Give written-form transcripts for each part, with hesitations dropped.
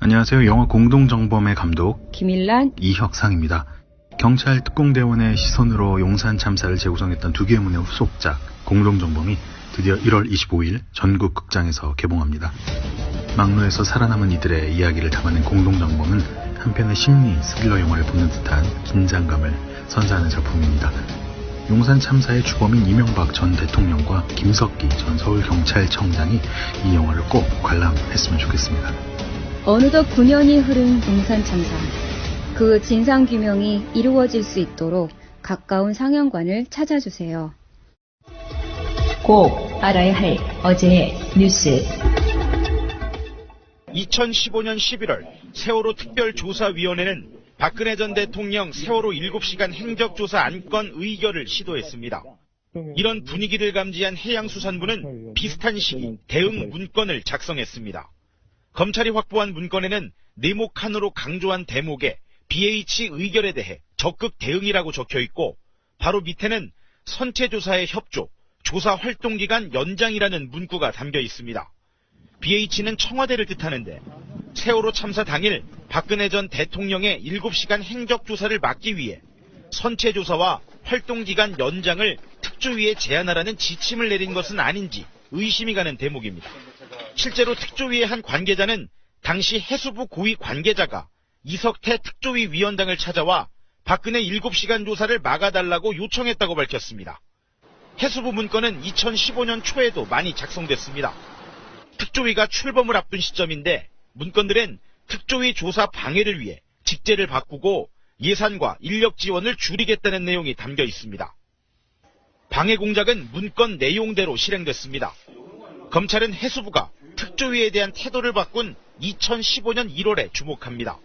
안녕하세요. 영화 공동정범의 감독 김일란, 이혁상입니다. 경찰 특공대원의 시선으로 용산 참사를 재구성했던 두 개문의 후속작 공동정범이 드디어 1월 25일 전국 극장에서 개봉합니다. 막로에서 살아남은 이들의 이야기를 담아낸 공동정범은 한편의 심리 스릴러 영화를 보는 듯한 긴장감을 선사하는 작품입니다. 용산 참사의 주범인 이명박 전 대통령과 김석기 전 서울경찰청장이 이 영화를 꼭 관람했으면 좋겠습니다. 어느덧 9년이 흐른 용산 참사. 그 진상규명이 이루어질 수 있도록 가까운 상영관을 찾아주세요. 꼭 알아야 할 어제의 뉴스. 2015년 11월 세월호 특별조사위원회는 박근혜 전 대통령 세월호 7시간 행적조사 안건 의결을 시도했습니다. 이런 분위기를 감지한 해양수산부는 비슷한 시기 대응 문건을 작성했습니다. 검찰이 확보한 문건에는 네모칸으로 강조한 대목에 BH 의결에 대해 적극 대응이라고 적혀있고 바로 밑에는 선체조사의 협조, 조사 활동기간 연장이라는 문구가 담겨 있습니다. BH는 청와대를 뜻하는데 세월호 참사 당일 박근혜 전 대통령의 7시간 행적조사를 막기 위해 선체조사와 활동기간 연장을 특조위에 제안하라는 지침을 내린 것은 아닌지 의심이 가는 대목입니다. 실제로 특조위의 한 관계자는 당시 해수부 고위 관계자가 이석태 특조위 위원장을 찾아와 박근혜 7시간 조사를 막아달라고 요청했다고 밝혔습니다. 해수부 문건은 2015년 초에도 많이 작성됐습니다. 특조위가 출범을 앞둔 시점인데 문건들은 특조위 조사 방해를 위해 직제를 바꾸고 예산과 인력 지원을 줄이겠다는 내용이 담겨 있습니다. 방해 공작은 문건 내용대로 실행됐습니다. 검찰은 해수부가 특조위에 대한 태도를 바꾼 2015년 1월에 주목합니다.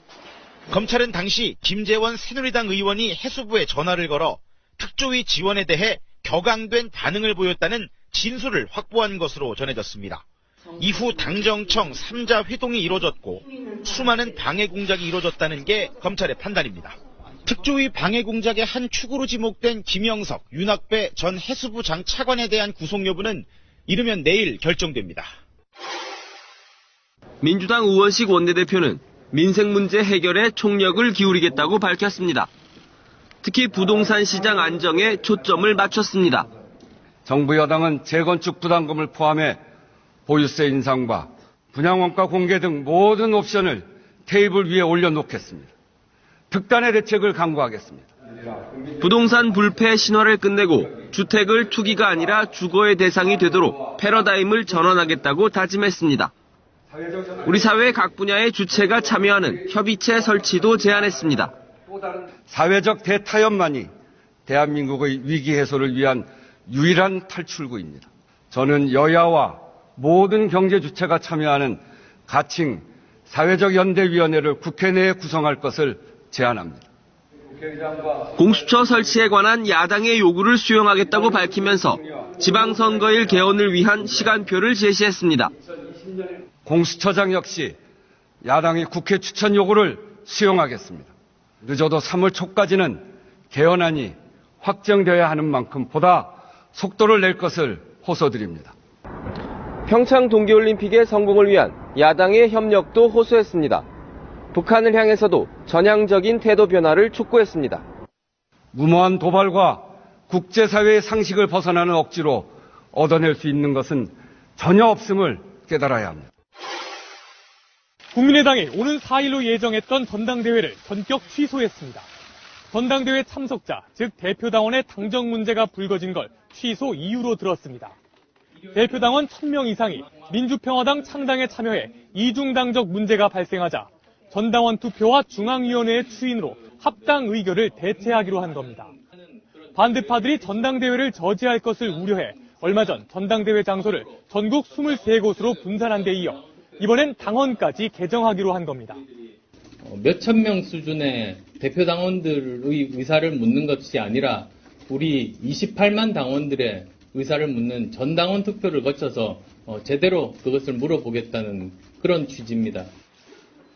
검찰은 당시 김재원 새누리당 의원이 해수부에 전화를 걸어 특조위 지원에 대해 격앙된 반응을 보였다는 진술을 확보한 것으로 전해졌습니다. 이후 당정청 3자 회동이 이루어졌고 수많은 방해 공작이 이루어졌다는 게 검찰의 판단입니다. 특조위 방해 공작의 한 축으로 지목된 김영석, 윤학배 전 해수부 장 차관에 대한 구속 여부는 이르면 내일 결정됩니다. 민주당 우원식 원내대표는 민생 문제 해결에 총력을 기울이겠다고 밝혔습니다. 특히 부동산 시장 안정에 초점을 맞췄습니다. 정부 여당은 재건축 부담금을 포함해 보유세 인상과 분양원가 공개 등 모든 옵션을 테이블 위에 올려놓겠습니다. 특단의 대책을 강구하겠습니다. 부동산 불패 신화를 끝내고 주택을 투기가 아니라 주거의 대상이 되도록 패러다임을 전환하겠다고 다짐했습니다. 우리 사회 각 분야의 주체가 참여하는 협의체 설치도 제안했습니다. 사회적 대타협만이 대한민국의 위기 해소를 위한 유일한 탈출구입니다. 저는 여야와 모든 경제 주체가 참여하는 가칭 사회적 연대위원회를 국회 내에 구성할 것을 제안합니다. 공수처 설치에 관한 야당의 요구를 수용하겠다고 밝히면서 지방선거일 개헌을 위한 시간표를 제시했습니다. 공수처장 역시 야당의 국회 추천 요구를 수용하겠습니다. 늦어도 3월 초까지는 개헌안이 확정되어야 하는 만큼 보다 속도를 낼 것을 호소드립니다. 평창 동계올림픽의 성공을 위한 야당의 협력도 호소했습니다. 북한을 향해서도 전향적인 태도 변화를 촉구했습니다. 무모한 도발과 국제사회의 상식을 벗어나는 억지로 얻어낼 수 있는 것은 전혀 없음을 깨달아야 합니다. 국민의당이 오는 4일로 예정했던 전당대회를 전격 취소했습니다. 전당대회 참석자, 즉 대표당원의 당정 문제가 불거진 걸 취소 이유로 들었습니다. 대표당원 1000명 이상이 민주평화당 창당에 참여해 이중당적 문제가 발생하자 전당원 투표와 중앙위원회의 추인으로 합당 의결을 대체하기로 한 겁니다. 반대파들이 전당대회를 저지할 것을 우려해 얼마 전 전당대회 장소를 전국 23곳으로 분산한 데 이어 이번엔 당원까지 개정하기로 한 겁니다. 몇천 명 수준의 대표 당원들의 의사를 묻는 것이 아니라 우리 28만 당원들의 의사를 묻는 전당원 투표를 거쳐서 제대로 그것을 물어보겠다는 그런 취지입니다.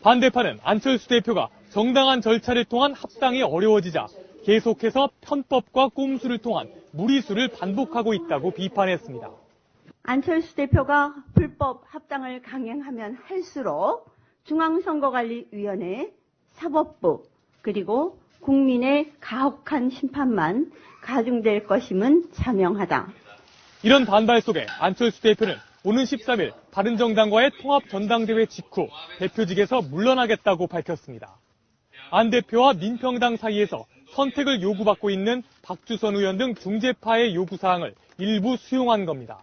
반대파는 안철수 대표가 정당한 절차를 통한 합당이 어려워지자 계속해서 편법과 꼼수를 통한 무리수를 반복하고 있다고 비판했습니다. 안철수 대표가 불법 합당을 강행하면 할수록 중앙선거관리위원회, 사법부, 그리고 국민의 가혹한 심판만 가중될 것임은 자명하다. 이런 반발 속에 안철수 대표는 오는 13일 바른정당과의 통합 전당대회 직후 대표직에서 물러나겠다고 밝혔습니다. 안 대표와 민평당 사이에서 선택을 요구받고 있는 박주선 의원 등 중재파의 요구사항을 일부 수용한 겁니다.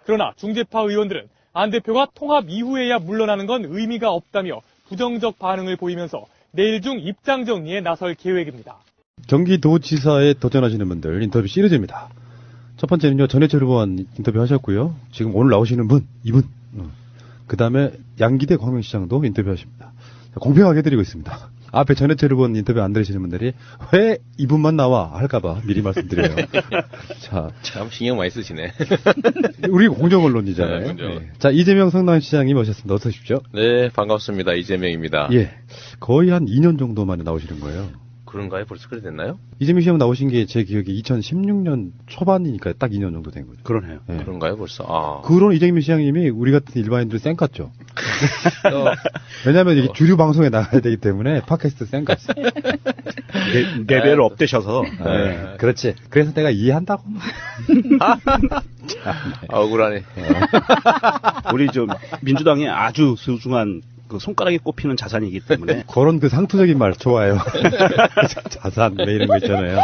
그러나 중재파 의원들은 안 대표가 통합 이후에야 물러나는 건 의미가 없다며 부정적 반응을 보이면서 내일 중 입장 정리에 나설 계획입니다. 경기도지사에 도전하시는 분들 인터뷰 시리즈입니다. 첫 번째는요, 전해철 의원 인터뷰 하셨고요. 지금 오늘 나오시는 분, 이분. 그 다음에 양기대 광명시장도 인터뷰 하십니다. 공평하게 해드리고 있습니다. 앞에 전해철 의원 인터뷰 안 들으시는 분들이 왜 이분만 나와 할까봐 미리 말씀드려요. 자, 참 신경 많이 쓰시네. 우리 공정 언론이잖아요. 네, 공정. 네. 자, 이재명 성남시장님 오셨습니다. 어서 오십시오. 네, 반갑습니다. 이재명입니다. 예, 거의 한 2년 정도 만에 나오시는 거예요. 그런가요? 벌써 그래 됐나요? 이재명 시장 나오신 게 제 기억에 2016년 초반이니까 딱 2년 정도 된 거죠. 그러네요. 네. 그런가요, 벌써? 아. 그런 이재명 시장님이 우리 같은 일반인들 쌩깠죠. 왜냐하면 이게 주류 방송에 나가야 되기 때문에 팟캐스트 쌩깠어. 레벨을 업되셔서. 네. 그렇지. 그래서 내가 이해한다고. 억울하네. 우리 좀 민주당의 아주 소중한 그 손가락에 꼽히는 자산이기 때문에. 그런 그 상투적인 말 좋아요. 자산, 뭐 이런 거 있잖아요.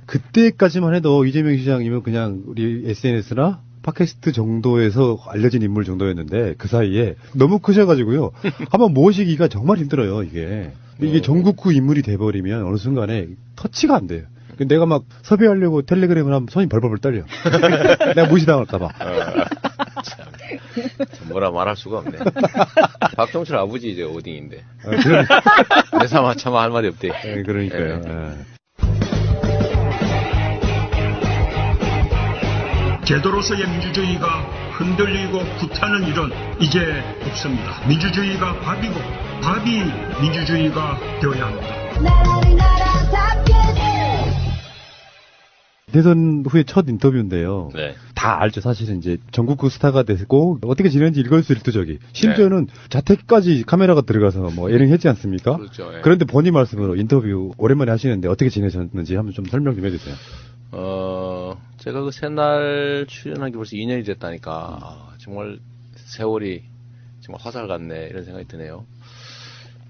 그때까지만 해도 이재명 시장님은 그냥 우리 SNS나 팟캐스트 정도에서 알려진 인물 정도였는데 그 사이에 너무 크셔가지고요. 한번 모시기가 정말 힘들어요, 이게. 이게 전국구 인물이 돼버리면 어느 순간에 터치가 안 돼요. 내가 막 섭외하려고 텔레그램을 하면 손이 벌벌 떨려. 내가 무시당할까봐. 뭐라 말할 수가 없네. 박정철 아버지 이제 오딩인데. 그러니까. 내 삼아 참아 할 말이 없대. 네, 그러니까요. 네. 제도로서의 민주주의가 흔들리고 구타는 일은 이제 없습니다. 민주주의가 밥이고 밥이 민주주의가 되어야 합니다. 대선 후에 첫 인터뷰인데요. 네. 다 알죠. 사실은 이제 전국구 스타가 되고 어떻게 지내는지 읽을 수 일두적이. 심지어는 자택까지 카메라가 들어가서 뭐 예능했지 않습니까? 그렇죠. 예. 그런데 본인 말씀으로 인터뷰 오랜만에 하시는데 어떻게 지내셨는지 한번 좀 설명 좀 해주세요. 제가 그 새날 출연한 게 벌써 2년이 됐다니까 정말 세월이 정말 화살 같네 이런 생각이 드네요.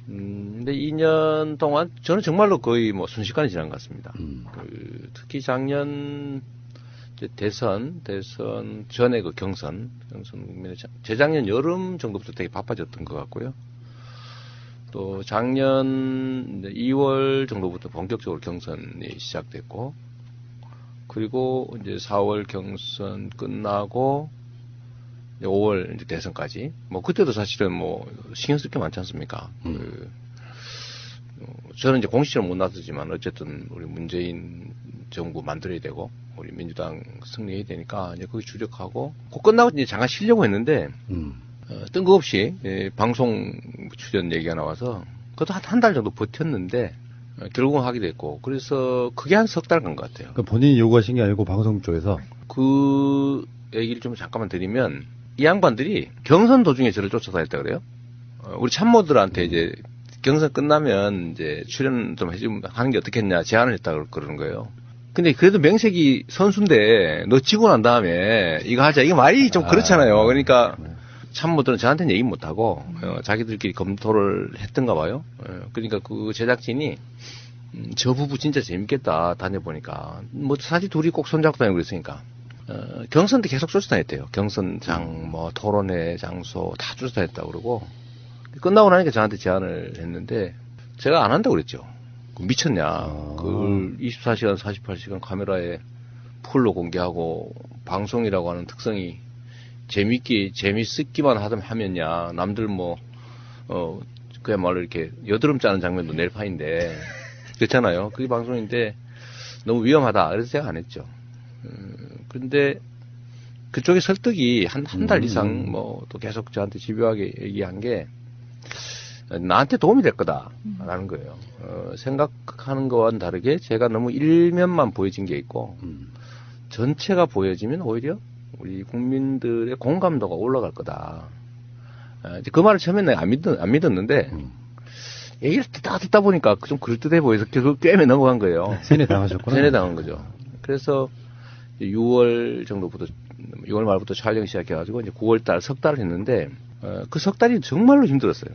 근데 2년 동안 저는 정말로 거의 뭐 순식간에 지난 것 같습니다. 특히 작년 이제 대선 전에 그 경선 국민의 재작년 여름 정도부터 되게 바빠졌던 것 같고요. 또 작년 2월 정도부터 본격적으로 경선이 시작됐고, 그리고 이제 4월 경선 끝나고 5월 이제 대선까지, 뭐 그때도 사실은 뭐 신경 쓸 게 많지 않습니까? 저는 이제 공식적으로 못 나서지만 어쨌든 우리 문재인 정부 만들어야 되고 우리 민주당 승리해야 되니까 이제 거기 주력하고, 그 끝나고 이제 잠깐 쉬려고 했는데 뜬금없이 방송 출연 얘기가 나와서 그것도 한 달 정도 버텼는데 결국은 하게 됐고, 그래서 그게 한 석 달 간 것 같아요. 그러니까 본인이 요구하신 게 아니고 방송 쪽에서 그 얘기를 좀 잠깐만 드리면, 이 양반들이 경선 도중에 저를 쫓아다녔다 그래요. 우리 참모들한테 이제 경선 끝나면 이제 출연 좀 해주면 하는 게 어떻겠냐 제안을 했다 그러는 거예요. 근데 그래도 명색이 선수인데 너 지고 난 다음에 이거 하자, 이게 말이 좀 그렇잖아요. 그러니까 참모들은 저한테는 얘기 못 하고 자기들끼리 검토를 했던가 봐요. 그러니까 그 제작진이 저 부부 진짜 재밌겠다 다녀보니까, 뭐 사실 둘이 꼭 손잡고 다니고 그랬으니까 경선 때 계속 쫓아다녔대요. 경선장, 뭐 토론회 장소 다 쫓아다녔다고 그러고, 끝나고 나니까 저한테 제안을 했는데 제가 안 한다고 그랬죠. 미쳤냐. 그걸 24시간 48시간 카메라에 풀로 공개하고 방송이라고 하는 특성이 재밌기만 하면야 남들 뭐 그야말로 이렇게 여드름 짜는 장면도 낼 판인데 그렇잖아요. 그게 방송인데 너무 위험하다. 그래서 제가 안 했죠. 그런데 그쪽에 설득이 한 달 이상 뭐 또 계속 저한테 집요하게 얘기한 게 나한테 도움이 될 거다라는 거예요. 생각하는 거와는 다르게 제가 너무 일면만 보여진 게 있고 전체가 보여지면 오히려 우리 국민들의 공감도가 올라갈 거다. 이제 그 말을 처음에는 안 믿었는데 얘기를 듣다 보니까 좀 그럴듯해 보여서 그 꿰매 넘어간 거예요. 세뇌당하셨구나. 세뇌당한 거죠. 그래서 6월 말부터 촬영 시작해가지고 이제 9월달 석 달을 했는데 그 석 달이 정말로 힘들었어요.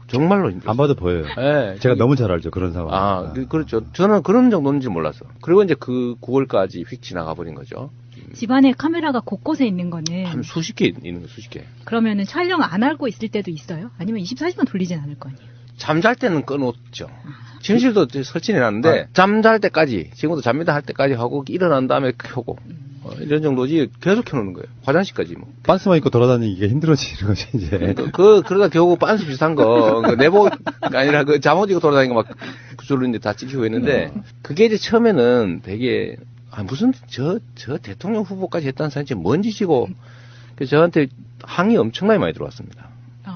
정말로 힘들었어요. 안 봐도 보여요. 네, 제가 너무 잘 알죠, 그런 상황. 그렇죠. 저는 그런 정도인지 몰랐어. 그리고 이제 그 9월까지 휙 지나가 버린 거죠. 집안에 카메라가 곳곳에 있는 거는 한 수십 개 있는 거, 수십 개. 그러면은 촬영 안 하고 있을 때도 있어요? 아니면 24시간 돌리진 않을 거 아니에요? 잠잘 때는 꺼놓죠. 진실도 설치해놨는데 잠잘 때까지, 지금도 잡니다 할 때까지 하고 일어난 다음에 켜고 이런 정도지 계속 켜놓는 거예요. 화장실까지 뭐. 빤스만 입고 돌아다니기가 힘들어지는 거지 이제. 그러다 겨우 빤스 비슷한 거 내복이 아니라 그 잠옷 입고 돌아다니는 거 막 그쪽으로 이제 다 찍히고 있는데 그게 이제 처음에는 되게 무슨 저 대통령 후보까지 했다는 사람이 뭔 짓이고 그래서 저한테 항의 엄청나게 많이 들어왔습니다.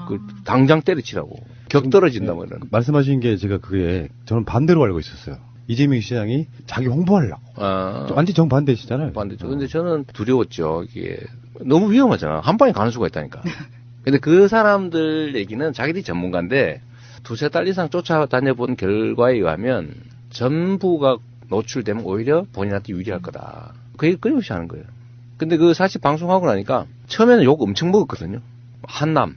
그 당장 때려치라고 격 떨어진다 뭐 이런. 말씀하신 게 제가 그게 저는 반대로 알고 있었어요. 이재명 시장이 자기 홍보하려고. 완전 정반대시잖아요. 반대죠. 근데 저는 두려웠죠. 이게 너무 위험하잖아. 한 방에 가는 수가 있다니까. 근데 그 사람들 얘기는 자기들이 전문가인데 두세 달 이상 쫓아다녀본 결과에 의하면 전부가 노출되면 오히려 본인한테 유리할 거다. 그게 끊임없이 하는 거예요. 근데 그 사실 방송하고 나니까 처음에는 욕 엄청 먹었거든요. 한남.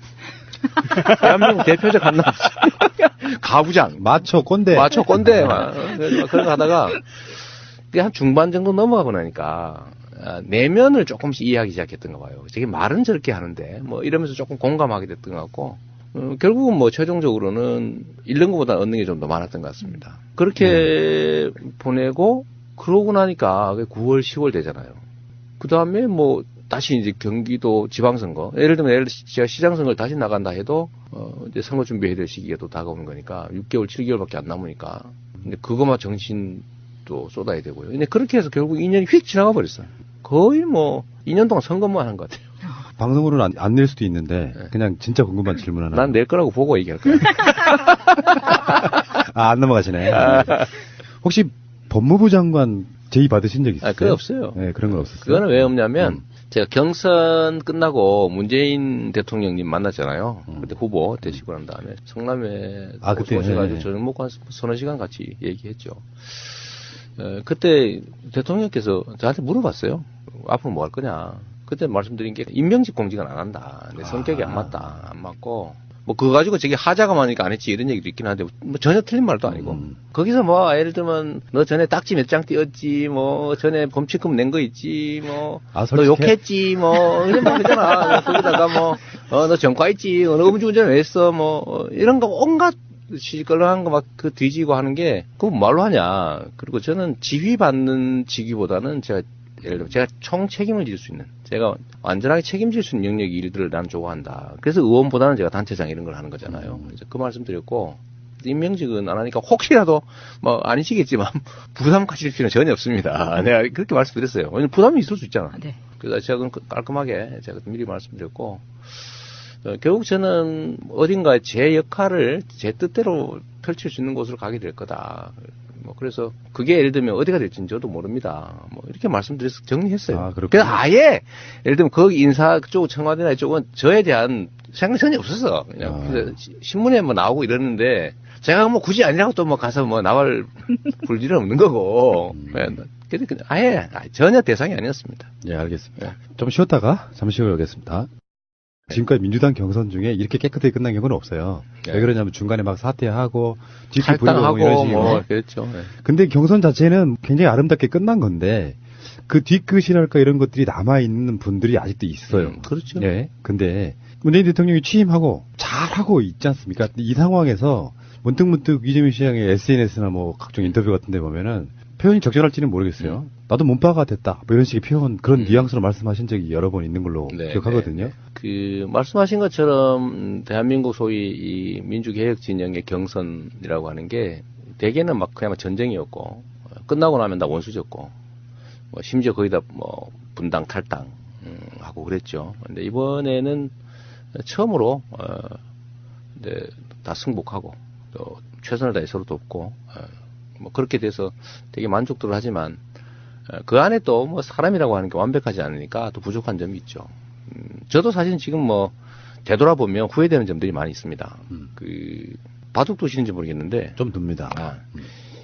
대한민국 대표적 한남. 가부장. 마초 꼰대. 막 그런 거 하다가 그게 한 중반 정도 넘어가고 나니까 내면을 조금씩 이해하기 시작했던 거 봐요. 저게 말은 저렇게 하는데 뭐 이러면서 조금 공감하게 됐던 것 같고 결국은 뭐 최종적으로는 잃는 것보다 얻는 게 좀 더 많았던 것 같습니다. 그렇게 보내고 그러고 나니까 9월, 10월 되잖아요. 그 다음에 뭐 다시 이제 경기도 지방선거, 예를 들면 제가 시장선거를 다시 나간다 해도 이제 선거 준비해야 될 시기가 또 다가오는 거니까 6개월, 7개월밖에 안 남으니까 근데 그것만 정신도 쏟아야 되고요. 근데 그렇게 해서 결국 2년이 휙 지나가 버렸어요. 거의 뭐 2년 동안 선거만 한 것 같아요. 방송으로는 안 낼 수도 있는데 그냥 진짜 궁금한 질문 하나. 난 낼 거라고 보고 얘기할 거야. 안 넘어가시네. 혹시 법무부 장관 제의 받으신 적 있어요? 그게 없어요. 네, 그런 건 없었어요. 그거는 왜 없냐면 제가 경선 끝나고 문재인 대통령님 만났잖아요. 그때 후보 되시고 난 다음에 성남에 그때 오셔가지고 저녁 먹고 한 서너 시간 같이 얘기했죠. 그때 대통령께서 저한테 물어봤어요. 앞으로 뭐 할 거냐. 그때 말씀드린 게 임명직 공직은 안 한다. 내 성격이 안 맞다. 안 맞고 뭐 그거 가지고 저게 하자가 많으니까 안 했지 이런 얘기도 있긴 한데 뭐 전혀 틀린 말도 아니고 거기서 뭐 예를 들면 너 전에 딱지 몇 장 띄었지 뭐 전에 범칙금 낸 거 있지 뭐 너 욕했지 뭐 이런 말 그잖아. 거기다가 뭐 너 전과했지 너 음주운전 왜 했어 뭐 이런 거 온갖 시끌렁한 거 막 그 뒤지고 하는 게 그거 말로 하냐. 그리고 저는 지휘받는 직위보다는 예를 들면 제가 총 책임을 질 수 있는 제가 완전하게 책임질 수 있는 영역의 일들을 난 좋아한다. 그래서 의원보다는 제가 단체장 이런 걸 하는 거잖아요. 그래서 그 말씀 드렸고 임명직은 안 하니까 혹시라도 뭐 아니시겠지만 부담 가질 필요는 전혀 없습니다. 내가 그렇게 말씀드렸어요. 왜냐면 부담이 있을 수 있잖아. 네. 그래서 제가 깔끔하게 제가 미리 말씀드렸고 결국 저는 어딘가에 제 역할을 제 뜻대로 펼칠 수 있는 곳으로 가게 될 거다. 뭐 그래서 그게 예를 들면 어디가 될지는 저도 모릅니다. 뭐 이렇게 말씀드려서 정리했어요. 그래서 아예 예를 들면 거기 인사 쪽 청와대나 이쪽은 저에 대한 생각이 전혀 없었어. 그냥 그래서 신문에 뭐 나오고 이러는데 제가 뭐 굳이 아니라고 또 뭐 가서 뭐 나올 볼 일은 없는 거고. 그래서 아예 전혀 대상이 아니었습니다. 예, 알겠습니다. 좀 쉬었다가 잠시 후에 오겠습니다. 지금까지 민주당 경선 중에 이렇게 깨끗하게 끝난 경우는 없어요. 네. 왜 그러냐면 중간에 막 사퇴하고 탈당하고 뭐 그렇죠. 네. 근데 경선 자체는 굉장히 아름답게 끝난 건데 그 뒤끝이랄까 이런 것들이 남아 있는 분들이 아직도 있어요. 그렇죠. 네. 근데 문재인 대통령이 취임하고 잘하고 있지 않습니까? 이 상황에서 문득문득 이재명 시장의 SNS나 뭐 각종 인터뷰 같은 데 보면은 표현이 적절할지는 모르겠어요. 나도 몸빠가 됐다. 뭐 이런 식의 표현, 그런 뉘앙스로 말씀하신 적이 여러 번 있는 걸로 기억하거든요. 네. 그, 말씀하신 것처럼, 대한민국 소위 이 민주개혁 진영의 경선이라고 하는 게, 대개는 막 그냥 전쟁이었고, 끝나고 나면 다 원수졌고, 뭐 심지어 거의 다 뭐, 분당 탈당, 하고 그랬죠. 근데 이번에는 처음으로, 이제 다 승복하고, 또 최선을 다해 서로 돕고, 뭐 그렇게 돼서 되게 만족도를 하지만 그 안에 또 뭐 사람이라고 하는 게 완벽하지 않으니까 또 부족한 점이 있죠. 저도 사실 지금 뭐 되돌아보면 후회되는 점들이 많이 있습니다. 바둑 두시는지 모르겠는데 좀 듭니다.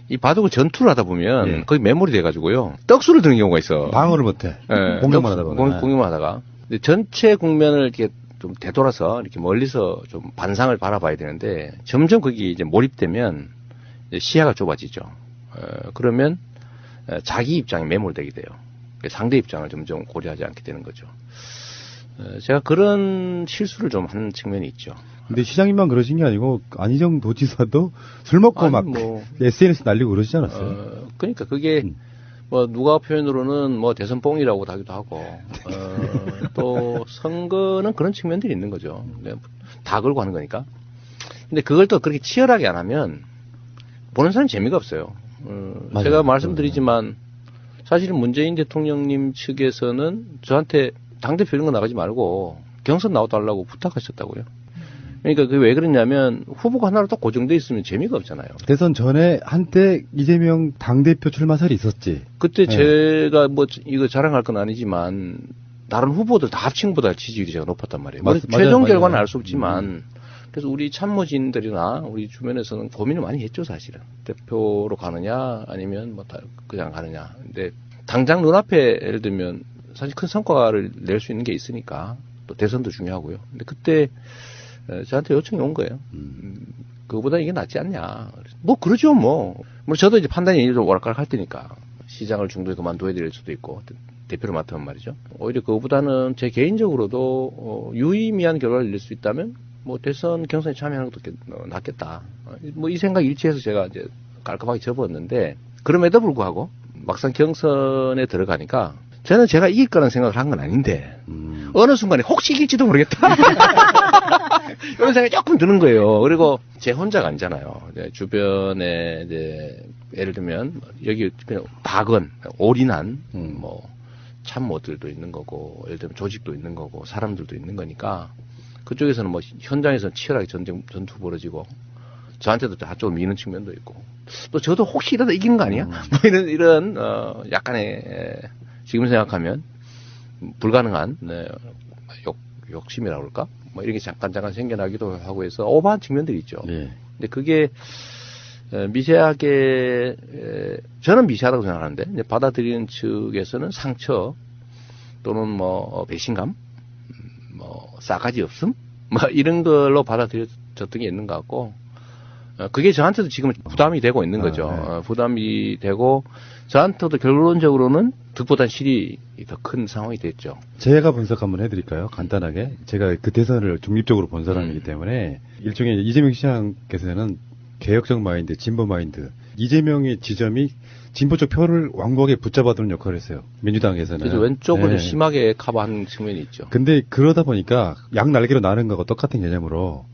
이 바둑을 전투를 하다 보면 거의 메모리 돼가지고요. 떡수를 드는 경우가 있어. 방어를 못해. 공격만 하다가. 공격만 하다가. 근데 전체 국면을 이렇게 좀 되돌아서 이렇게 멀리서 좀 반상을 바라봐야 되는데 점점 거기 이제 몰입되면 이제 시야가 좁아지죠. 그러면 자기 입장에 매몰되게 돼요. 상대 입장을 점점 고려하지 않게 되는 거죠. 제가 그런 실수를 좀 하는 측면이 있죠. 근데 시장님만 그러신 게 아니고 안희정 도지사도 술 먹고 막 SNS 날리고 그러시지 않았어요? 그러니까 그게 뭐 누가 표현으로는 뭐 대선 뽕이라고 하기도 하고 또 선거는 그런 측면들이 있는 거죠. 다 걸고 하는 거니까. 근데 그걸 또 그렇게 치열하게 안 하면 보는 사람이 재미가 없어요. 제가 말씀드리지만 사실은 문재인 대통령님 측에서는 저한테 당대표 이런 거 나가지 말고 경선 나와달라고 부탁하셨다고요. 그러니까 그게 왜 그랬냐면 후보가 하나로 딱 고정돼 있으면 재미가 없잖아요. 대선 전에 한때 이재명 당대표 출마설이 있었지. 그때 제가 뭐 이거 자랑할 건 아니지만 다른 후보들 다 합친 것보다 지지율이 제가 높았단 말이에요. 최종 결과는 알 수 없지만 그래서 우리 참모진들이나 우리 주변에서는 고민을 많이 했죠, 사실은. 대표로 가느냐 아니면 뭐 그냥 가느냐. 근데 당장 눈앞에 예를 들면 사실 큰 성과를 낼 수 있는 게 있으니까 또 대선도 중요하고요. 근데 그때 저한테 요청이 온 거예요. 그거보다 이게 낫지 않냐. 뭐 그러죠 뭐. 저도 이제 판단이 좀 오락가락 할 테니까 시장을 중도에 그만둬야 될 수도 있고 대표를 맡으면 말이죠. 오히려 그거보다는 제 개인적으로도 유의미한 결과를 낼 수 있다면 뭐 대선 경선에 참여하는 것도 낫겠다. 뭐 이 생각 일치해서 제가 이제 깔끔하게 접었는데 그럼에도 불구하고 막상 경선에 들어가니까 저는 제가 이길 거라는 생각을 한 건 아닌데 어느 순간에 혹시 이길지도 모르겠다. 이런 생각이 조금 드는 거예요. 그리고 제 혼자가 아니잖아요. 주변에 이제 예를 들면 여기 그냥 박은 올인한 뭐 참모들도 있는 거고 예를 들면 조직도 있는 거고 사람들도 있는 거니까 그쪽에서는 뭐 현장에서는 치열하게 전투 벌어지고 저한테도 다쪽 미는 측면도 있고 또 저도 혹시 이러다 이기는 거 아니야? 뭐 이런 약간의 지금 생각하면 불가능한 욕심이라고 그럴까? 뭐 이렇게 잠깐 생겨나기도 하고 해서 오버한 측면들이 있죠. 근데 그게 미세하게 저는 미세하다고 생각하는데 이제 받아들이는 측에서는 상처 또는 뭐 배신감, 뭐 싸가지 없음, 뭐 이런 걸로 받아들여졌던 게 있는 것 같고 그게 저한테도 지금 부담이 되고 있는 거죠. 부담이 되고 저한테도 결론적으로는 득보단 실이 더 큰 상황이 됐죠. 제가 분석 한번 해드릴까요? 간단하게. 제가 그 대선을 중립적으로 본 사람이기 때문에 일종의 이재명 시장께서는 개혁적 마인드, 진보 마인드. 이재명의 지점이 진보 쪽 표를 완곡하게 붙잡아두는 역할을 했어요. 민주당에서는. 그래서 왼쪽을 심하게 커버한 측면이 있죠. 근데 그러다 보니까 양 날개로 나는 거하고 똑같은 개념으로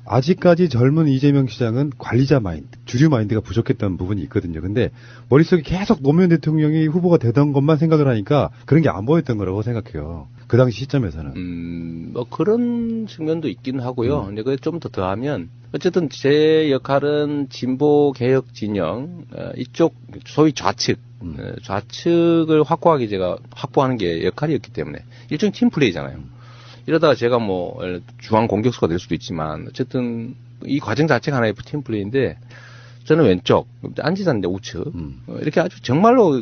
아직까지 젊은 이재명 시장은 관리자 마인드, 주류 마인드가 부족했던 부분이 있거든요. 근데 머릿속에 계속 노무현 대통령이 후보가 되던 것만 생각을 하니까 그런 게 안 보였던 거라고 생각해요. 그 당시 시점에서는. 뭐 그런 측면도 있긴 하고요. 근데 그게 좀 더 더하면 어쨌든 제 역할은 진보 개혁 진영 이쪽 소위 좌측 좌측을 확고하게 제가 확보하는 게 역할이었기 때문에 일종의 팀 플레이잖아요. 이러다가 제가 뭐 중앙 공격수가 될 수도 있지만 어쨌든 이 과정 자체가 하나의 팀 플레이인데 저는 왼쪽, 안지사인데 우측 이렇게 아주 정말로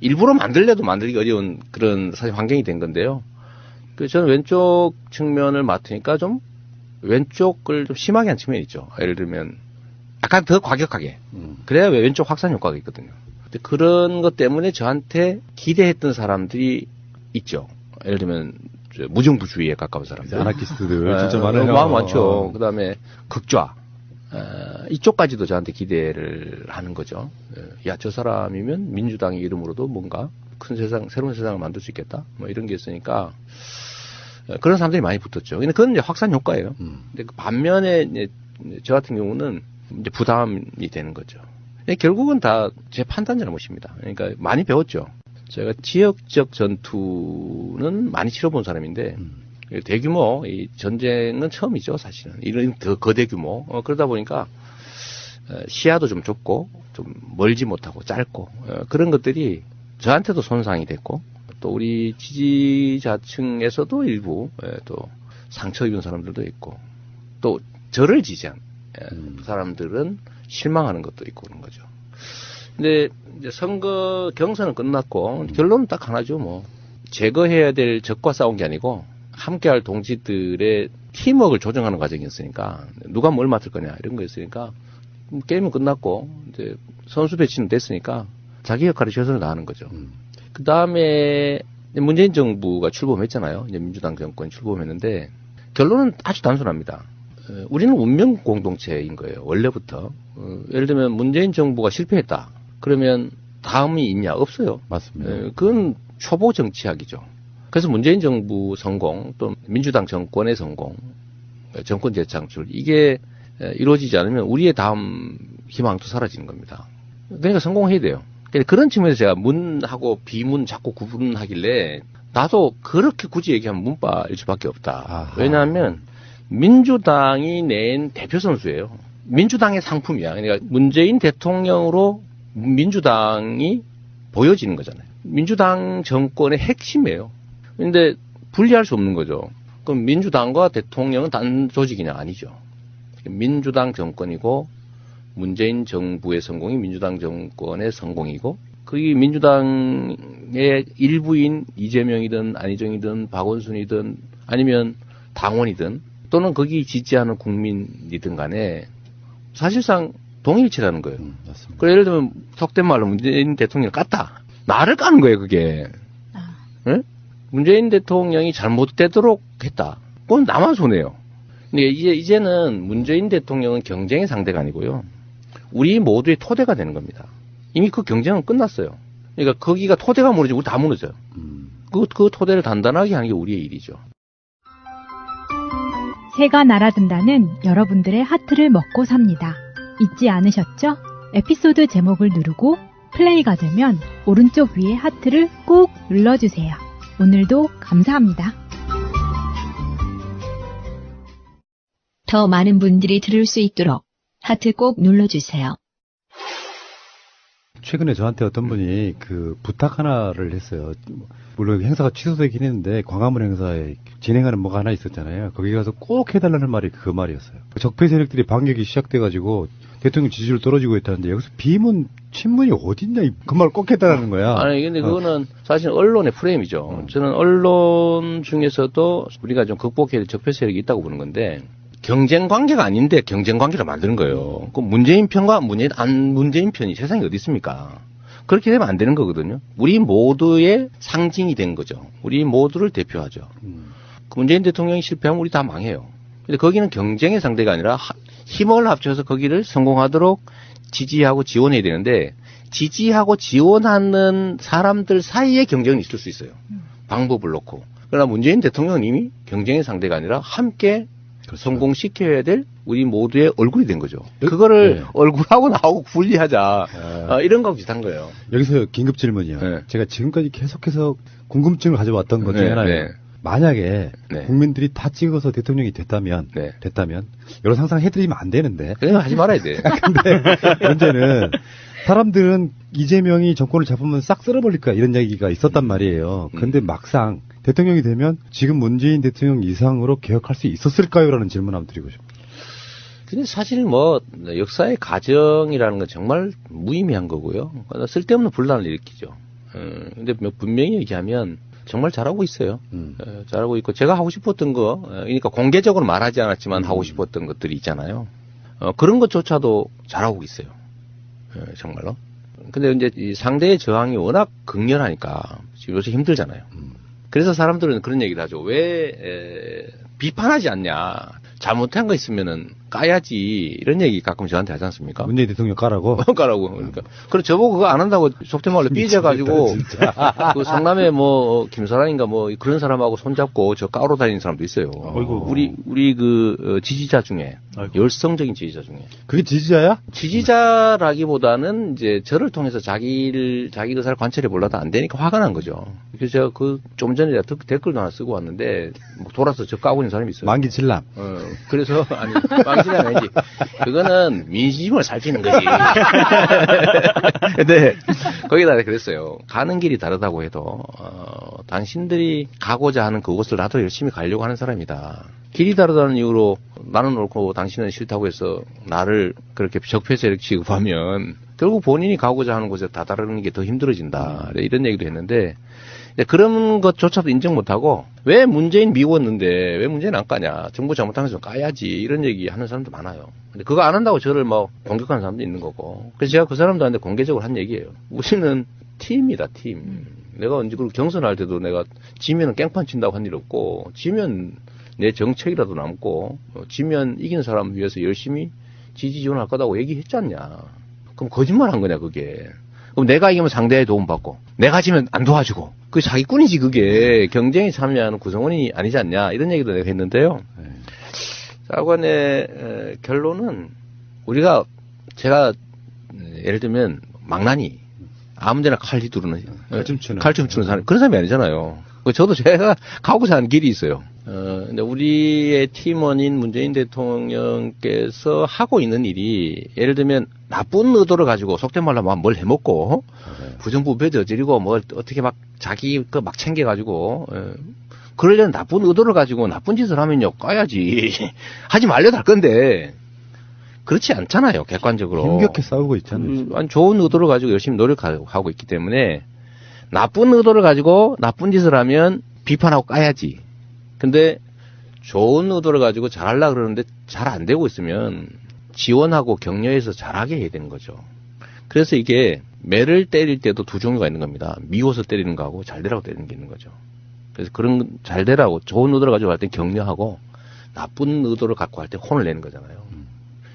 일부러 만들려도 만들기 어려운 그런 사실 환경이 된 건데요. 그래서 저는 왼쪽 측면을 맡으니까 좀 왼쪽을 좀 심하게 한 측면이 있죠. 예를 들면 약간 더 과격하게 그래야 왼쪽 확산 효과가 있거든요. 근데 그런 것 때문에 저한테 기대했던 사람들이 있죠. 예를 들면 무정부주의에 가까운 사람들. 아나키스트들 진짜 많아요. 많죠. 그다음에 극좌. 이쪽까지도 저한테 기대를 하는 거죠. 야, 저 사람이면 민주당의 이름으로도 뭔가 큰 세상, 새로운 세상을 만들 수 있겠다. 뭐 이런 게 있으니까 그런 사람들이 많이 붙었죠. 근데 그건 이제 확산 효과예요. 근데 그 반면에 이제 저 같은 경우는 이제 부담이 되는 거죠. 결국은 다 제 판단 잘못입니다. 그러니까 많이 배웠죠. 제가 지역적 전투는 많이 치러본 사람인데 대규모 이 전쟁은 처음이죠, 사실은. 이런 더 거대 규모. 그러다 보니까 시야도 좀 좁고 좀 멀지 못하고 짧고 그런 것들이 저한테도 손상이 됐고 또 우리 지지자층에서도 일부 또 상처 입은 사람들도 있고 또 저를 지지한 사람들은 실망하는 것도 있고 그런 거죠. 근데 이제 선거 경선은 끝났고 결론은 딱 하나죠. 뭐 제거해야 될 적과 싸운 게 아니고 함께할 동지들의 팀워크를 조정하는 과정이었으니까 누가 뭘 맡을 거냐 이런 거였으니까 게임은 끝났고 이제 선수 배치는 됐으니까 자기 역할을 최선을 다하는 거죠. 그 다음에 문재인 정부가 출범했잖아요. 이제 민주당 정권이 출범했는데 결론은 아주 단순합니다. 우리는 운명 공동체인 거예요. 원래부터. 예를 들면 문재인 정부가 실패했다. 그러면 다음이 있냐? 없어요. 맞습니다. 그건 초보 정치학이죠. 그래서 문재인 정부 성공 또 민주당 정권의 성공, 정권 재창출 이게 이루어지지 않으면 우리의 다음 희망도 사라지는 겁니다. 그러니까 성공해야 돼요. 그런 측면에서 제가 문하고 비문 자꾸 구분하길래 나도 그렇게 굳이 얘기하면 문바일 수밖에 없다. 아하. 왜냐하면 민주당이 낸 대표 선수예요. 민주당의 상품이야. 그러니까 문재인 대통령으로 민주당이 보여지는 거잖아요. 민주당 정권의 핵심이에요. 그런데 분리할 수 없는 거죠. 그럼 민주당과 대통령은 단 조직이냐? 아니죠. 민주당 정권이고 문재인 정부의 성공이 민주당 정권의 성공이고 그게 민주당의 일부인 이재명이든 안희정이든 박원순이든 아니면 당원이든 또는 거기 지지하는 국민이든 간에 사실상 동일치라는 거예요. 그래 예를 들면 속된 말로 문재인 대통령을 깠다. 나를 까는 거예요 그게. 네? 문재인 대통령이 잘못되도록 했다. 그건 나만 손해요. 근데 이제는 문재인 대통령은 경쟁의 상대가 아니고요. 우리 모두의 토대가 되는 겁니다. 이미 그 경쟁은 끝났어요. 그러니까 거기가 토대가 무너지고 우리 다 무너져요. 그 토대를 단단하게 하는 게 우리의 일이죠. 새가 날아든다는 여러분들의 하트를 먹고 삽니다. 잊지 않으셨죠? 에피소드 제목을 누르고 플레이가 되면 오른쪽 위에 하트를 꼭 눌러주세요. 오늘도 감사합니다. 더 많은 분들이 들을 수 있도록 하트 꼭 눌러주세요. 최근에 저한테 어떤 분이 그 부탁 하나를 했어요. 물론 행사가 취소되긴 했는데 광화문 행사에 진행하는 뭐가 하나 있었잖아요. 거기 가서 꼭 해달라는 말이 그 말이었어요. 적폐 세력들이 반격이 시작돼가지고 대통령 지지율 떨어지고 있다는데 여기서 비문, 친문이 어딨냐 그 말 꼭 해달라는 거야. 아니 근데 그거는 사실 언론의 프레임이죠. 저는 언론 중에서도 우리가 좀 극복해야 될 적폐 세력이 있다고 보는 건데 경쟁 관계가 아닌데 경쟁 관계를 만드는 거예요. 그 문재인 편과 문재인 편이 세상에 어디 있습니까? 그렇게 되면 안 되는 거거든요. 우리 모두의 상징이 된 거죠. 우리 모두를 대표하죠. 그 문재인 대통령이 실패하면 우리 다 망해요. 근데 거기는 경쟁의 상대가 아니라 힘을 합쳐서 거기를 성공하도록 지지하고 지원해야 되는데 지지하고 지원하는 사람들 사이에 경쟁이 있을 수 있어요. 방법을 놓고. 그러나 문재인 대통령은 이미 경쟁의 상대가 아니라 함께 그렇죠. 성공시켜야 될 우리 모두의 얼굴이 된 거죠. 그거를 네. 얼굴하고 나하고 분리하자. 이런 거하고 비슷한 거예요. 여기서 긴급 질문이요. 네. 제가 지금까지 계속해서 궁금증을 가져왔던 것 중에 네, 하나예요. 네. 만약에 네. 국민들이 다 찍어서 대통령이 됐다면 여러 상상 해드리면 안 되는데. 그냥 하지 말아야 돼. 근데 문제는 사람들은 이재명이 정권을 잡으면 싹 쓸어버릴 거야 이런 얘기가 있었단 말이에요. 근데 막상 대통령이 되면 지금 문재인 대통령 이상으로 개혁할 수 있었을까요? 라는 질문 한번 드리고 싶어요. 근데 사실 뭐 역사의 가정이라는 건 정말 무의미한 거고요. 쓸데없는 분란을 일으키죠. 근데 분명히 얘기하면 정말 잘하고 있어요. 잘하고 있고 제가 하고 싶었던 거 그러니까 공개적으로 말하지 않았지만 하고 싶었던 것들이 있잖아요. 그런 것조차도 잘하고 있어요. 정말로. 근데 이제 이 상대의 저항이 워낙 극렬하니까 지금 요새 힘들잖아요. 그래서 사람들은 그런 얘기를 하죠. 왜 비판하지 않냐. 잘못한 거 있으면은 까야지. 이런 얘기 가끔 저한테 하지 않습니까? 문재인 대통령 까라고? 까라고. 그러니까. 그럼 저보고 그거 안 한다고 속된 말로 삐져가지고 그 성남에 뭐 김사랑인가 뭐 그런 사람하고 손잡고 저 까로 다니는 사람도 있어요. 어이구. 우리 그 지지자 중에 열성적인 지지자 중에. 그게 지지자야? 지지자라기보다는 이제 저를 통해서 자기 의사를 관찰해 보려다 안 되니까 화가 난 거죠. 그래서 제가 그 좀 전에 댓글도 하나 쓰고 왔는데 뭐 돌아서 저 까고 있는 사람이 있어요. 만기칠남. 그래서 아니 당신이 아니지. 그거는 민심을 살피는 거지. 근데 거기다 그랬어요. 가는 길이 다르다고 해도 당신들이 가고자 하는 그곳을 나도 열심히 가려고 하는 사람이다. 길이 다르다는 이유로 나는 옳고 당신은 싫다고 해서 나를 그렇게 적폐세력 취급하면 결국 본인이 가고자 하는 곳에 다다르는 게 더 힘들어진다. 이런 얘기도 했는데 그런 것조차도 인정 못하고 왜 문재인 미웠는데 왜 문재인 안 까냐. 정부 잘못하면서 까야지. 이런 얘기 하는 사람도 많아요. 근데 그거 안 한다고 저를 뭐 공격하는 사람도 있는 거고. 그래서 제가 그 사람들한테 공개적으로 한 얘기예요. 우리는 팀이다, 팀. 내가 언제 그리고 경선할 때도 내가 지면은 깽판 친다고 한 일 없고 지면 내 정책이라도 남고 지면 이기는 사람 위해서 열심히 지지 지원할 거다고 얘기했지 않냐. 그럼 거짓말 한 거냐 그게. 그럼 내가 이기면 상대의 도움받고 내가 지면 안 도와주고 그게 사기꾼이지 그게. 경쟁에 참여하는 구성원이 아니지 않냐 이런 얘기도 내가 했는데요. 사관의 결론은 제가 예를 들면 망나니 아무데나 칼 휘두르는 칼춤 추는 사람 그런 사람이 아니잖아요. 저도 제가 가고자 하는 길이 있어요. 근데 우리의 팀원인 문재인 대통령께서 하고 있는 일이 예를 들면 나쁜 의도를 가지고 속된 말로 뭘 해먹고 부정부패 저지르고 뭐 어떻게 막 자기 막 챙겨가지고 그러려는 나쁜 의도를 가지고 나쁜 짓을 하면요 까야지. 하지 말려도 할 건데 그렇지 않잖아요. 객관적으로. 힘겹게 싸우고 있잖아요. 아니, 좋은 의도를 가지고 열심히 노력하고 있기 때문에 나쁜 의도를 가지고 나쁜 짓을 하면 비판하고 까야지. 근데 좋은 의도를 가지고 잘하려고 그러는데 잘 안 되고 있으면 지원하고 격려해서 잘하게 해야 되는 거죠. 그래서 이게 매를 때릴 때도 두 종류가 있는 겁니다. 미워서 때리는 거하고 잘 되라고 때리는 게 있는 거죠. 그래서 그런 잘 되라고 좋은 의도를 가지고 할 때 격려하고 나쁜 의도를 갖고 할 때 혼을 내는 거잖아요.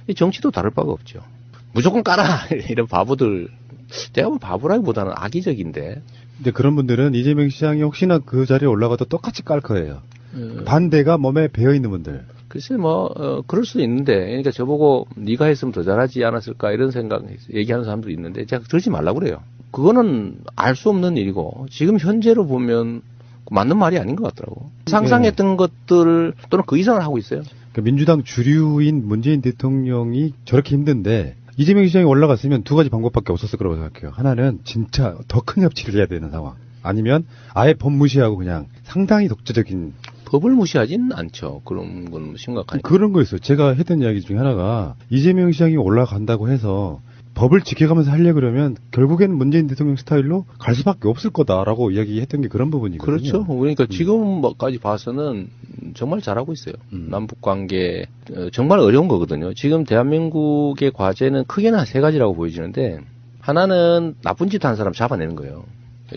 이 정치도 다를 바가 없죠. 무조건 까라 이런 바보들. 제가 보면 바보라기보다는 악의적인데. 근데 그런 분들은 이재명 시장이 혹시나 그 자리에 올라가도 똑같이 깔 거예요. 반대가 몸에 배어 있는 분들. 글쎄 그럴 수도 있는데 그러니까 저보고 네가 했으면 더 잘하지 않았을까 이런 생각 얘기하는 사람도 있는데 제가 그러지 말라고 그래요. 그거는 알 수 없는 일이고 지금 현재로 보면 맞는 말이 아닌 것 같더라고. 상상했던 것들 또는 그 이상을 하고 있어요. 그러니까 민주당 주류인 문재인 대통령이 저렇게 힘든데 이재명 시장이 올라갔으면 두 가지 방법밖에 없었을 거라고 생각해요. 하나는 진짜 더 큰 협치를 해야 되는 상황. 아니면 아예 법 무시하고 그냥 상당히 독재적인. 법을 무시하진 않죠. 그런 건 심각하니까. 그런 거였어요. 제가 했던 이야기 중에 하나가 이재명 시장이 올라간다고 해서 법을 지켜가면서 하려고 그러면 결국에는 문재인 대통령 스타일로 갈 수밖에 없을 거다라고 이야기했던 게 그런 부분이거든요. 그렇죠. 그러니까 지금까지 봐서는 정말 잘하고 있어요. 남북 관계 정말 어려운 거거든요. 지금 대한민국의 과제는 크게는 한 세 가지라고 보여지는데 하나는 나쁜 짓 한 사람 잡아내는 거예요.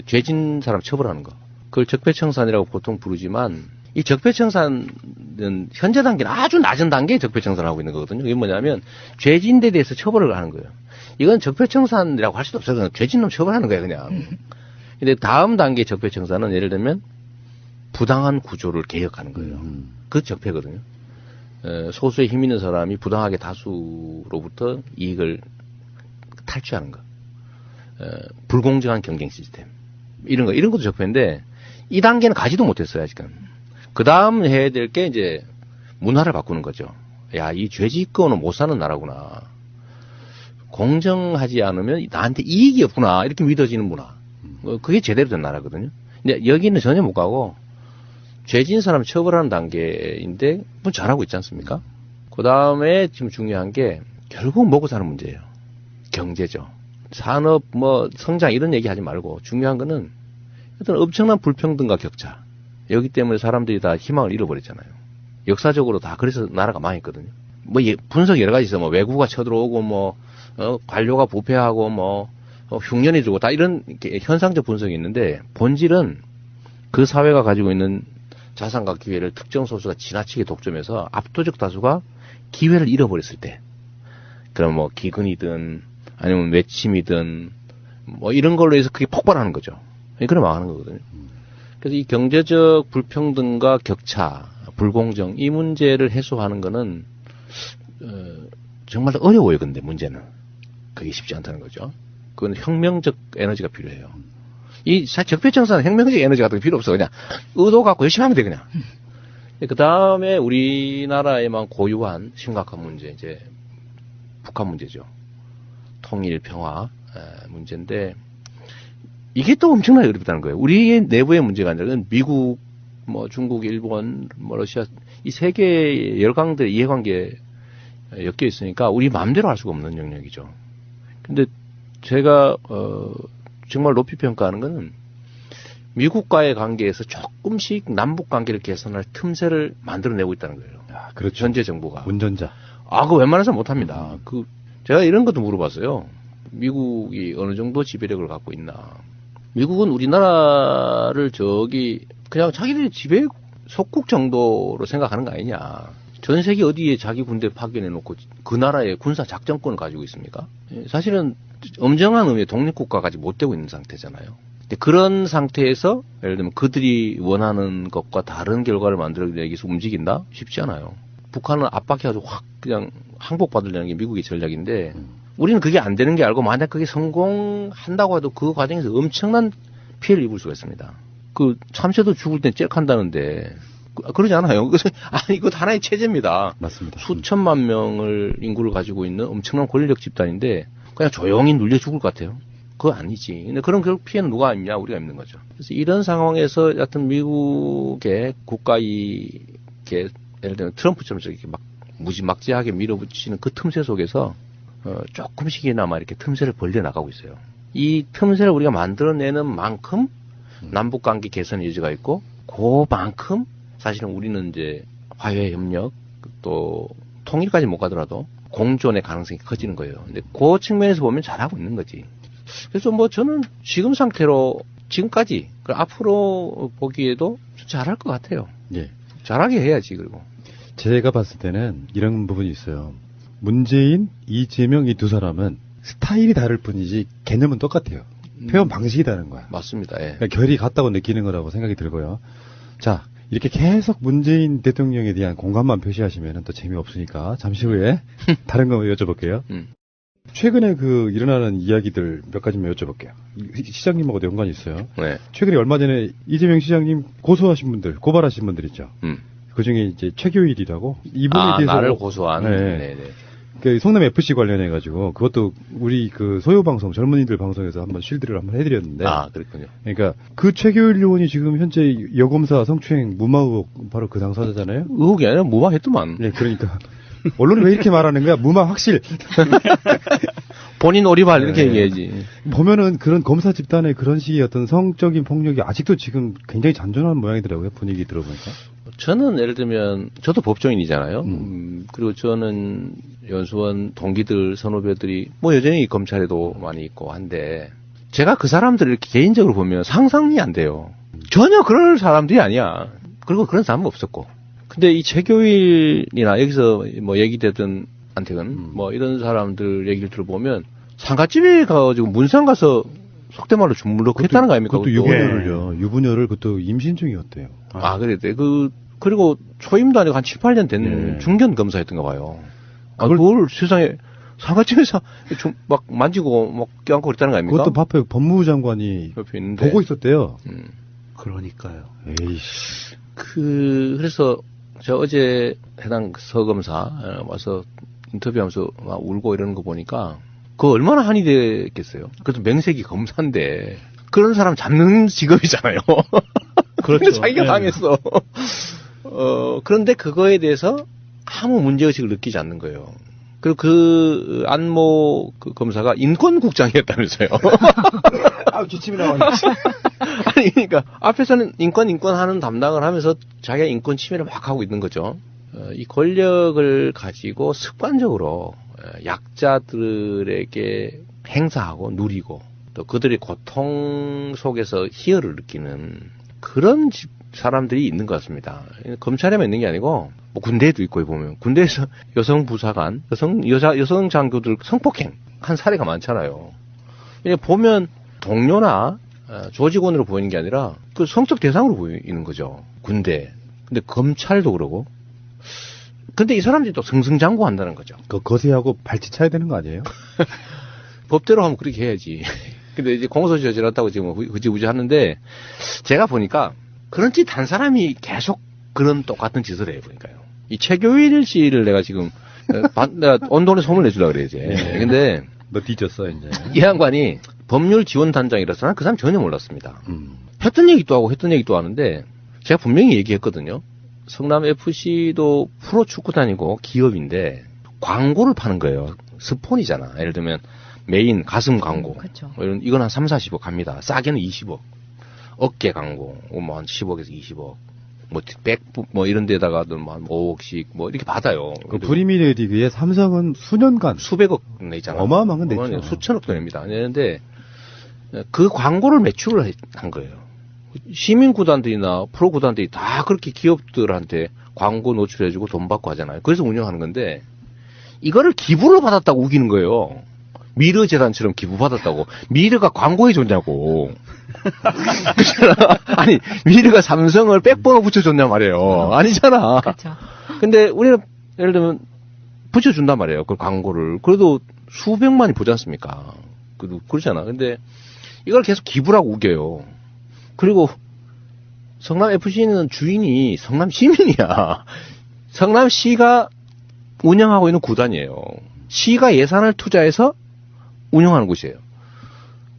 죄진 사람 처벌하는 거. 그걸 적폐청산이라고 보통 부르지만 이 적폐청산은 현재 단계는 아주 낮은 단계에 적폐청산을 하고 있는 거거든요. 이게 뭐냐면 죄진 데 대해서 처벌을 하는 거예요. 이건 적폐청산이라고 할 수도 없어요. 그냥 죄진 놈 처벌하는 거예요, 그냥. 근데 다음 단계 적폐청산은 예를 들면 부당한 구조를 개혁하는 거예요. 그 적폐거든요. 소수의 힘 있는 사람이 부당하게 다수로부터 이익을 탈취하는 거. 불공정한 경쟁 시스템. 이런 것도 적폐인데 이 단계는 가지도 못했어요, 아직은. 그 다음 해야 될 게 이제 문화를 바꾸는 거죠. 야, 이 죄짓고는 못 사는 나라구나. 공정하지 않으면 나한테 이익이 없구나. 이렇게 믿어지는 문화. 그게 제대로 된 나라거든요. 근데 여기는 전혀 못 가고 죄진 사람 처벌하는 단계인데 뭐 잘하고 있지 않습니까? 그 다음에 지금 중요한 게 결국 먹고 사는 문제예요. 경제죠. 산업, 성장 이런 얘기 하지 말고 중요한 거는 어떤 엄청난 불평등과 격차. 여기 때문에 사람들이 다 희망을 잃어버렸잖아요. 역사적으로 다 그래서 나라가 망했거든요. 분석 여러 가지 있어. 외구가 쳐들어오고, 관료가 부패하고, 흉년이 들고 다 이런 현상적 분석이 있는데 본질은 그 사회가 가지고 있는 자산과 기회를 특정 소수가 지나치게 독점해서 압도적 다수가 기회를 잃어버렸을 때, 그럼 기근이든 아니면 외침이든 이런 걸로 해서 그게 폭발하는 거죠. 그래 망하는 거거든요. 그래서 이 경제적 불평등과 격차, 불공정 이 문제를 해소하는 거는 정말 어려워요. 근데 문제는 그게 쉽지 않다는 거죠. 그건 혁명적 에너지가 필요해요. 이 적폐청산은 혁명적 에너지 같은 게 필요 없어. 그냥 의도 갖고 열심히 하면 돼. 그냥 그 다음에 우리나라에만 고유한 심각한 문제, 이제 북한 문제죠. 통일, 평화 문제인데 이게 또 엄청나게 어렵다는 거예요. 우리의 내부의 문제가 아니라 미국, 뭐 중국, 일본, 뭐 러시아 이 세계의 열강들의 이해관계에 엮여 있으니까 우리 마음대로 할 수가 없는 영역이죠. 근데 제가 정말 높이 평가하는 거는 미국과의 관계에서 조금씩 남북 관계를 개선할 틈새를 만들어내고 있다는 거예요. 아, 그렇죠. 현재 정부가. 운전자. 그거 웬만해서 못합니다. 제가 이런 것도 물어봤어요. 미국이 어느 정도 지배력을 갖고 있나. 미국은 우리나라를 그냥 자기들의 지배 속국 정도로 생각하는 거 아니냐. 전 세계 어디에 자기 군대 파견해놓고 그 나라의 군사 작전권을 가지고 있습니까? 사실은 엄정한 의미의 독립국가까지 못 되고 있는 상태잖아요. 근데 그런 상태에서 예를 들면 그들이 원하는 것과 다른 결과를 만들어내기 위해서 움직인다? 쉽지 않아요. 북한은 압박해가지고 확 그냥 항복받으려는 게 미국의 전략인데 우리는 그게 안 되는 게 알고 만약 그게 성공한다고 해도 그 과정에서 엄청난 피해를 입을 수가 있습니다. 참새도 죽을 땐 째한다는데 그러지 않아요. 이거 하나의 체제입니다. 맞습니다. 수천만 명을 인구를 가지고 있는 엄청난 권력 집단인데 그냥 조용히 눌려 죽을 것 같아요. 그거 아니지. 근데 그런 결국 피해는 누가 입냐? 우리가 입는 거죠. 그래서 이런 상황에서 여하튼 미국의 국가이익에 예를 들면 트럼프처럼 저렇게 막 무지막지하게 밀어붙이는 그 틈새 속에서 조금씩이나마 이렇게 틈새를 벌려 나가고 있어요. 이 틈새를 우리가 만들어내는 만큼 남북 관계 개선 여지가 있고 그만큼 사실은 우리는 이제 화해 협력 또 통일까지 못 가더라도 공존의 가능성이 커지는 거예요. 근데 그 측면에서 보면 잘하고 있는 거지. 그래서 뭐 저는 지금 상태로 지금까지 앞으로 보기에도 잘할 것 같아요. 예. 잘하게 해야지. 그리고 제가 봤을 때는 이런 부분이 있어요. 문재인, 이재명 이 두 사람은 스타일이 다를 뿐이지 개념은 똑같아요. 표현 방식이 다른 거야. 맞습니다. 예. 그러니까 결이 같다고 느끼는 거라고 생각이 들고요. 자, 이렇게 계속 문재인 대통령에 대한 공감만 표시하시면 또 재미없으니까 잠시 후에 다른 거 여쭤볼게요. 최근에 일어나는 이야기들 몇 가지만 여쭤볼게요. 시장님하고도 연관이 있어요. 네. 최근에 얼마 전에 이재명 시장님 고소하신 분들, 고발하신 분들 있죠. 그 중에 이제 최교일이라고 이분에 대해서 나를 고소한. 네. 네네. 그 성남 FC 관련해가지고 그것도 우리 소요 방송 젊은이들 방송에서 한번 쉴드를 한번 해드렸는데. 그렇군요. 그러니까 그 최교일 의원이 지금 현재 여검사 성추행 무마 의혹 바로 그 당사자잖아요. 의혹이 아니라 무마했더만. 네, 그러니까 언론이 왜 이렇게 말하는 거야? 무마 확실. 본인 오리발 이렇게 얘기해야지. 보면은 그런 검사 집단의 그런 식의 어떤 성적인 폭력이 아직도 지금 굉장히 잔존한 모양이더라고요. 분위기 들어보니까. 저는 예를 들면 저도 법조인이잖아요. 그리고 저는 연수원 동기들 선후배들이 뭐 여전히 검찰에도 많이 있고 한데 제가 그 사람들을 이렇게 개인적으로 보면 상상이 안 돼요. 전혀 그럴 사람들이 아니야. 그리고 그런 사람은 없었고. 근데 이 최교일이나 여기서 뭐 얘기되던 안택은 뭐 이런 사람들 얘기를 들어보면 상가집에 가가지고 문상 가서 속된 말로 주물럭 했다는 거 아닙니까? 그것도 유부녀를요. 유부녀를 그것도 임신 중이었대요. 그랬대. 그리고 초임도 아니고 한 7, 8년 된 중견 검사였던가 봐요. 그걸 세상에 상가집에서 막 만지고 막 껴안고 그랬다는 거 아닙니까? 그것도 앞에 법무부 장관이 옆에 있는데. 보고 있었대요. 그러니까요. 에이씨. 그래서 저 어제 해당 서검사 와서 인터뷰하면서 막 울고 이러는 거 보니까 그거 얼마나 한이 됐겠어요. 그래도 명색이 검사인데 그런 사람 잡는 직업이잖아요. 그런데 자기가 당했어. 그런데 그거에 대해서 아무 문제의식을 느끼지 않는 거예요. 그리고 그 안모 검사가 인권국장이었다면서요. 기침이 나오네. 아니, 그러니까 앞에서는 인권 하는 담당을 하면서 자기가 인권 침해를 막 하고 있는 거죠. 이 권력을 가지고 습관적으로 약자들에게 행사하고 누리고 또 그들의 고통 속에서 희열을 느끼는 그런 사람들이 있는 것 같습니다. 검찰에만 있는 게 아니고 뭐 군대에도 있고 보면 군대에서 여성 부사관, 여성 장교들 성폭행 한 사례가 많잖아요. 보면 동료나 조직원으로 보이는 게 아니라 그 성적 대상으로 보이는 거죠. 군대. 근데 검찰도 그러고. 근데 이 사람들이 또 승승장구한다는 거죠. 거세하고 발치 차야 되는 거 아니에요? 법대로 하면 그렇게 해야지. 근데 이제 공소시 저질렀다고 지금 흐지부지 하는데 제가 보니까 그런 짓 한 사람이 계속 그런 똑같은 짓을 해보니까요. 이 최교일 씨를 내가 지금 내가 언론에 소문을 내주려고 그래 이제. 네. 근데 너 뒤졌어 이제. 이 양반이 법률 지원 단장이라서 난 그 사람 전혀 몰랐습니다. 했던 얘기 또 하고 했던 얘기 또 하는데 제가 분명히 얘기했거든요. 성남 FC도 프로 축구단이고 기업인데 광고를 파는 거예요. 스폰이잖아. 예를 들면 메인 가슴 광고. 그렇죠. 이건 한 3, 40억 갑니다. 싸게는 20억. 어깨 광고 뭐 한 10억에서 20억. 뭐 백부 뭐 이런 데다가도 뭐 5억씩 뭐 이렇게 받아요. 그 프리미어 리그에 삼성은 수년간 수백억 내잖아. 어마어마한 건 냈죠. 수천억 도 냅니다. 내는데 그 광고를 매출을 한 거예요. 시민 구단들이나 프로 구단들이 다 그렇게 기업들한테 광고 노출해주고 돈 받고 하잖아요. 그래서 운영하는 건데 이거를 기부를 받았다고 우기는 거예요. 미르 재단처럼 기부받았다고. 미르가 광고해 줬냐고. 아니, 미르가 삼성을 백번호 붙여줬냐 말이에요. 아니잖아. 그렇죠. 근데 우리는 예를 들면 붙여준단 말이에요. 그 광고를. 그래도 수백만이 보지 않습니까? 그렇잖아. 근데 이걸 계속 기부라고 우겨요. 그리고 성남 FC는 주인이 성남 시민이야. 성남시가 운영하고 있는 구단이에요. 시가 예산을 투자해서 운영하는 곳이에요.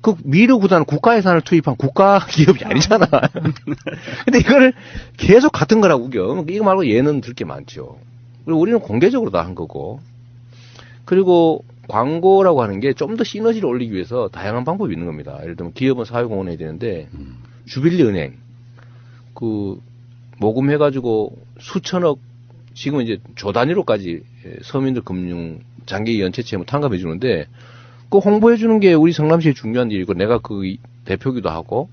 그 미르 구단은 국가 예산을 투입한 국가 기업이 아니잖아. 근데 이거를 계속 같은 거라고 우겨. 이거 말고 얘는 들 게 많죠. 그리고 우리는 공개적으로 다 한 거고. 그리고 광고라고 하는 게 좀 더 시너지를 올리기 위해서 다양한 방법이 있는 겁니다. 예를 들면 기업은 사회공헌 해야 되는데 주빌리 은행 그 모금해가지고 수천억 지금 이제 조 단위로까지 서민들 금융 장기 연체 채무 탕감해 주는데 그 홍보해 주는 게 우리 성남시의 중요한 일이고 내가 그 대표기도 하고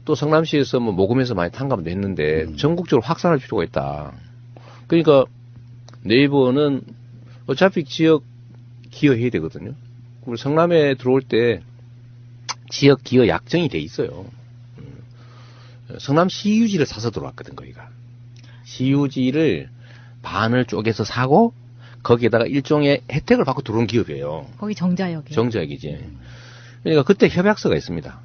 또 성남시에서 뭐 모금해서 많이 탕감도 했는데 전국적으로 확산할 필요가 있다. 그러니까 네이버는 어차피 지역 기여해야 되거든요. 우리 성남에 들어올 때 지역 기여 약정이 돼 있어요. 성남 시유지를 사서 들어왔거든 거기가. 시유지를 반을 쪼개서 사고 거기에다가 일종의 혜택을 받고 들어온 기업이에요. 거기 정자역이에요. 정자역이지. 그러니까 그때 협약서가 있습니다.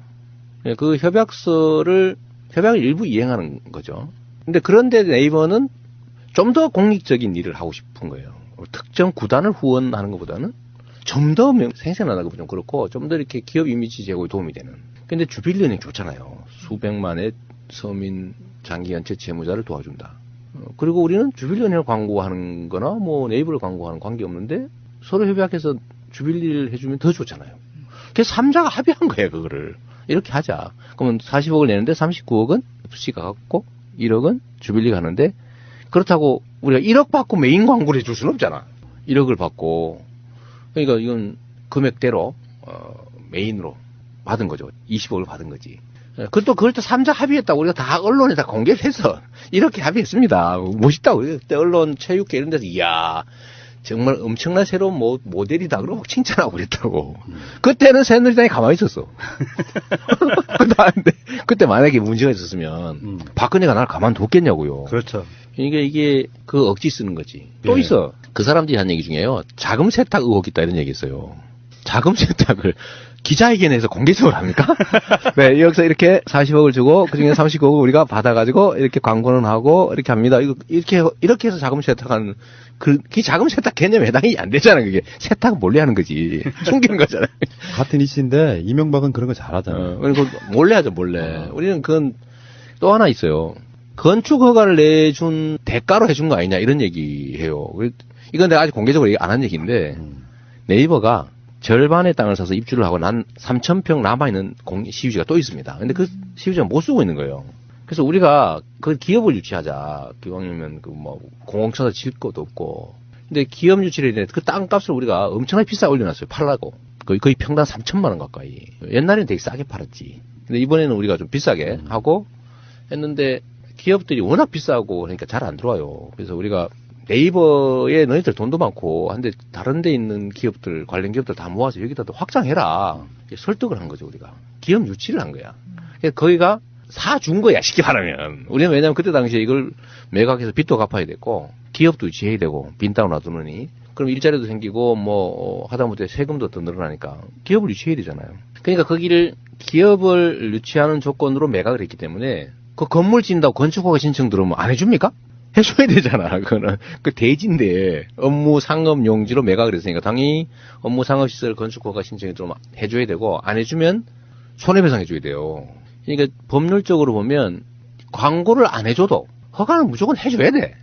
그 협약을 일부 이행하는 거죠. 근데 그런데 네이버는 좀 더 공익적인 일을 하고 싶은 거예요. 특정 구단을 후원하는 것보다는 좀 더 생생하다고 좀 그렇고 좀 더 이렇게 기업 이미지 제고에 도움이 되는. 근데 주빌리은행 좋잖아요. 수백만의 서민 장기 연체 채무자를 도와준다. 그리고 우리는 주빌리은행을 광고하는 거나 뭐 네이버를 광고하는 관계 없는데 서로 협약해서 주빌리를 해주면 더 좋잖아요. 그래서 3자가 합의한 거예요, 그거를. 이렇게 하자. 그러면 40억을 내는데 39억은 FC가 갖고 1억은 주빌리가 하는데 그렇다고 우리가 1억 받고 메인 광고를 해줄 수는 없잖아. 1억을 받고. 그러니까 이건 금액대로, 메인으로 받은 거죠. 20억을 받은 거지. 그걸 또 3자 합의했다고 우리가 다 언론에 다 공개를 해서 이렇게 합의했습니다. 멋있다고. 그때 언론, 체육계 이런 데서, 이야, 정말 엄청난 새로운 모델이다. 그러고 칭찬하고 그랬다고. 그때는 새누리당이 가만히 있었어. 그때 만약에 문제가 있었으면 박근혜가 나를 가만뒀겠냐고요. 그렇죠. 그러니까 이게 그 억지 쓰는 거지. 또 있어. 그 사람들이 한 얘기 중에요. 자금 세탁 의혹이 있다 이런 얘기 있어요. 자금 세탁을 기자회견에서 공개적으로 합니까? 네, 여기서 이렇게 40억을 주고 그중에 39억을 우리가 받아가지고 이렇게 광고는 하고 이렇게 합니다. 이렇게 해서 자금 세탁하는 그 자금 세탁 개념에 해당이 안 되잖아. 그게 세탁은 몰래 하는 거지. 숨기는 거잖아요. 같은 이슈인데 이명박은 그런 거 잘하잖아요. 그리고 몰래 하죠, 몰래. 우리는 그건 또 하나 있어요. 건축 허가를 내준 대가로 해준 거 아니냐 이런 얘기해요. 이건 내가 아직 공개적으로 얘기 안 한 얘기인데 네이버가 절반의 땅을 사서 입주를 하고 난 3,000평 남아있는 시유지가 또 있습니다. 근데 그 시유지가 못 쓰고 있는 거예요. 그래서 우리가 그 기업을 유치하자. 기왕이면 공공처다 질 것도 없고. 근데 기업 유치를 했는데 그 땅값을 우리가 엄청나게 비싸게 올려놨어요. 팔라고. 거의 평당 3,000만 원 가까이. 옛날에는 되게 싸게 팔았지. 근데 이번에는 우리가 좀 비싸게 하고 했는데 기업들이 워낙 비싸고 그러니까 잘 안 들어와요. 그래서 우리가 네이버에 너희들 돈도 많고 한데 다른 데 있는 기업들 관련 기업들 다 모아서 여기다 확장해라. 설득을 한 거죠 우리가. 기업 유치를 한 거야. 거기가 사준 거야 쉽게 말하면. 우리는 왜냐면 그때 당시에 이걸 매각해서 빚도 갚아야 됐고 기업도 유치해야 되고 빈 땅을 놔두느니 그럼 일자리도 생기고 하다못해 세금도 더 늘어나니까 기업을 유치해야 되잖아요. 그러니까 거기를 기업을 유치하는 조건으로 매각을 했기 때문에 그 건물 짓는다고 건축허가 신청 들어오면 안 해줍니까? 해줘야 되잖아. 그거는 그 대지인데 업무 상업 용지로 매각을 했으니까 당연히 업무 상업 시설 건축허가 신청이 들어오면 해줘야 되고 안 해주면 손해배상 해줘야 돼요. 그러니까 법률적으로 보면 광고를 안 해줘도 허가는 무조건 해줘야 돼.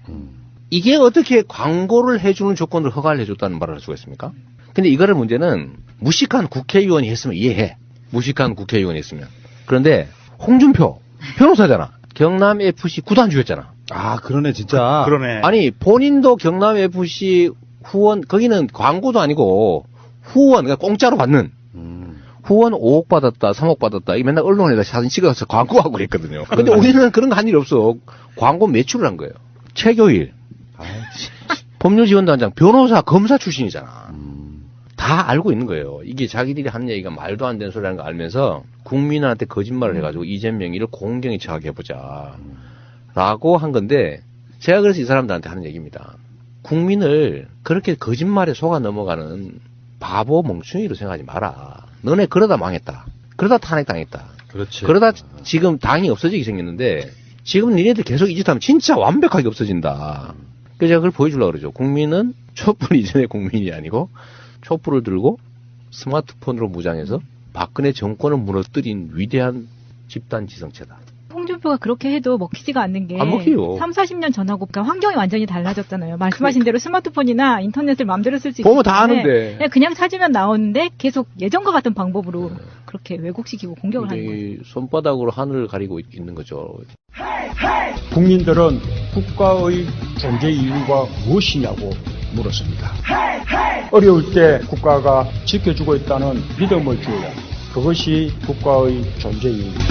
이게 어떻게 광고를 해주는 조건으로 허가를 해줬다는 말을 할 수가 있습니까? 근데 이거를 문제는 무식한 국회의원이 했으면 이해해. 무식한 국회의원이 했으면. 그런데 홍준표 변호사잖아. 경남FC 구단주였잖아. 아, 그러네, 진짜. 그러네. 아니, 본인도 경남FC 후원, 거기는 광고도 아니고 후원, 그러니까 공짜로 받는. 후원 5억 받았다, 3억 받았다. 이 맨날 언론에다 사진 찍어서 광고하고 그랬거든요. 근데 우리는 그런 거 한 일 없어. 광고 매출을 한 거예요. 최교일. 법률지원단장, 변호사, 검사 출신이잖아. 다 알고 있는 거예요. 이게 자기들이 한 얘기가 말도 안 되는 소리라는 거 알면서 국민한테 거짓말을 해가지고 이재명이를 공경에 처하게 해보자. 라고 한 건데, 제가 그래서 이 사람들한테 하는 얘기입니다. 국민을 그렇게 거짓말에 속아 넘어가는 바보 멍충이로 생각하지 마라. 너네 그러다 망했다. 그러다 탄핵당했다. 그렇지. 그러다 지금 당이 없어지게 생겼는데, 지금 니네들 계속 이 짓 하면 진짜 완벽하게 없어진다. 그래서 제가 그걸 보여주려고 그러죠. 국민은 촛불 이전의 국민이 아니고, 촛불을 들고 스마트폰으로 무장해서 박근혜 정권을 무너뜨린 위대한 집단 지성체다. 홍준표가 그렇게 해도 먹히지가 않는 게 안 먹혀요. 3, 40년 전하고 그러니까 환경이 완전히 달라졌잖아요. 말씀하신 대로 스마트폰이나 인터넷을 마음대로 쓸 수 있기 보면 다 때문에 아는데. 그냥 찾으면 나오는데 계속 예전과 같은 방법으로 그렇게 왜곡시키고 공격을 하는 거예요. 손바닥으로 하늘을 가리고 있는 거죠. 국민들은 국가의 존재 이유가 무엇이냐고 물었습니다. 어려울 때 국가가 지켜주고 있다는 믿음을 주어야 그것이 국가의 존재 이유입니다.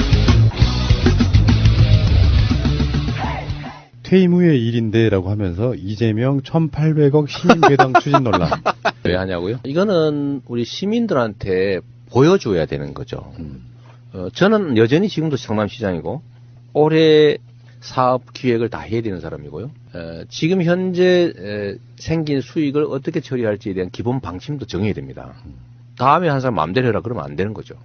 퇴임 후의 일인데라고 하면서 이재명 1,800억 시민배당 추진 논란. 왜 하냐고요? 이거는 우리 시민들한테 보여줘야 되는 거죠. 저는 여전히 지금도 성남시장이고 올해 사업 기획을 다 해야 되는 사람이고요. 지금 현재 생긴 수익을 어떻게 처리할지에 대한 기본 방침도 정해야 됩니다. 다음에 한 사람 마음대로 해라 그러면 안 되는 거죠.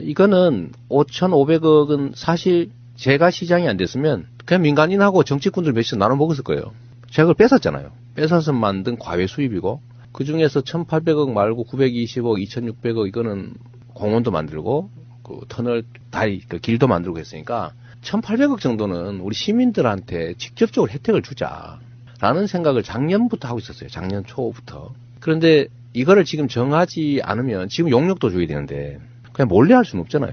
이거는 5,500억은 사실 제가 시장이 안 됐으면 그냥 민간인하고 정치꾼들 몇씩 나눠 먹었을 거예요. 제가 그걸 뺏었잖아요. 뺏어서 만든 과외 수입이고 그중에서 1,800억 말고 920억, 2,600억 이거는 공원도 만들고 그 터널, 다리, 그 길도 만들고 했으니까 1,800억 정도는 우리 시민들한테 직접적으로 혜택을 주자라는 생각을 작년부터 하고 있었어요. 작년 초부터. 그런데 이거를 지금 정하지 않으면 지금 용역도 줘야 되는데 그냥 몰래 할 수는 없잖아요.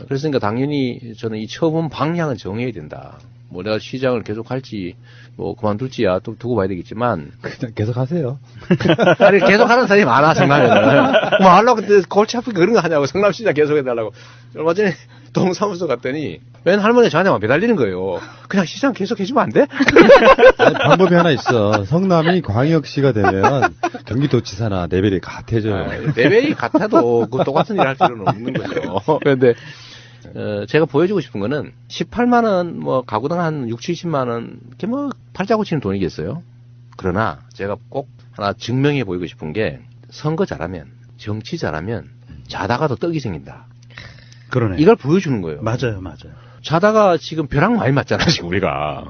그래서 당연히 저는 이 처분 방향은 정해야 된다. 뭐 내가 시장을 계속 할지 뭐 그만둘지야 또 두고 봐야 되겠지만 그냥 계속 하세요. 아니 계속 하는 사람이 많아 성남에는. 뭐 하려고 그때 골치 아프게 그런 거 하냐고 성남시장 계속 해달라고. 얼마 전에 동사무소 갔더니 맨 할머니 저한테만 매달리는 거예요. 그냥 시장 계속 해주면 안 돼? 아니, 방법이 하나 있어. 성남이 광역시가 되면 경기도지사나 레벨이 같아져요. 레벨이 같아도 그 똑같은 일 할 필요는 없는 거죠. 그런데 제가 보여주고 싶은 거는 18만 원, 뭐 가구당 한 6, 70만 원, 이렇게 뭐 팔자고 치는 돈이겠어요. 그러나 제가 꼭 하나 증명해 보이고 싶은 게 선거 잘하면, 정치 잘하면 자다가도 떡이 생긴다. 그러네. 이걸 보여주는 거예요. 맞아요, 맞아요. 자다가 지금 벼락 많이 맞잖아, 지금 우리가.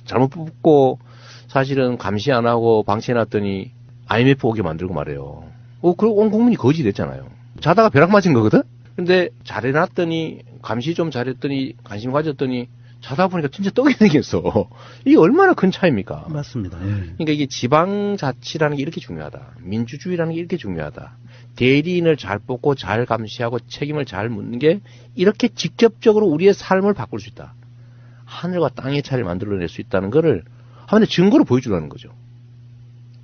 잘못 뽑고 사실은 감시 안 하고 방치해놨더니 IMF 오게 만들고 말해요. 그리고 온 국민이 거지 됐잖아요. 자다가 벼락 맞은 거거든? 근데 잘해놨더니, 감시 좀 잘했더니, 관심 가졌더니, 자다 보니까 진짜 떡이 생겼어. 이게 얼마나 큰 차이입니까? 맞습니다. 예. 그러니까 이게 지방자치라는 게 이렇게 중요하다. 민주주의라는 게 이렇게 중요하다. 대리인을 잘 뽑고 잘 감시하고 책임을 잘 묻는 게 이렇게 직접적으로 우리의 삶을 바꿀 수 있다. 하늘과 땅의 차이를 만들어낼 수 있다는 거를 하나의 증거로 보여주라는 거죠.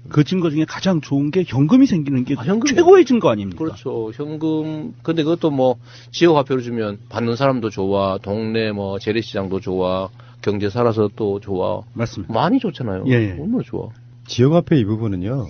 그 증거 중에 가장 좋은 게 현금이 생기는 게 현금이요. 최고의 증거 아닙니까? 그렇죠. 현금. 근데 그것도 뭐 지역화표를 주면 받는 사람도 좋아, 동네 뭐 재래시장도 좋아, 경제 살아서 또 좋아. 맞습니다. 많이 좋잖아요. 예. 얼마나 좋아. 지역화폐 이 부분은요,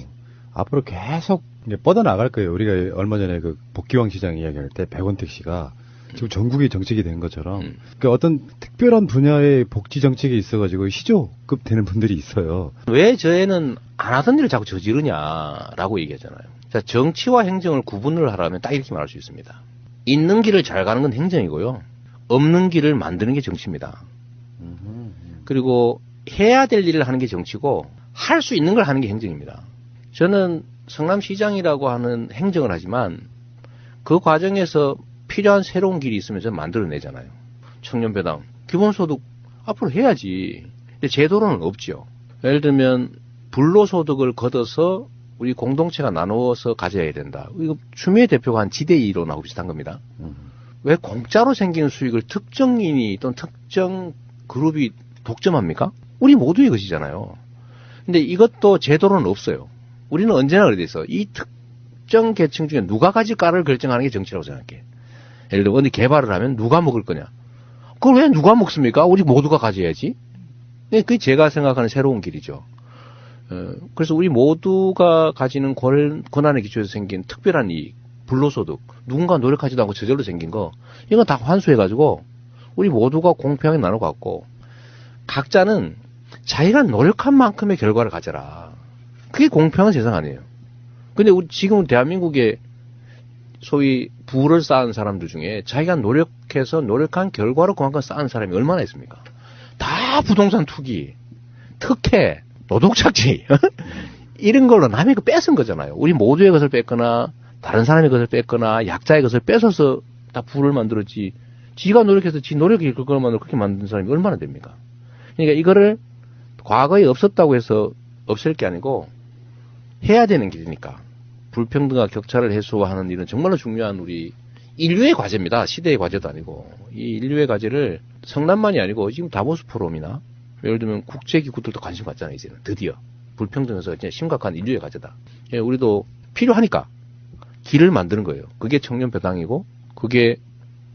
앞으로 계속 이제 뻗어나갈 거예요. 우리가 얼마 전에 그 복귀왕 시장 이야기할 때 백원 택시가 지금 전국이 정책이 된 것처럼 그러니까 어떤 특별한 분야의 복지 정책이 있어가지고 시조급 되는 분들이 있어요. 왜 저애는 안 하던 일을 자꾸 저지르냐라고 얘기하잖아요. 자, 정치와 행정을 구분을 하라면 딱 이렇게 말할 수 있습니다. 있는 길을 잘 가는 건 행정이고요. 없는 길을 만드는 게 정치입니다. 그리고 해야 될 일을 하는 게 정치고 할 수 있는 걸 하는 게 행정입니다. 저는 성남시장이라고 하는 행정을 하지만 그 과정에서 필요한 새로운 길이 있으면 좀 만들어내잖아요. 청년배당, 기본소득 앞으로 해야지. 근데 제도로는 없죠. 예를 들면 불로소득을 걷어서 우리 공동체가 나누어서 가져야 된다. 이거 추미애 대표가 한 지대이론하고 비슷한 겁니다. 왜 공짜로 생기는 수익을 특정인이 또는 특정 그룹이 독점합니까? 우리 모두의 것이잖아요. 근데 이것도 제도로는 없어요. 우리는 언제나 그래 있어. 이 특정 계층 중에 누가 가질까를 결정하는 게 정치라고 생각해. 예를 들어 어디 개발을 하면 누가 먹을 거냐. 그걸 왜 누가 먹습니까? 우리 모두가 가져야지. 그게 제가 생각하는 새로운 길이죠. 그래서 우리 모두가 가지는 권한의 기초에서 생긴 특별한 이익, 불로소득, 누군가 노력하지도 않고 저절로 생긴 거, 이건 다 환수해가지고 우리 모두가 공평하게 나눠갖고 각자는 자기가 노력한 만큼의 결과를 가져라. 그게 공평한 세상 아니에요. 근데 지금 대한민국에 소위 부를 쌓은 사람들 중에 자기가 노력해서 노력한 결과로 그만큼 쌓은 사람이 얼마나 있습니까? 다 부동산 투기, 특혜, 노동착취 이런 걸로 남의 거 뺏은 거잖아요. 우리 모두의 것을 뺏거나 다른 사람의 것을 뺏거나 약자의 것을 뺏어서 다 부를 만들었지. 지가 노력해서 지 노력이 있을 것만으로 그렇게 만든 사람이 얼마나 됩니까? 그러니까 이거를 과거에 없었다고 해서 없앨 게 아니고 해야 되는 길이니까 불평등과 격차를 해소하는 일은 정말로 중요한 우리 인류의 과제입니다. 시대의 과제도 아니고 이 인류의 과제를 성남만이 아니고 지금 다보스 포럼이나 예를 들면 국제기구들도 관심 갖잖아요. 이제는 드디어 불평등에서 이제 심각한 인류의 과제다. 우리도 필요하니까 길을 만드는 거예요. 그게 청년배당이고 그게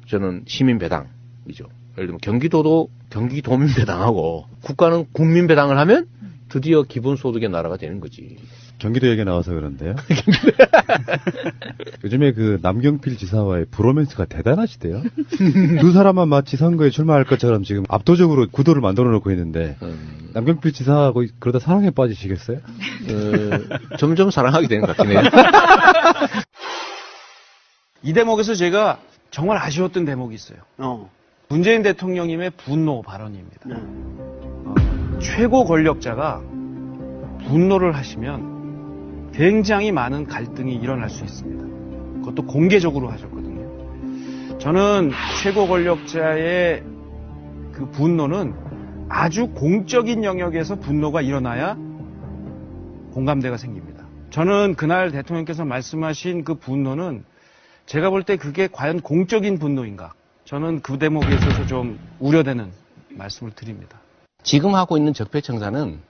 저는 시민배당이죠. 예를 들면 경기도도 경기도민배당하고 국가는 국민배당을 하면 드디어 기본소득의 나라가 되는 거지. 경기도 얘기 나와서 그런데요. 요즘에 그 남경필 지사와의 브로맨스가 대단하시대요. 두 사람만 마치 선거에 출마할 것처럼 지금 압도적으로 구도를 만들어 놓고 있는데 남경필 지사하고 그러다 사랑에 빠지시겠어요? 점점 사랑하게 되는 것 같긴 해요. 이 대목에서 제가 정말 아쉬웠던 대목이 있어요. 문재인 대통령님의 분노 발언입니다. 최고 권력자가 분노를 하시면 굉장히 많은 갈등이 일어날 수 있습니다. 그것도 공개적으로 하셨거든요. 저는 최고 권력자의 그 분노는 아주 공적인 영역에서 분노가 일어나야 공감대가 생깁니다. 저는 그날 대통령께서 말씀하신 그 분노는 제가 볼 때 그게 과연 공적인 분노인가? 저는 그 대목에 있어서 좀 우려되는 말씀을 드립니다. 지금 하고 있는 적폐청산은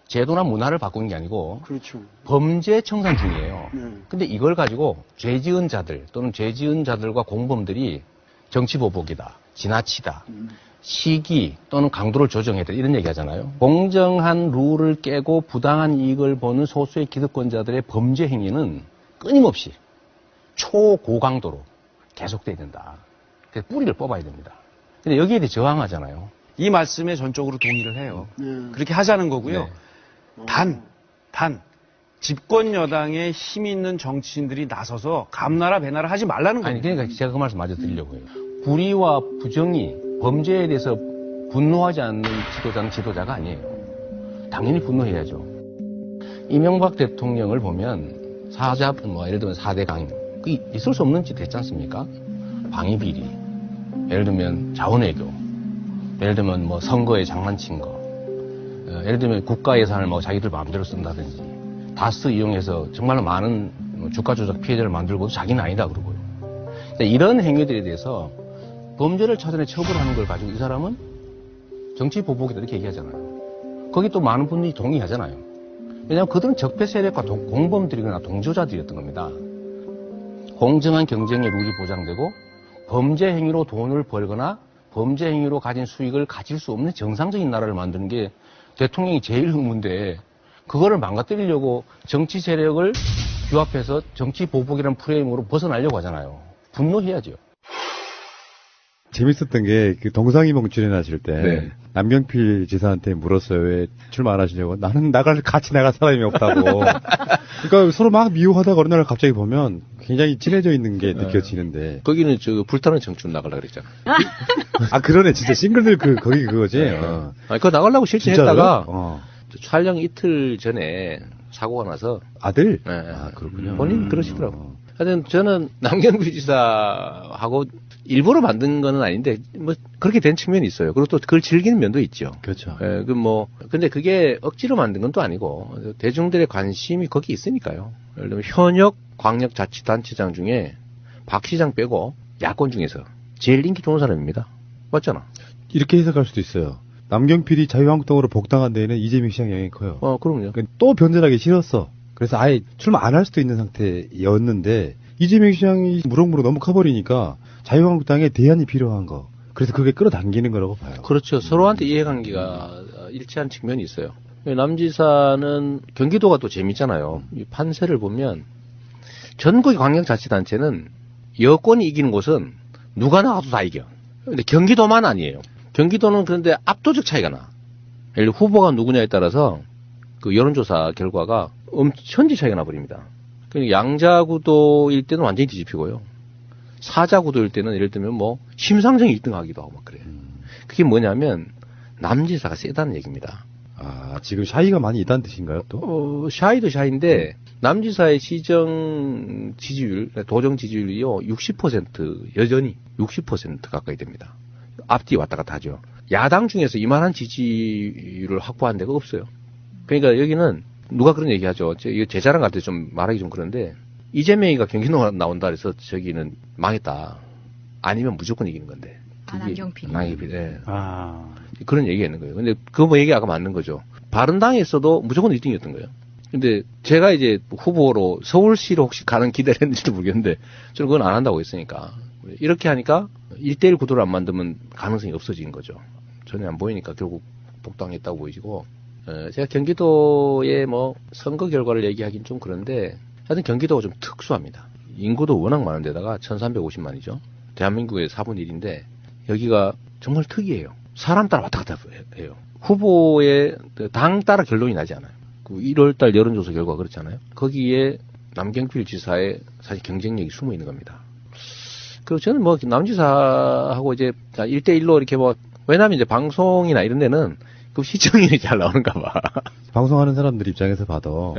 제도나 문화를 바꾸는 게 아니고 그렇죠. 범죄 청산 중이에요. 근데 이걸 가지고 죄 지은 자들 또는 죄 지은 자들과 공범들이 정치 보복이다, 지나치다, 시기 또는 강도를 조정해야 돼 이런 얘기 하잖아요. 공정한 룰을 깨고 부당한 이익을 보는 소수의 기득권자들의 범죄 행위는 끊임없이 초고강도로 계속돼야 된다. 그래서 뿌리를 뽑아야 됩니다. 근데 여기에 대해 저항하잖아요. 이 말씀에 전적으로 동의를 해요. 그렇게 하자는 거고요. 네. 단 집권 여당에 힘 있는 정치인들이 나서서 감나라 배나라 하지 말라는 거예요. 아니 그러니까 제가 그 말씀 마저 드리려고 해요. 불의와 부정이 범죄에 대해서 분노하지 않는 지도자는 지도자가 아니에요. 당연히 분노해야죠. 이명박 대통령을 보면 예를 들면 4대 강요 그게 있을 수 없는 짓 했지 않습니까? 방위비리, 예를 들면 자원외교, 예를 들면 뭐 선거에 장난친 거, 예를 들면 국가 예산을 뭐 자기들 마음대로 쓴다든지, 다스 이용해서 정말 많은 주가 조작 피해자를 만들고 자기는 아니다 그러고요. 이런 행위들에 대해서 범죄를 찾아내 처벌하는 걸 가지고 이 사람은 정치 보복이다 이렇게 얘기하잖아요. 거기 또 많은 분들이 동의하잖아요. 왜냐하면 그들은 적폐 세력과 공범들이거나 동조자들이었던 겁니다. 공정한 경쟁의 룰이 보장되고 범죄 행위로 돈을 벌거나 범죄 행위로 가진 수익을 가질 수 없는 정상적인 나라를 만드는 게 대통령이 제일 의무인데 그거를 망가뜨리려고 정치 세력을 규합해서 정치 보복이라는 프레임으로 벗어나려고 하잖아요. 분노해야죠. 재밌었던 게 그 동상이몽 출연하실 때 네. 남경필 지사한테 물었어요. 왜 출마 안 하시냐고. 나는 같이 나갈 사람이 없다고. 그러니까 서로 막 미워하다가 어느 날 갑자기 보면 굉장히 친해져 있는 게 느껴지는데. 거기는 저 불타는 청춘 나가려고 그랬잖아. 아, 그러네. 진짜 싱글들 거기 그거지. 아니, 그거 나가려고 실제했다가 진짜로요? 촬영 이틀 전에 사고가 나서. 아들? 네. 아, 그렇군요. 본인 그러시더라고. 하여튼 저는 남경필 지사하고 일부러 만든 거는 아닌데 뭐 그렇게 된 측면이 있어요. 그리고 또 그걸 즐기는 면도 있죠. 그렇죠. 예, 근데 그게 억지로 만든 건 또 아니고 대중들의 관심이 거기 있으니까요. 예를 들면 현역 광역자치단체장 중에 박 시장 빼고 야권 중에서 제일 인기 좋은 사람입니다. 맞잖아. 이렇게 해석할 수도 있어요. 남경필이 자유한국당으로 복당한 데에는 이재명 시장 영향이 커요. 그럼요. 또 변절하기 싫었어. 그래서 아예 출마 안 할 수도 있는 상태였는데 이재명 시장이 무럭무럭 너무 커버리니까 자유한국당에 대안이 필요한 거. 그래서 그게 끌어당기는 거라고 봐요. 그렇죠. 서로한테 이해관계가 일치한 측면이 있어요. 남지사는 경기도가 또 재밌잖아요. 이 판세를 보면 전국의 광역자치단체는 여권이 이기는 곳은 누가 나가도 다 이겨. 근데 경기도만 아니에요. 경기도는 그런데 압도적 차이가 나. 예를 들어 후보가 누구냐에 따라서 그 여론조사 결과가 천지 차이가 나버립니다. 그러니까 양자구도일 때는 완전히 뒤집히고요. 사자구도일 때는 예를 들면 뭐 심상정이 1등 하기도 하고 막 그래요. 그게 뭐냐면 남지사가 세다는 얘기입니다. 아, 지금 샤이가 많이 있다는 뜻인가요, 또? 샤이도 샤이인데 남지사의 시정 지지율, 도정 지지율이요 60% 여전히 60% 가까이 됩니다. 앞뒤 왔다 갔다 하죠. 야당 중에서 이만한 지지율을 확보한 데가 없어요. 그러니까 여기는 누가 그런 얘기하죠. 이거 제 자랑 같아 좀 말하기 좀 그런데 이재명이가 경기도 나온다 그래서 저기는 망했다. 아니면 무조건 이기는 건데. 남경필. 네. 그런 얘기가 있는 거예요. 근데 그 얘기 아까 맞는 거죠. 바른당에서도 무조건 1등이었던 거예요. 근데 제가 이제 후보로 서울시로 혹시 가는 기대를 했는지도 모르겠는데 저는 그건 안 한다고 했으니까. 이렇게 하니까 1대1 구도를 안 만들면 가능성이 없어진 거죠. 전혀 안 보이니까 결국 복당했다고 보이시고. 제가 경기도의 뭐 선거 결과를 얘기하긴 좀 그런데 하여튼 경기도가 좀 특수합니다. 인구도 워낙 많은 데다가 1350만이죠. 대한민국의 4분의 1인데 여기가 정말 특이해요. 사람 따라 왔다 갔다 해요. 후보의 당 따라 결론이 나지 않아요. 그 1월달 여론조사 결과 그렇잖아요. 거기에 남경필 지사의 사실 경쟁력이 숨어 있는 겁니다. 그리고 저는 뭐 남지사하고 이제 1대1로 이렇게 뭐 왜냐면 이제 방송이나 이런 데는 그 시청률이 잘 나오는가 봐. 방송하는 사람들 입장에서 봐도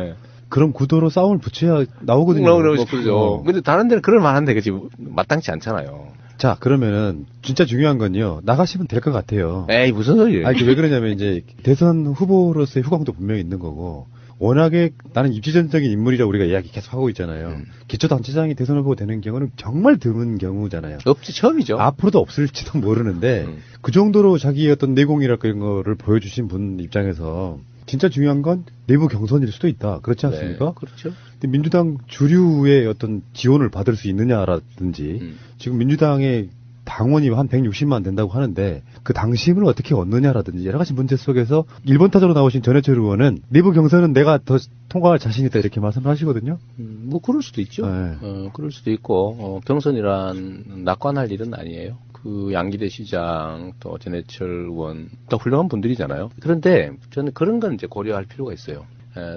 그런 구도로 싸움을 붙여야 나오거든요. 그렇죠. 근데 다른 데는 그럴 만한데 그치 마땅치 않잖아요. 자, 그러면은 진짜 중요한 건요. 나가시면 될 것 같아요. 에이, 무슨 소리예요? 아니, 왜 그러냐면 이제 대선 후보로서의 후광도 분명히 있는 거고 워낙에 나는 입지전적인 인물이라고 우리가 이야기 계속 하고 있잖아요. 기초단체장이 대선 후보 되는 경우는 정말 드문 경우잖아요. 없지, 처음이죠. 앞으로도 없을지도 모르는데 그 정도로 자기의 어떤 내공이랄까 이런 거를 보여주신 분 입장에서 진짜 중요한 건 내부 경선일 수도 있다. 그렇지 않습니까? 네, 그렇죠. 근데 민주당 주류의 어떤 지원을 받을 수 있느냐라든지 지금 민주당의 당원이 한 160만 된다고 하는데 그 당심을 어떻게 얻느냐라든지 여러 가지 문제 속에서 1번 타자로 나오신 전해철 의원은 내부 경선은 내가 더 통과할 자신 있다 이렇게 말씀을 하시거든요. 뭐 그럴 수도 있죠. 네. 그럴 수도 있고 경선이란 낙관할 일은 아니에요. 그 양기대 시장 또 전해철 의원 또 훌륭한 분들이잖아요. 그런데 저는 그런 건 이제 고려할 필요가 있어요.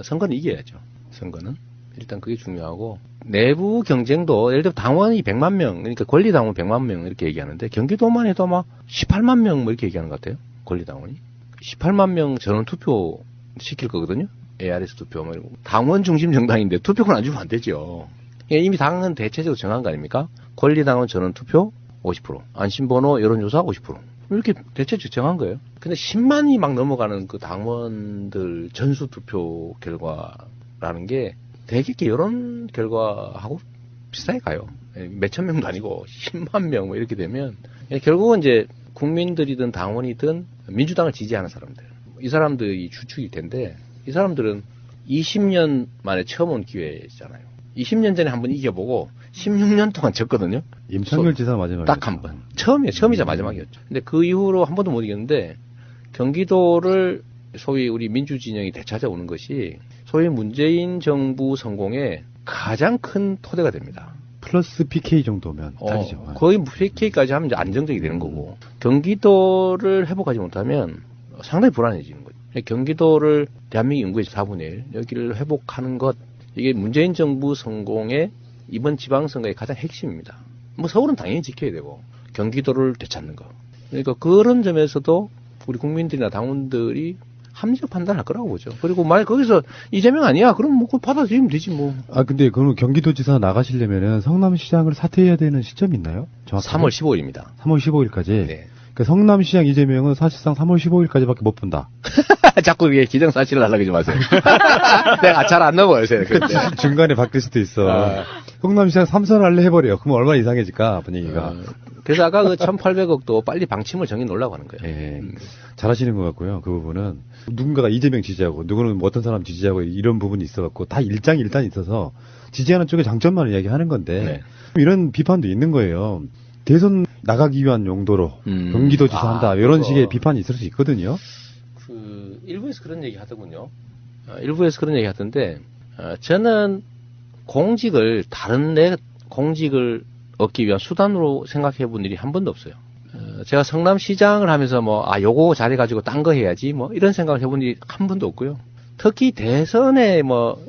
선거는 이겨야죠. 선거는. 일단 그게 중요하고 내부 경쟁도 예를 들어 당원이 100만 명 그러니까 권리당원 100만 명 이렇게 얘기하는데 경기도만 해도 막 18만 명 뭐 이렇게 얘기하는 것 같아요. 권리당원이 18만 명 전원 투표 시킬 거거든요. ARS 투표 뭐 이러고 당원 중심 정당인데 투표권 안 주면 안 되죠. 이미 당은 대체적으로 정한 거 아닙니까? 권리당원 전원 투표 50% 안심번호 여론조사 50% 이렇게 대체적으로 정한 거예요. 근데 10만이 막 넘어가는 그 당원들 전수 투표 결과라는 게 되게 여론 결과하고 비슷하게 가요. 몇천 명도 아니고 10만 명 뭐 이렇게 되면 결국은 이제 국민들이든 당원이든 민주당을 지지하는 사람들 이 사람들이 주축일 텐데 이 사람들은 20년 만에 처음 온 기회잖아요. 20년 전에 한번 이겨보고 16년 동안 졌거든요. 임창열 지사 마지막에 딱 한 번. 처음이자 마지막이었죠. 근데 그 이후로 한 번도 못 이겼는데 경기도를 소위 우리 민주진영이 되찾아오는 것이 소위 문재인 정부 성공에 가장 큰 토대가 됩니다. 플러스 PK 정도면 딱이죠. 거의 PK까지 하면 이제 안정적이 되는 거고 경기도를 회복하지 못하면 상당히 불안해지는 거죠. 경기도를 대한민국 인구의 4분의 1 여기를 회복하는 것 이게 문재인 정부 성공의 이번 지방선거의 가장 핵심입니다. 뭐 서울은 당연히 지켜야 되고 경기도를 되찾는 거. 그러니까 그런 점에서도 우리 국민들이나 당원들이 합리적 판단할 거라고 보죠. 그리고 만약 거기서 이재명 아니야, 그럼 뭐 받아들이면 되지 뭐. 아 근데 그럼 경기도지사 나가시려면은 성남시장을 사퇴해야 되는 시점이 있나요? 정확하게? 3월 15일입니다. 3월 15일까지. 네. 그러니까 성남시장 이재명은 사실상 3월 15일까지밖에 못 본다. 자꾸 이게 기정사실을 하려고 하지 마세요. 내가 잘 안 넘어요, 요새. 중간에 바뀔 수도 있어. 성남시장 3선 할래 해버려. 그럼 얼마나 이상해질까, 분위기가. 그래서 아까 그 1,800억도 빨리 방침을 정해 놓으려고 하는 거예요. 예. 잘하시는 것 같고요. 그 부분은. 누군가가 이재명 지지하고, 누구는 뭐 어떤 사람 지지하고 이런 부분이 있어갖고, 다 일장일단 있어서 지지하는 쪽의 장점만 이야기하는 건데, 네. 이런 비판도 있는 거예요. 대선 나가기 위한 용도로 경기도지사 한다. 이런 식의 비판이 있을 수 있거든요. 일부에서 그런 얘기 하더군요. 일부에서 그런 얘기 하던데, 저는 공직을, 다른 내 공직을 얻기 위한 수단으로 생각해 본 일이 한 번도 없어요. 제가 성남시장을 하면서 요거 잘해가지고 딴 거 해야지, 이런 생각을 해본 일이 한 번도 없고요. 특히 대선에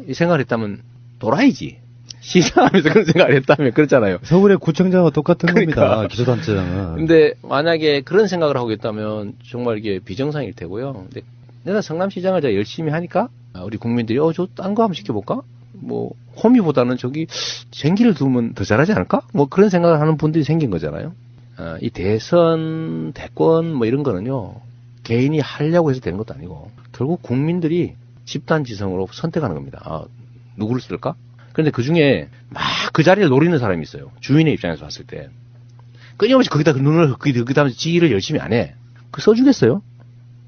이 생각을 했다면 돌아야지. 시장하면서 그런 생각을 했다면 그렇잖아요. 서울의 구청장과 똑같은 그러니까. 겁니다. 기초단체장은. 근데 만약에 그런 생각을 하고 있다면 정말 이게 비정상일 테고요. 근데 내가 성남시장을 제가 열심히 하니까 우리 국민들이 저 딴 거 한번 시켜볼까? 호미보다는 저기 쟁기를 두면 더 잘하지 않을까? 그런 생각을 하는 분들이 생긴 거잖아요. 이 대선, 대권 이런 거는요. 개인이 하려고 해서 되는 것도 아니고 결국 국민들이 집단지성으로 선택하는 겁니다. 누구를 쓸까? 그런데 그 중에 막 그 자리를 노리는 사람이 있어요. 주인의 입장에서 봤을 때. 끊임없이 거기다 눈을, 그 다음에 지휘를 열심히 안 해. 써주겠어요?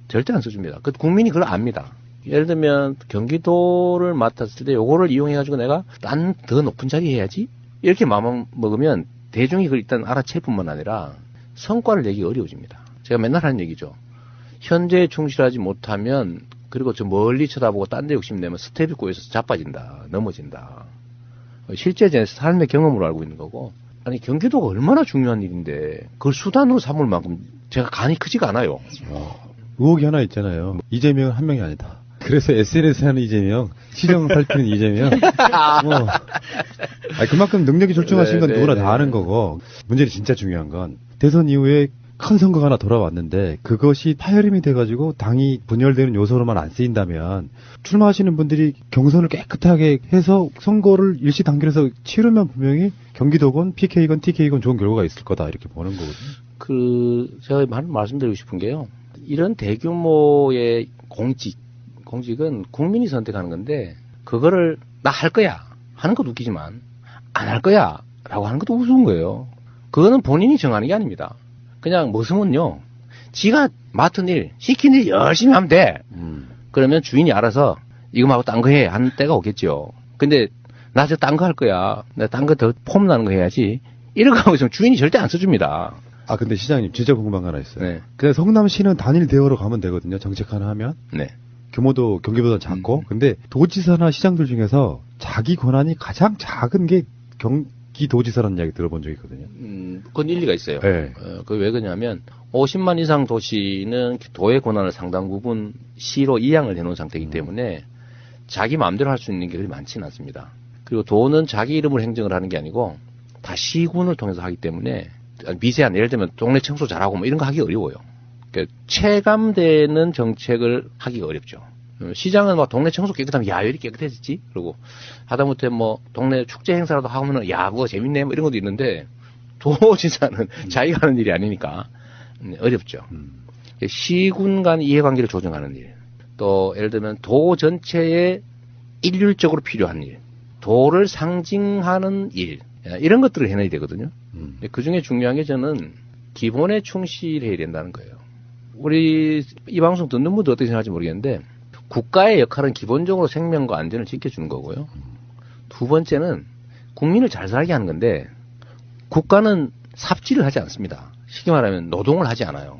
절대 안 써줍니다. 국민이 그걸 압니다. 예를 들면 경기도를 맡았을 때 요거를 이용해가지고 내가 딴 더 높은 자리 해야지? 이렇게 마음 먹으면 대중이 그걸 일단 알아챌 뿐만 아니라 성과를 내기 어려워집니다. 제가 맨날 하는 얘기죠. 현재에 충실하지 못하면 그리고 저 멀리 쳐다보고 딴 데 욕심내면 스텝이 꼬여서 자빠진다. 넘어진다. 실제 제 삶의 경험으로 알고 있는 거고. 아니 경기도가 얼마나 중요한 일인데 그걸 수단으로 삼을 만큼 제가 간이 크지가 않아요. 의혹이 하나 있잖아요. 이재명은 한 명이 아니다. 그래서 SNS에 하는 이재명, 시정 살피는 이재명. 그만큼 능력이 출중하신 건 누구나 다 아는 거고. 문제는 진짜 중요한 건 대선 이후에 큰 선거가 하나 돌아왔는데 그것이 파열음이 돼가지고 당이 분열되는 요소로만 안 쓰인다면 출마하시는 분들이 경선을 깨끗하게 해서 선거를 일시단결해서 치르면 분명히 경기도건 PK건 TK건 좋은 결과가 있을 거다 이렇게 보는 거거든요. 제가 말씀드리고 싶은 게요. 이런 대규모의 공직은 국민이 선택하는 건데 그거를 나 할 거야 하는 것도 웃기지만 안 할 거야 라고 하는 것도 우스운 거예요. 그거는 본인이 정하는 게 아닙니다. 그냥 머슴은요, 지가 맡은 일, 시킨 일 열심히 하면 돼. 그러면 주인이 알아서 이거 말고 딴 거 해 하는 때가 오겠죠. 근데 나 저 딴 거 할 거야. 나 딴 거 더 폼 나는 거 해야지. 이런 거 하고 있으면 주인이 절대 안 써줍니다. 근데 시장님 진짜 궁금한 거 하나 있어요. 네. 근데 성남시는 단일 대우로 가면 되거든요. 정책 하나 하면. 네. 규모도 경기보다 작고. 근데 도지사나 시장들 중에서 자기 권한이 가장 작은 게 경기도지사라는 이야기 들어본 적이 있거든요. 그건 일리가 있어요. 네. 그 왜 그러냐면 50만 이상 도시는 도의 권한을 상당 부분 시로 이양을 해놓은 상태이기 때문에 자기 마음대로 할 수 있는 게 그리 많지는 않습니다. 그리고 도는 자기 이름으로 행정을 하는 게 아니고 다 시군을 통해서 하기 때문에 미세한 예를 들면 동네 청소 잘하고 이런 거 하기 어려워요. 그러니까 체감되는 정책을 하기가 어렵죠. 시장은 동네 청소 깨끗하면 야, 왜 이렇게 깨끗해졌지? 그러고 하다못해 동네 축제 행사라도 하면은 야, 그거 재밌네 이런 것도 있는데 도지사는 자기가 하는 일이 아니니까 어렵죠. 시군 간 이해관계를 조정하는 일, 또 예를 들면 도 전체에 일률적으로 필요한 일, 도를 상징하는 일, 이런 것들을 해내야 되거든요. 그 중에 중요한 게 저는 기본에 충실해야 된다는 거예요. 우리 이 방송 듣는 분들 어떻게 생각할지 모르겠는데 국가의 역할은 기본적으로 생명과 안전을 지켜주는 거고요. 두 번째는 국민을 잘 살게 하는 건데 국가는 삽질을 하지 않습니다. 쉽게 말하면 노동을 하지 않아요.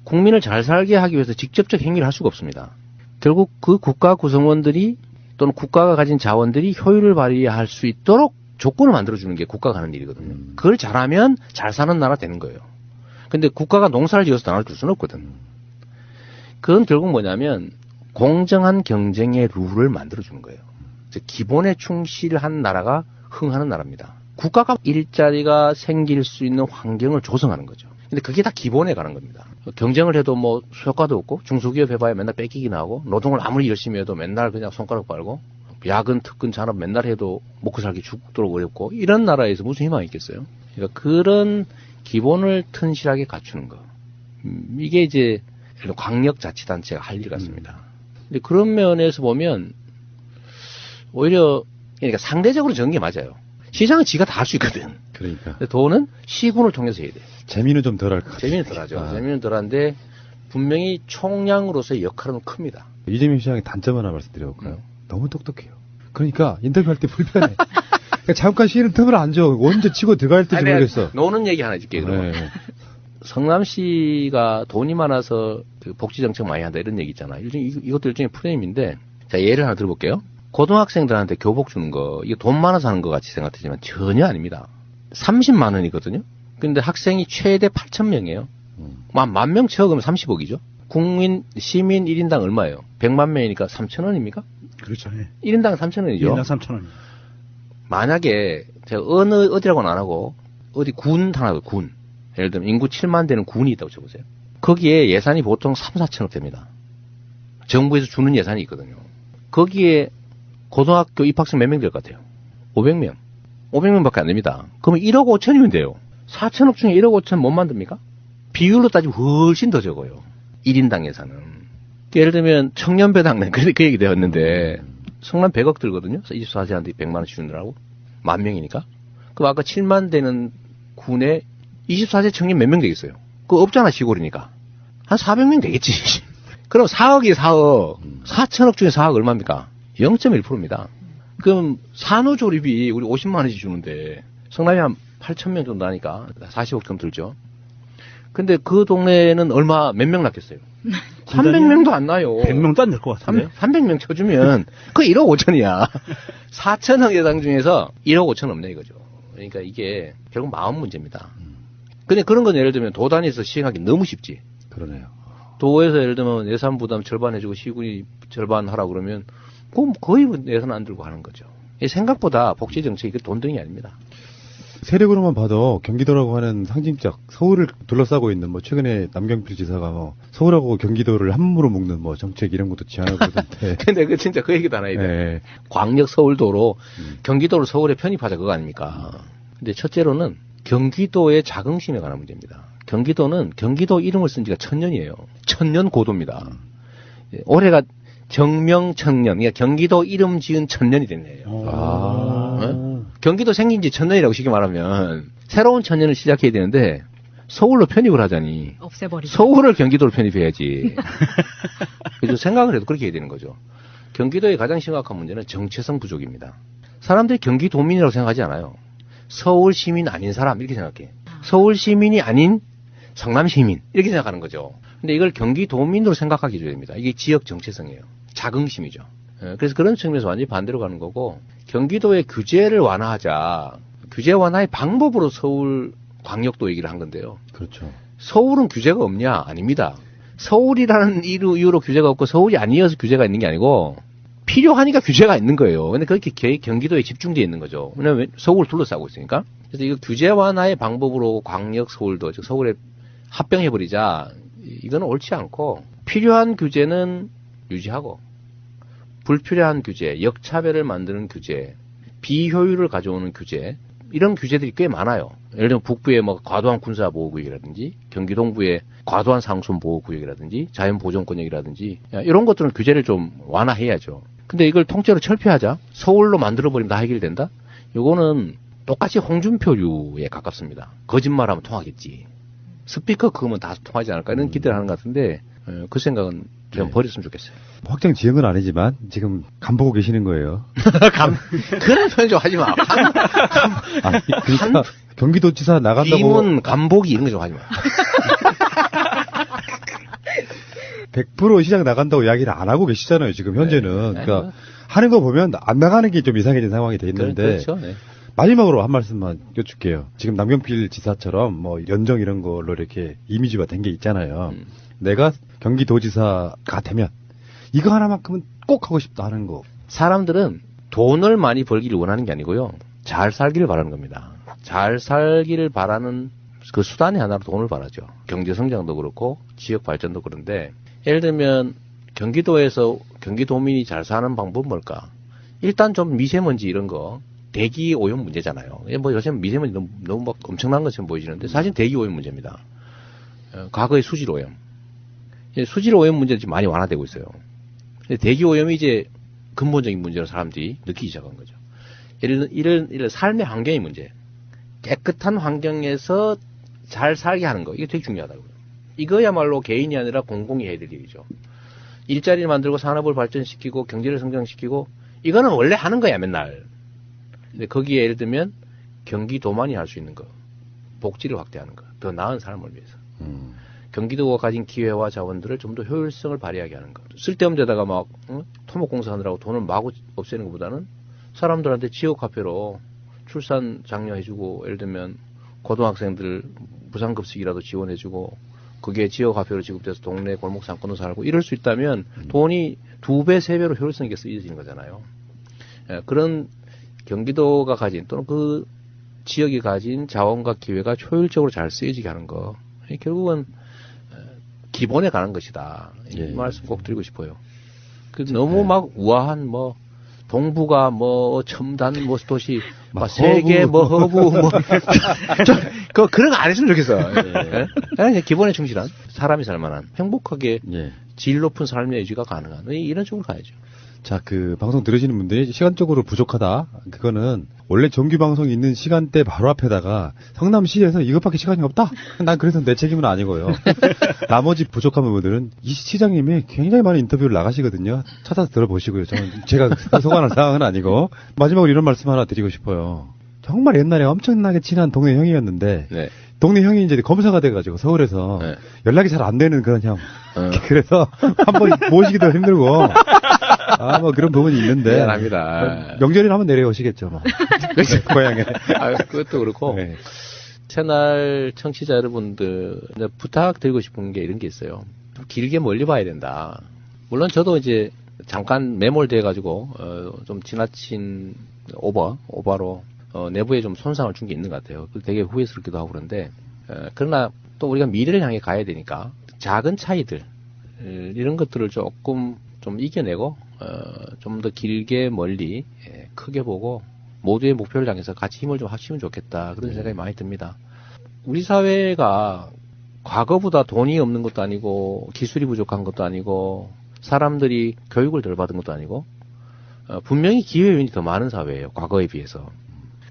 국민을 잘 살게 하기 위해서 직접적 행위를 할 수가 없습니다. 결국 그 국가 구성원들이 또는 국가가 가진 자원들이 효율을 발휘할 수 있도록 조건을 만들어주는 게 국가가 하는 일이거든요. 그걸 잘하면 잘 사는 나라 되는 거예요. 근데 국가가 농사를 지어서 나눠 줄 수는 없거든. 그건 결국 뭐냐면 공정한 경쟁의 룰을 만들어주는 거예요. 즉 기본에 충실한 나라가 흥하는 나라입니다. 국가가 일자리가 생길 수 있는 환경을 조성하는 거죠. 근데 그게 다 기본에 가는 겁니다. 경쟁을 해도 뭐 효과도 없고 중소기업 해봐야 맨날 뺏기기나 하고 노동을 아무리 열심히 해도 맨날 그냥 손가락 빨고 야근, 특근, 잔업 맨날 해도 먹고 살기 죽도록 어렵고 이런 나라에서 무슨 희망이 있겠어요? 그러니까 그런 기본을 튼실하게 갖추는 거. 이게 이제 광역자치단체가 할 일 같습니다. 근데 그런 면에서 보면 오히려 그러니까 상대적으로 적은 게 맞아요. 시장은 지가 다 할 수 있거든. 그러니까. 근데 돈은 시군을 통해서 해야 돼. 재미는 좀 덜할 것 같아요. 재미는 덜하죠. 재미는 덜한데 분명히 총량으로서의 역할은 큽니다. 이재명 시장의 단점 하나 말씀드려볼까요? 너무 똑똑해요. 그러니까 인터뷰할 때 불편해. 그러니까 잠깐 쉬는 틈을 안 줘. 언제 치고 들어갈 때지 모르겠어. 노는 얘기 하나 해줄게. 그러면. 네. 성남시가 돈이 많아서 그 복지정책 많이 한다 이런 얘기 있잖아. 이것도 일종의 프레임인데 자 예를 하나 들어볼게요. 고등학생들한테 교복 주는 거 이게 돈 많아서 하는 것 같이 생각되지만 전혀 아닙니다. 30만 원이거든요. 근데 학생이 최대 8,000명이에요. 10,000명 채워가면 30억이죠. 시민 1인당 얼마예요? 100만 명이니까 3,000원입니까? 그렇죠. 네. 1인당 3,000원이죠. 1인당 3,000원. 만약에 제가 어디라고는 안 하고 어디 군 하나 군. 예를 들면 인구 7만 되는 군이 있다고 쳐보세요. 거기에 예산이 보통 3, 4천억 됩니다. 정부에서 주는 예산이 있거든요. 거기에 고등학교 입학생 몇 명 될 것 같아요? 500명. 500명밖에 안 됩니다. 그러면 1억 5천이면 돼요. 4천억 중에 1억 5천 못 만듭니까? 비율로 따지면 훨씬 더 적어요. 1인당 예산은. 예를 들면 청년배당은 그 얘기 되었는데 성남 100억 들거든요. 24세한테 100만 원씩 주느라고. 10,000명이니까. 그럼 아까 7만 되는 군에 24세 청년 몇 명 되겠어요? 그거 없잖아 시골이니까. 한 400명 되겠지. 그럼 4억이 4억. 4천억 중에 4억 얼마입니까? 0.1%입니다. 그럼 산후조리비 우리 50만 원씩 주는데 성남이 한 8,000명 정도 하니까 40억 좀 들죠. 근데 그 동네는 몇 명 낳겠어요? 300명도 안 나요. 100명도 안 될 것 같은데. 300명 쳐주면 그 1억 5천이야. 4천억 예상 중에서 1억 5천 없네 이거죠. 그러니까 이게 결국 마음 문제입니다. 근데 그런 건 예를 들면 도 단위에서 시행하기 너무 쉽지. 그러네요. 도에서 예를 들면 예산 부담 절반 해주고 시군이 절반 하라 그러면 그럼 거의 예산 안 들고 하는 거죠. 생각보다 복지 정책이 돈등이 아닙니다. 세력으로만 봐도 경기도라고 하는 상징적 서울을 둘러싸고 있는 최근에 남경필 지사가 서울하고 경기도를 함부로 묶는 정책 이런 것도 제안하고 있던데. 근데 진짜 그 얘기도 하나 있네. 네. 광역 서울도로 경기도를 서울에 편입하자 그거 아닙니까? 근데 첫째로는 경기도의 자긍심에 관한 문제입니다. 경기도는 경기도 이름을 쓴 지가 1000년이에요. 1000년 고도입니다. 올해가 정명천년, 그러니까 경기도 이름 지은 1000년이 됐네요. 네? 경기도 생긴 지 1000년이라고 쉽게 말하면 새로운 1000년을 시작해야 되는데 서울로 편입을 하자니 없애버리죠. 서울을 경기도로 편입해야지. 그래서 생각을 해도 그렇게 해야 되는 거죠. 경기도의 가장 심각한 문제는 정체성 부족입니다. 사람들이 경기도민이라고 생각하지 않아요. 서울 시민 아닌 사람 이렇게 생각해. 서울 시민이 아닌 성남 시민 이렇게 생각하는 거죠. 근데 이걸 경기도민으로 생각하게 해줘야 됩니다. 이게 지역 정체성이에요. 자긍심이죠. 그래서 그런 측면에서 완전히 반대로 가는 거고 경기도의 규제를 완화하자. 규제 완화의 방법으로 서울 광역도 얘기를 한 건데요. 그렇죠. 서울은 규제가 없냐? 아닙니다. 서울이라는 이유로 규제가 없고 서울이 아니어서 규제가 있는 게 아니고 필요하니까 규제가 있는 거예요. 근데 그렇게 경기도에 집중되어 있는 거죠. 왜냐하면 서울을 둘러싸고 있으니까. 그래서 이거 규제 완화의 방법으로 광역 서울도, 즉 서울에 합병해버리자. 이거는 옳지 않고 필요한 규제는 유지하고 불필요한 규제, 역차별을 만드는 규제, 비효율을 가져오는 규제 이런 규제들이 꽤 많아요. 예를 들면 북부의 과도한 군사보호구역이라든지 경기 동부의 과도한 상순보호구역이라든지 자연보존권역이라든지 이런 것들은 규제를 좀 완화해야죠. 근데 이걸 통째로 철폐하자. 서울로 만들어버리면 다 해결된다? 이거는 똑같이 홍준표류에 가깝습니다. 거짓말하면 통하겠지. 스피커 그거면 다 통하지 않을까 이런 기대를 하는 것 같은데 그 생각은 좀 버렸으면 좋겠어요. 확정 지역은 아니지만 지금 간 보고 계시는 거예요. 그런 표현 좀 하지 마. 그러니까 경기도지사 나간다고. 이문 간보기 이런 거 좀 하지 마. 100% 시장 나간다고 이야기를 안 하고 계시잖아요. 지금 현재는. 네. 그러니까 하는 거 보면 안 나가는 게 좀 이상해진 상황이 돼 있는데. 그렇죠. 네. 마지막으로 한 말씀만 여쭐게요. 지금 남경필 지사처럼 연정 이런 걸로 이렇게 이미지가 된 게 있잖아요. 내가 경기도지사가 되면 이거 하나만큼은 꼭 하고 싶다 하는 거. 사람들은 돈을 많이 벌기를 원하는 게 아니고요. 잘 살기를 바라는 겁니다. 잘 살기를 바라는 그 수단의 하나로 돈을 바라죠. 경제 성장도 그렇고 지역 발전도 그런데 예를 들면 경기도에서 경기도민이 잘 사는 방법은 뭘까? 일단 좀 미세먼지 이런 거 대기 오염 문제잖아요. 뭐 요새 미세먼지 너무 막 엄청난 것처럼 보이시는데 사실 대기 오염 문제입니다. 과거의 수질 오염. 수질 오염 문제는 지금 많이 완화되고 있어요. 대기 오염이 이제 근본적인 문제로 사람들이 느끼기 시작한 거죠. 이런 삶의 환경의 문제. 깨끗한 환경에서 잘 살게 하는 거. 이게 되게 중요하다고요. 이거야말로 개인이 아니라 공공이 해야 될 일이죠. 일자리를 만들고 산업을 발전시키고 경제를 성장시키고 이거는 원래 하는 거야 맨날. 근데 거기에 예를 들면 경기도만이 할 수 있는 거. 복지를 확대하는 거. 더 나은 삶을 위해서. 경기도가 가진 기회와 자원들을 좀 더 효율성을 발휘하게 하는 것. 쓸데없는 데다가 막 토목공사 하느라고 돈을 마구 없애는 것보다는 사람들한테 지역화폐로 출산 장려해주고 예를 들면 고등학생들 무상급식이라도 지원해주고 그게 지역화폐로 지급돼서 동네 골목 상권으로 살고 이럴 수 있다면 돈이 2배, 3배로 효율성 있게 쓰여지는 거잖아요. 그런 경기도가 가진 또는 그 지역이 가진 자원과 기회가 효율적으로 잘 쓰여지게 하는 거. 결국은 기본에 관한 것이다. 이 말씀 꼭 드리고 싶어요. 너무 막 우아한 뭐 동부가 뭐 첨단 뭐 도시 막 세계 뭐 허브 뭐 그런 거 안 했으면 좋겠어. 그냥 기본에 충실한 사람이 살만한 행복하게 질 높은 삶의 유지가 가능한 이런 쪽으로 가야죠. 자, 그 방송 들으시는 분들이 시간적으로 부족하다. 그거는 원래 정규 방송 있는 시간대 바로 앞에다가 성남시에서 이것밖에 시간이 없다. 난 그래서 내 책임은 아니고요. 나머지 부족한 부분들은 이 시장님이 굉장히 많은 인터뷰를 나가시거든요. 찾아서 들어보시고요. 저는 제가 소관할 상황은 아니고 마지막으로 이런 말씀 하나 드리고 싶어요. 정말 옛날에 엄청나게 친한 동네 형이었는데 동네 형이 이제 검사가 돼가지고 서울에서 연락이 잘 안 되는 그런 형. 그래서 한번 모시기도 힘들고. 뭐 그런 부분이 있는데. 미안합니다. 명절이나 한번 내려오시겠죠, 뭐. 고향에. 그것도 그렇고. 채널 청취자 여러분들, 부탁드리고 싶은 게 이런 게 있어요. 좀 길게 멀리 봐야 된다. 물론 저도 이제 잠깐 매몰돼가지고, 좀 지나친 오버로, 내부에 좀 손상을 준 게 있는 것 같아요. 되게 후회스럽기도 하고 그런데, 그러나 또 우리가 미래를 향해 가야 되니까, 작은 차이들, 이런 것들을 조금 좀 이겨내고 좀 더 길게 멀리 크게 보고 모두의 목표를 향해서 같이 힘을 좀 합치면 좋겠다 그런 생각이 많이 듭니다. 우리 사회가 과거보다 돈이 없는 것도 아니고 기술이 부족한 것도 아니고 사람들이 교육을 덜 받은 것도 아니고 분명히 기회 요인이 더 많은 사회예요. 과거에 비해서.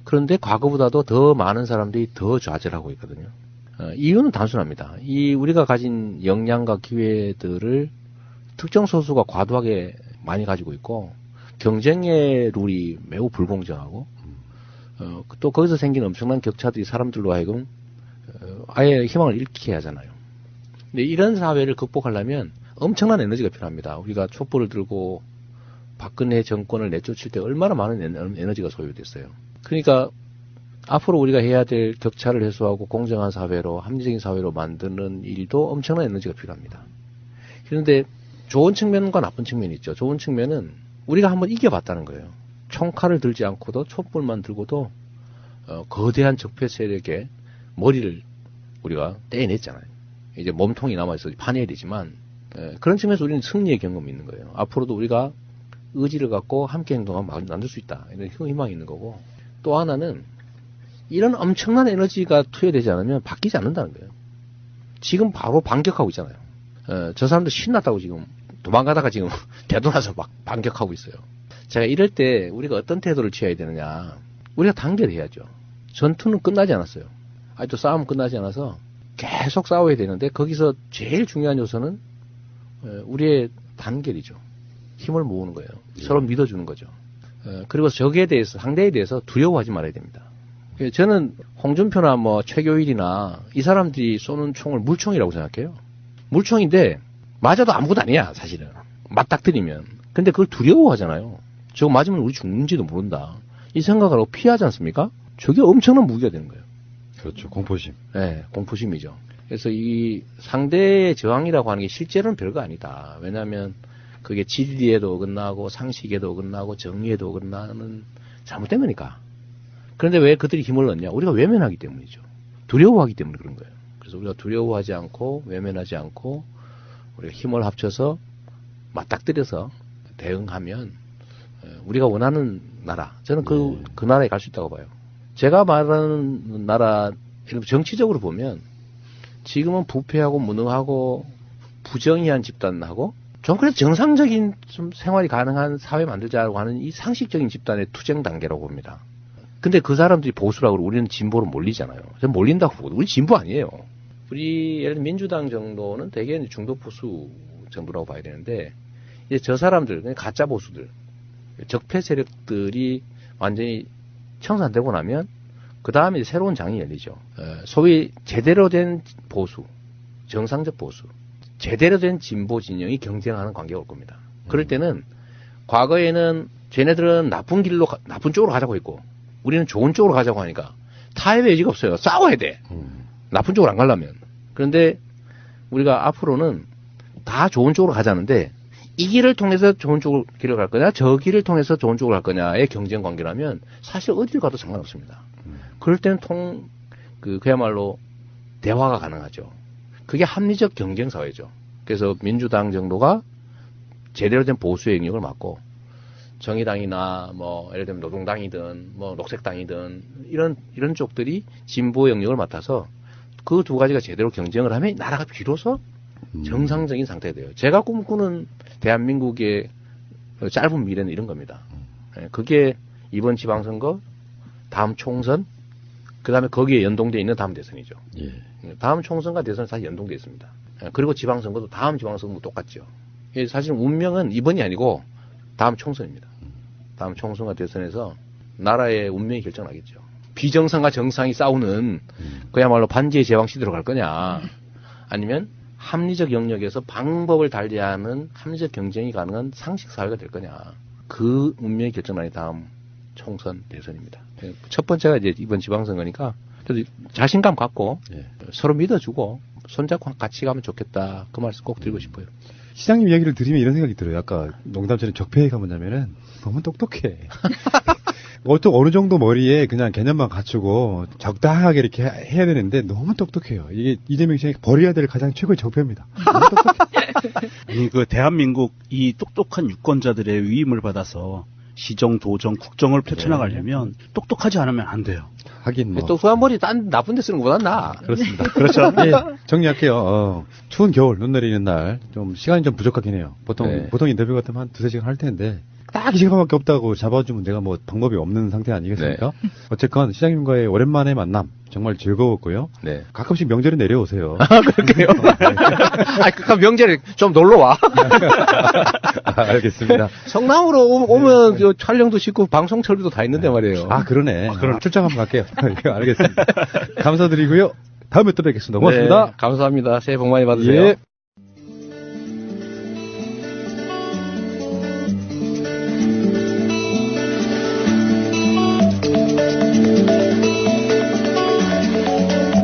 그런데 과거보다도 더 많은 사람들이 더 좌절하고 있거든요. 이유는 단순합니다. 우리가 가진 역량과 기회들을 특정 소수가 과도하게 많이 가지고 있고 경쟁의 룰이 매우 불공정하고 또 거기서 생긴 엄청난 격차들이 사람들로 하여금 아예 희망을 잃게 하잖아요. 근데 이런 사회를 극복하려면 엄청난 에너지가 필요합니다. 우리가 촛불을 들고 박근혜 정권을 내쫓을 때 얼마나 많은 에너지가 소요됐어요. 그러니까 앞으로 우리가 해야 될 격차를 해소하고 공정한 사회로 합리적인 사회로 만드는 일도 엄청난 에너지가 필요합니다. 그런데 좋은 측면과 나쁜 측면이 있죠. 좋은 측면은 우리가 한번 이겨봤다는 거예요. 총칼을 들지 않고도 촛불만 들고도 거대한 적폐 세력의 머리를 우리가 떼어냈잖아요. 이제 몸통이 남아있어서 파내야 되지만 그런 측면에서 우리는 승리의 경험이 있는 거예요. 앞으로도 우리가 의지를 갖고 함께 행동하면 만들 수 있다. 이런 희망이 있는 거고 또 하나는 이런 엄청난 에너지가 투여되지 않으면 바뀌지 않는다는 거예요. 지금 바로 반격하고 있잖아요. 저 사람들 신났다고 지금 도망가다가 지금 되돌아서 막 반격하고 있어요. 제가 이럴 때 우리가 어떤 태도를 취해야 되느냐. 우리가 단결해야죠. 전투는 끝나지 않았어요. 아직도 싸움은 끝나지 않아서 계속 싸워야 되는데 거기서 제일 중요한 요소는 우리의 단결이죠. 힘을 모으는 거예요. 서로 믿어주는 거죠. 그리고 적에 대해서 상대에 대해서 두려워하지 말아야 됩니다. 저는 홍준표나 뭐 최교일이나 이 사람들이 쏘는 총을 물총이라고 생각해요. 물총인데 맞아도 아무것도 아니야 사실은. 맞닥뜨리면. 근데 그걸 두려워하잖아요. 저거 맞으면 우리 죽는지도 모른다. 이 생각을 하고 피하지 않습니까? 저게 엄청난 무기가 되는 거예요. 그렇죠. 공포심. 네, 공포심이죠. 그래서 이 상대의 저항이라고 하는 게 실제로는 별거 아니다. 왜냐하면 그게 진리에도 어긋나고 상식에도 어긋나고 정의에도 어긋나는 잘못된 거니까. 그런데 왜 그들이 힘을 얻냐? 우리가 외면하기 때문이죠. 두려워하기 때문에 그런 거예요. 그래서 우리가 두려워하지 않고 외면하지 않고 우리가 힘을 합쳐서 맞닥뜨려서 대응하면 우리가 원하는 나라, 저는 그 나라에 갈 수 있다고 봐요. 제가 말하는 나라, 정치적으로 보면 지금은 부패하고 무능하고 부정의한 집단하고 좀 그래도 정상적인 좀 생활이 가능한 사회 만들자고 하는 이 상식적인 집단의 투쟁 단계라고 봅니다. 근데 그 사람들이 보수라고 그러고 우리는 진보로 몰리잖아요. 저는 몰린다고 보거든요. 우리 진보 아니에요. 우리 예를 들면 민주당 정도는 대개 중도 보수 정도라고 봐야 되는데 이제 저 사람들, 가짜 보수들, 적폐 세력들이 완전히 청산되고 나면 그 다음에 이제 새로운 장이 열리죠. 소위 제대로 된 보수, 정상적 보수, 제대로 된 진보 진영이 경쟁하는 관계가 올 겁니다. 그럴 때는 과거에는 쟤네들은 나쁜 길로, 나쁜 쪽으로 가자고 했고 우리는 좋은 쪽으로 가자고 하니까 타협의 여지가 없어요. 싸워야 돼. 나쁜 쪽으로 안 가려면. 그런데 우리가 앞으로는 다 좋은 쪽으로 가자는데 이 길을 통해서 좋은 쪽으로 길을 갈 거냐, 저 길을 통해서 좋은 쪽으로 갈 거냐의 경쟁 관계라면 사실 어딜 가도 상관없습니다. 그럴 때는 그야말로 대화가 가능하죠. 그게 합리적 경쟁 사회죠. 그래서 민주당 정도가 제대로 된 보수의 영역을 맡고 정의당이나 뭐 예를 들면 노동당이든 뭐 녹색당이든 이런 쪽들이 진보 영역을 맡아서 그 두 가지가 제대로 경쟁을 하면 나라가 비로소 정상적인 상태가 돼요. 제가 꿈꾸는 대한민국의 짧은 미래는 이런 겁니다. 그게 이번 지방선거, 다음 총선, 그 다음에 거기에 연동되어 있는 다음 대선이죠. 다음 총선과 대선은 사실 연동되어 있습니다. 그리고 지방선거도 다음 지방선거도 똑같죠. 사실 운명은 이번이 아니고 다음 총선입니다. 다음 총선과 대선에서 나라의 운명이 결정나겠죠. 비정상과 정상이 싸우는 그야말로 반지의 제왕 시대로 갈 거냐, 아니면 합리적 영역에서 방법을 달리하는 합리적 경쟁이 가능한 상식 사회가 될 거냐, 그 운명이 결정나는 다음 총선 대선입니다. 첫 번째가 이제 이번 지방선거니까 그래도 자신감 갖고 서로 믿어주고 손잡고 같이 가면 좋겠다, 그 말씀 꼭 드리고 싶어요. 시장님 이야기를 들으면 이런 생각이 들어요. 아까 농담처럼 적폐에 가보냐면은 너무 똑똑해. 어느 정도 머리에 그냥 개념만 갖추고 적당하게 이렇게 해야 되는데 너무 똑똑해요. 이게 이재명 시장이 버려야 될 가장 최고의 적폐입니다. 너무 똑똑해. 아니, 그 대한민국 이 똑똑한 유권자들의 위임을 받아서 시정, 도정, 국정을 펼쳐나가려면 똑똑하지 않으면 안 돼요. 하긴 뭐. 똑똑한 머리 나쁜 데 쓰는 것보단 나아. 그렇습니다. 그렇죠. 예, 정리할게요. 추운 겨울, 눈 내리는 날, 좀 시간이 좀 부족하긴 해요. 보통 인터뷰 같으면 한 2-3시간 할 텐데, 딱 이 시간밖에 없다고 잡아주면 내가 뭐 방법이 없는 상태 아니겠습니까? 네. 어쨌건 시장님과의 오랜만에 만남, 정말 즐거웠고요. 네. 가끔씩 명절에 내려오세요. 아, 그럴게요? 네. 명절에 좀 놀러 와. 알겠습니다. 성남으로 오면 촬영도 쉽고 방송 처리도 다 있는데 말이에요. 아, 그러네. 그럼 출장 한번 갈게요. 알겠습니다. 감사드리고요. 다음에 또 뵙겠습니다. 고맙습니다. 네, 감사합니다. 새해 복 많이 받으세요. 예.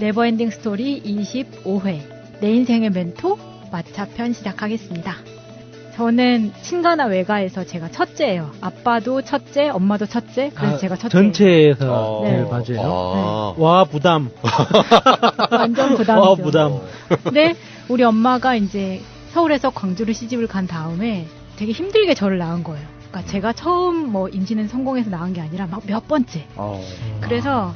네버엔딩 스토리 25회 내 인생의 멘토 마차편 시작하겠습니다. 저는 친가나 외가에서 제가 첫째예요. 아빠도 첫째, 엄마도 첫째. 그래서 제가 첫째. 전체에서 네. 맞아요. 네. 와 부담. 완전 부담이죠. 와 부담. 근데 우리 엄마가 이제 서울에서 광주로 시집을 간 다음에 되게 힘들게 저를 낳은 거예요. 그러니까 제가 처음 뭐 임신은 성공해서 낳은 게 아니라 막 몇 번째. 그래서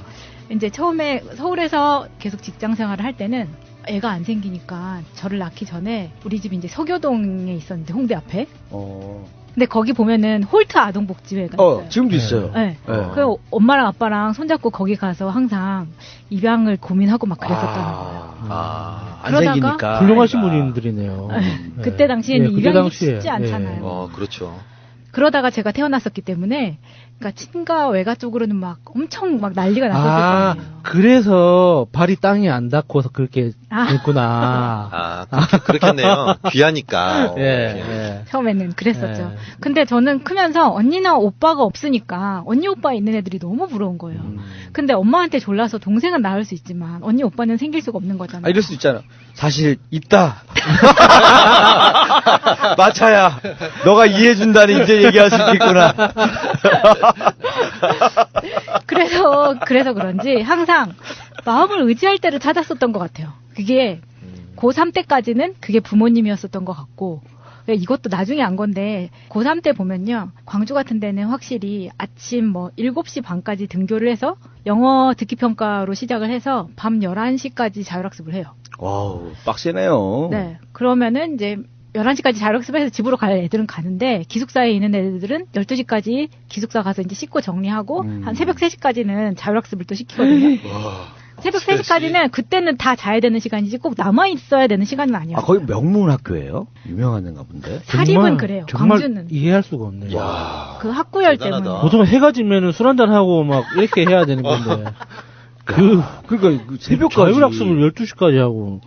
이제 처음에 서울에서 계속 직장 생활을 할 때는 애가 안 생기니까 저를 낳기 전에 우리 집이 이제 서교동에 있었는데 홍대 앞에. 근데 거기 보면은 홀트 아동복지회가 있어요. 지금도 있어요. 네. 그 엄마랑 아빠랑 손잡고 거기 가서 항상 입양을 고민하고 막 그랬었다는 거예요. 안 생기니까. 훌륭하신 분들이네요. 그때 당시에는 입양이 쉽지 않잖아요. 그렇죠. 그러다가 제가 태어났었기 때문에, 그러니까 친가 외가 쪽으로는 막 엄청 막 난리가 났었을 거예요. 그래서 발이 땅에 안 닿고서 그렇게 됐구나. 그렇겠네요. 귀하니까. 예. 처음에는 그랬었죠. 근데 저는 크면서 언니나 오빠가 없으니까 언니 오빠 있는 애들이 너무 부러운 거예요. 근데 엄마한테 졸라서 동생은 낳을 수 있지만 언니 오빠는 생길 수가 없는 거잖아요. 이럴 수 있잖아. 사실 있다. 마차야, 너가 이해해준다니 이제 얘기할 수 있겠구나. 그래서 그런지 항상 마음을 의지할 때를 찾았었던 것 같아요. 그게 고3 때까지는 그게 부모님이었었던 것 같고, 이것도 나중에 안 건데, 고3 때 보면요, 광주 같은 데는 확실히 아침 7시 반까지 등교를 해서 영어 듣기 평가로 시작을 해서 밤 11시까지 자율학습을 해요. 와우, 빡세네요. 네. 그러면은 이제 11시까지 자율학습해서 집으로 갈 애들은 가는데, 기숙사에 있는 애들은 12시까지 기숙사 가서 이제 씻고 정리하고, 한 새벽 3시까지는 자율학습을 또 시키거든요. 새벽 3시까지는 그때는 다 자야 되는 시간이지 꼭 남아있어야 되는 시간은 아니에요. 거의 명문 학교예요? 유명한 데인가 본데? 사립은 그래요. 정말 광주는. 이해할 수가 없네요. 그 학구열 때문에. 보통 해가 지면은 술 한잔하고 막 이렇게 해야 되는 건데. 그러니까 새벽까지. 자율학습을 12시까지 하고.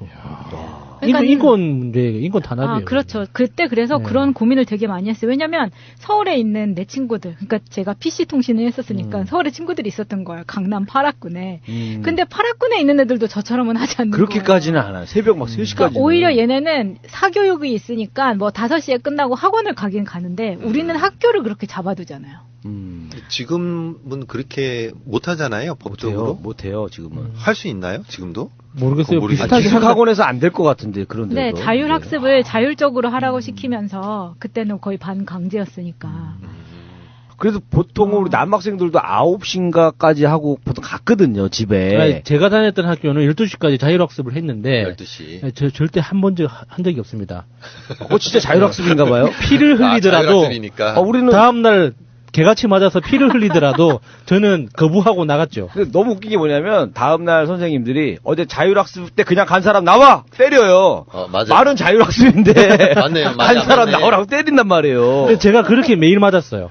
인권 문제, 인권 탄압이에요. 그렇죠. 그때 그래서 그런 고민을 되게 많이 했어요. 왜냐면 서울에 있는 내 친구들, 그러니까 제가 PC통신을 했었으니까 서울에 친구들이 있었던 거예요. 강남 8학군에. 근데 8학군에 있는 애들도 저처럼은 하지 않는 거예요. 그렇게까지는 안 해요. 새벽 막 3시까지. 그러니까 오히려 얘네는 사교육이 있으니까 5시에 끝나고 학원을 가긴 가는데 우리는 학교를 그렇게 잡아두잖아요. 지금은 그렇게 못 하잖아요, 법적으로. 못해요, 지금은. 할 수 있나요, 지금도? 모르겠어요. 기숙학원에서 안 될 것 같은데, 그런 데도. 네, 자율학습을 자율적으로 하라고 시키면서 그때는 거의 반강제였으니까. 그래도 보통 우리 남학생들도 9시인가까지 하고 보통 갔거든요, 집에. 아니, 제가 다녔던 학교는 12시까지 자율학습을 했는데 12시. 저 절대 한 적이 없습니다. 진짜 자율학습인가 봐요? 피를 흘리더라도 자율학습이니까. 우리는 다음날 개같이 맞아서 피를 흘리더라도 저는 거부하고 나갔죠. 근데 너무 웃긴 게 뭐냐면 다음날 선생님들이 어제 자율학습 때 그냥 간 사람 나와! 때려요. 맞아요. 말은 자율학습인데 맞네요. 간 사람 나오라고 때린단 말이에요. 근데 제가 그렇게 매일 맞았어요.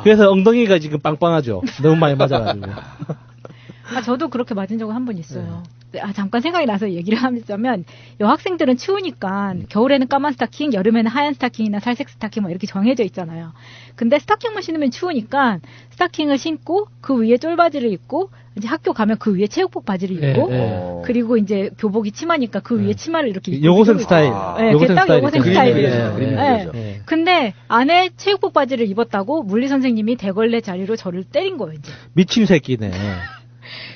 그래서 엉덩이가 지금 빵빵하죠. 너무 많이 맞아가지고. 저도 그렇게 맞은 적은 한 번 있어요. 잠깐 생각이 나서 얘기를 하자면 여학생들은 추우니까 겨울에는 까만 스타킹, 여름에는 하얀 스타킹이나 살색 스타킹 이렇게 정해져 있잖아요. 근데 스타킹만 신으면 추우니까 스타킹을 신고 그 위에 쫄바지를 입고 이제 학교 가면 그 위에 체육복 바지를 입고 그리고 이제 교복이 치마니까 그 위에 치마를 이렇게 입고 여고생 스타일. 요고생 딱 요고생 스타일이에요. 네. 근데 안에 체육복 바지를 입었다고 물리 선생님이 대걸레 자리로 저를 때린 거예요. 이제. 미친 새끼네.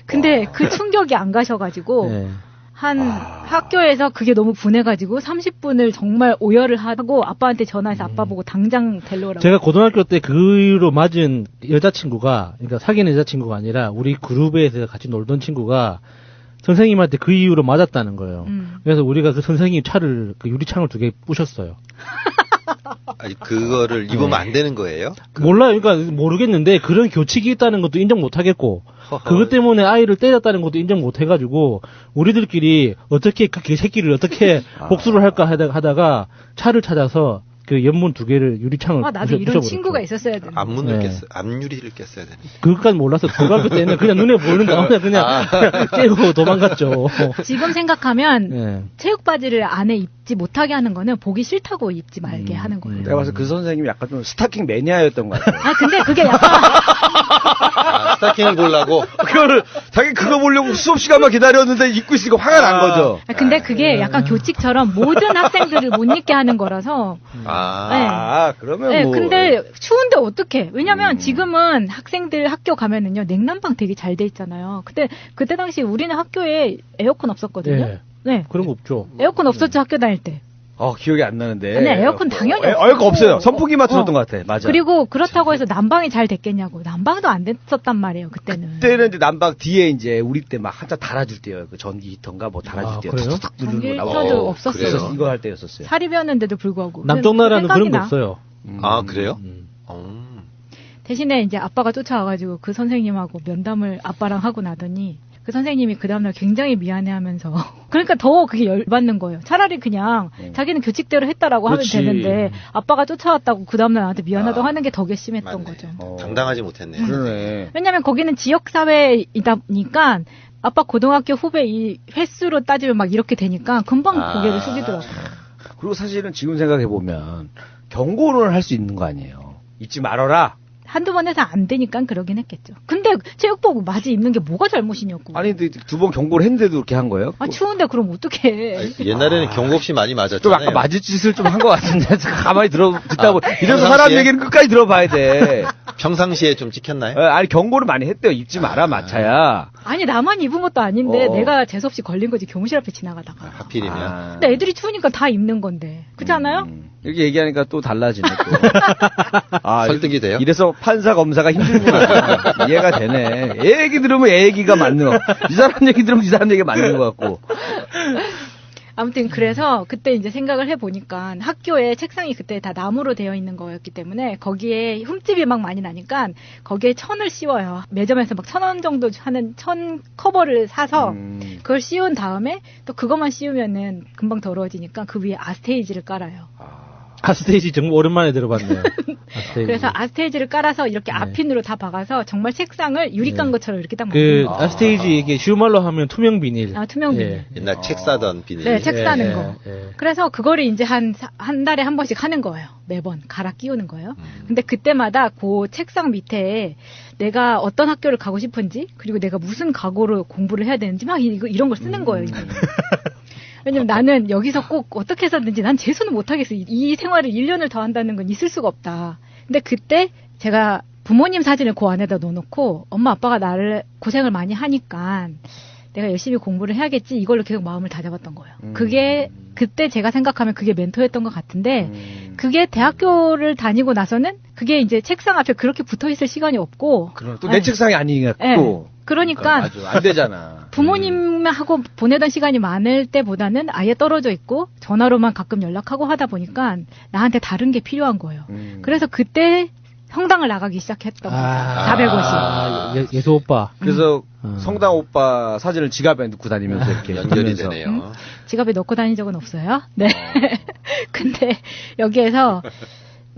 근데 그 충격이 안 가셔가지고 학교에서 그게 너무 분해가지고 30분을 정말 오열을 하고 아빠한테 전화해서 아빠 보고 당장 데려오라고. 제가 고등학교 때 그 이후로 맞은 여자친구가, 그러니까 사귀는 여자친구가 아니라 우리 그룹에서 같이 놀던 친구가 선생님한테 그 이후로 맞았다는 거예요. 그래서 우리가 그 선생님 차를, 그 유리창을 2개 부셨어요. 아니, 그거를 입으면 안 되는 거예요? 몰라요. 그러니까 모르겠는데 그런 교칙이 있다는 것도 인정 못 하겠고 그것 때문에 아이를 때렸다는 것도 인정 못 해가지고 우리들끼리 어떻게 그 개새끼를 어떻게 복수를 할까 하다가 차를 찾아서 그 연문 2개를 유리창을 나도 이런 친구가 있었어야 되는데. 앞유리를 깼어야 되는데. 그것까지 몰라서 고등학교 때는 그냥 눈에 보이는 거 아무나 그냥 깨고 도망갔죠. 지금 생각하면 체육 바지를 안에 입지 못하게 하는 거는 보기 싫다고 입지 말게 하는 거예요. 내가 봐서 그 선생님이 약간 좀 스타킹 매니아였던 것 같아요. 근데 그게 약간 스타킹을 보려고 그거를 자기 그거 보려고 수업 시간만 기다렸는데 입고 있으니까 화가 난 거죠. 근데 그게 약간 교칙처럼 모든 학생들을 못 입게 하는 거라서. 그러면 네, 근데 추운데 어떡해. 왜냐면 지금은 학생들 학교 가면은요, 냉난방 되게 잘 돼 있잖아요. 그때 당시 우리는 학교에 에어컨 없었거든요. 네. 그런 거 없죠. 에어컨 없었죠, 학교 다닐 때. 기억이 안 나는데. 네, 에어컨 당연히 에어컨 없어요. 선풍기만 틀었던 것 같아. 맞아. 그리고 그렇다고 해서 난방이 잘 됐겠냐고. 난방도 안 됐었단 말이에요, 그때는. 그때는 이제 난방 뒤에 이제 우리 때 막 한참 달아줄 때요. 그 전기 히터인가 뭐 달아줄 때요. 그래요? 전기 히터도 없었어요. 이거 할 때였었어요. 사립이었는데도 불구하고. 남쪽 나라는 그런 거 없어요. 그래요? 대신에 이제 아빠가 쫓아와가지고 그 선생님하고 면담을 아빠랑 하고 나더니 그 선생님이 그 다음날 굉장히 미안해하면서 그러니까 더 그게 열받는 거예요. 차라리 그냥 자기는 교칙대로 했다라고 하면 되는데 아빠가 쫓아왔다고 그 다음날 나한테 미안하다고 하는 게 더 괘씸했던 거죠. 당당하지 못했네요. 그러네. 왜냐하면 거기는 지역사회이다 보니까 아빠 고등학교 후배 이 횟수로 따지면 막 이렇게 되니까 금방 고개를 숙이더라고요. 그리고 사실은 지금 생각해보면 경고를 할 수 있는 거 아니에요. 잊지 말아라. 한두 번 해서 안 되니까 그러긴 했겠죠. 근데 체육복 맞이 입는 게 뭐가 잘못이냐고. 아니, 두 번 경고를 했는데도 그렇게 한 거예요? 아, 추운데 그럼 어떡해. 옛날에는 경고 없이 많이 맞았잖아요. 좀 아까 맞을 짓을 좀 한 것 같은데 가만히 듣다 보니 이래서 평상시에? 사람 얘기는 끝까지 들어봐야 돼. 평상시에 좀 지켰나요? 아니 경고를 많이 했대요. 입지 마라 마차야. 아니 나만 입은 것도 아닌데 내가 재수없이 걸린 거지 교무실 앞에 지나가다가. 하필이면. 근데 애들이 추우니까 다 입는 건데. 그렇지 않아요? 이렇게 얘기하니까 또 달라지네 또. 설득이 돼요? 이래서 판사 검사가 힘들구나. 이해가 되네. 얘 얘기 들으면 얘 얘기가 맞는 거. 이 사람 얘기 들으면 이 사람 얘기가 맞는 것 같고. 아무튼 그래서 그때 이제 생각을 해보니까 학교에 책상이 그때 다 나무로 되어 있는 거였기 때문에 거기에 흠집이 막 많이 나니까 거기에 천을 씌워요. 매점에서 막 1,000원 정도 하는 천 커버를 사서 그걸 씌운 다음에 또 그것만 씌우면은 금방 더러워지니까 그 위에 아스테이지를 깔아요. 아스테이지 정말 오랜만에 들어봤네요. 아스테이지. 그래서 아스테이지를 깔아서 이렇게 앞핀으로 다 박아서 정말 책상을 유리관 것처럼 이렇게 딱 그 만든 거. 아스테이지 이게 쉬운 말로 하면 투명 비닐. 투명 비닐. 옛날 책 사던 비닐. 네, 책 사는 거. 그래서 그거를 이제 한 달에 한 번씩 하는 거예요. 매번 갈아 끼우는 거예요. 근데 그때마다 그 책상 밑에 내가 어떤 학교를 가고 싶은지 그리고 내가 무슨 각오로 공부를 해야 되는지 막 이런 걸 쓰는 거예요. 이제. 왜냐면 나는 여기서 꼭 어떻게 해서든지 난 재수는 못하겠어. 이 생활을 1년을 더 한다는 건 있을 수가 없다. 근데 그때 제가 부모님 사진을 그 안에다 넣어놓고 엄마 아빠가 나를 고생을 많이 하니까 내가 열심히 공부를 해야겠지 이걸로 계속 마음을 다잡았던 거예요. 그게 그때 제가 생각하면 그게 멘토였던 것 같은데 그게 대학교를 다니고 나서는 그게 이제 책상 앞에 그렇게 붙어있을 시간이 없고 또 내 책상이 아니니까 또. 그러니까 맞아, 안 되잖아. 부모님하고 보내던 시간이 많을 때보다는 아예 떨어져 있고 전화로만 가끔 연락하고 하다 보니까 나한테 다른 게 필요한 거예요. 그래서 그때 성당을 나가기 시작했던 거죠. 450. 예수 오빠. 그래서 성당 오빠 사진을 지갑에 넣고 다니면서 이렇게 연결이 되네요. 지갑에 넣고 다닌 적은 없어요. 네. 근데 여기에서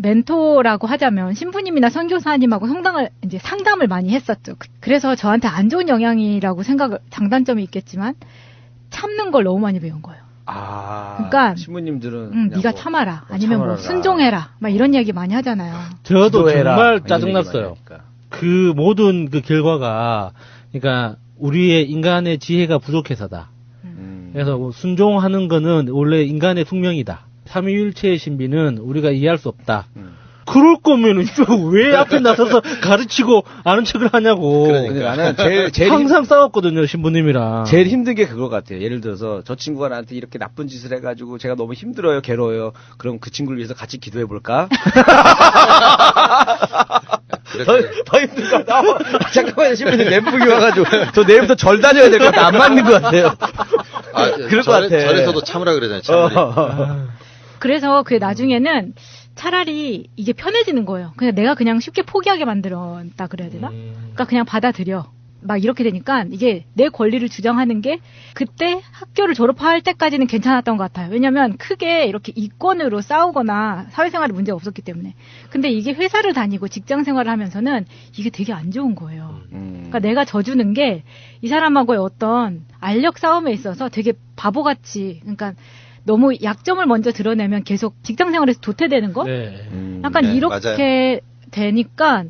멘토라고 하자면 신부님이나 선교사님하고 성당을 이제 상담을 많이 했었죠. 그래서 저한테 안 좋은 영향이라고 장단점이 있겠지만 참는 걸 너무 많이 배운 거예요. 그러니까 신부님들은 네가 참아라. 아니면 뭐 순종해라. 막 이런 얘기 많이 하잖아요. 저도 기도해라. 정말 짜증났어요. 그 모든 그 결과가 그러니까 우리의 인간의 지혜가 부족해서다. 그래서 뭐 순종하는 거는 원래 인간의 숙명이다. 삼위일체의 신비는 우리가 이해할 수 없다. 그럴 거면은 왜 앞에 나서서 가르치고 아는 척을 하냐고. 그러니까 나는 제일 항상 싸웠거든요 신부님이랑. 제일 힘든 게 그거 같아요. 예를 들어서 저 친구가 나한테 이렇게 나쁜 짓을 해가지고 제가 너무 힘들어요, 괴로워요. 그럼 그 친구를 위해서 같이 기도해 볼까? 더 힘들 것 같아. 잠깐만요, 신부님 멘붕이 와가지고 저 내일부터 절 다녀야 될 것 같아. 안 맞는 것 같아요. 그럴 것 같아. 절에서도 참으라 그러잖아요. 참으라. 그래서 그 나중에는 차라리 이게 편해지는 거예요. 내가 그냥 쉽게 포기하게 만들었다 그래야 되나? 그러니까 그냥 받아들여. 막 이렇게 되니까 이게 내 권리를 주장하는 게 그때 학교를 졸업할 때까지는 괜찮았던 것 같아요. 왜냐면 크게 이렇게 이권으로 싸우거나 사회생활에 문제가 없었기 때문에. 근데 이게 회사를 다니고 직장 생활을 하면서는 이게 되게 안 좋은 거예요. 그러니까 내가 져주는 게 이 사람하고의 어떤 알력 싸움에 있어서 되게 바보같이, 그러니까 너무 약점을 먼저 드러내면 계속 직장 생활에서 도태되는 거? 약간 이렇게 되니까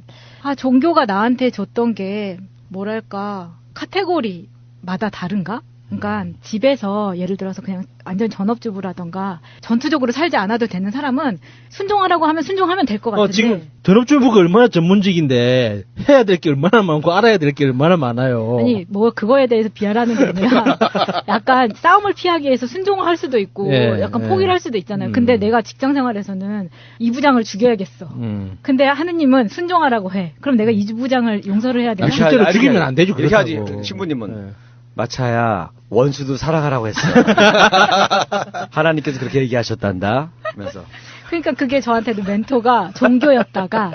종교가 나한테 줬던 게 뭐랄까 카테고리마다 다른가? 그러니까 집에서 예를 들어서 그냥 완전 전업주부라던가 전투적으로 살지 않아도 되는 사람은 순종하라고 하면 순종하면 될 것 같은데 지금 전업주부가 얼마나 전문직인데 해야 될 게 얼마나 많고 알아야 될 게 얼마나 많아요. 아니 뭐 그거에 대해서 비하라는 게 아니라 약간 싸움을 피하기 위해서 순종을 할 수도 있고 약간 포기를 할 수도 있잖아요. 근데 내가 직장생활에서는 이 부장을 죽여야겠어. 근데 하느님은 순종하라고 해. 그럼 내가 이 부장을 용서를 해야 되나? 실제로 죽이면 안 되죠. 이렇게 하지. 신부님은 마차야 원수도 사랑하라고 했어. 하나님께서 그렇게 얘기하셨단다 하면서. 그러니까 그게 저한테도 멘토가 종교였다가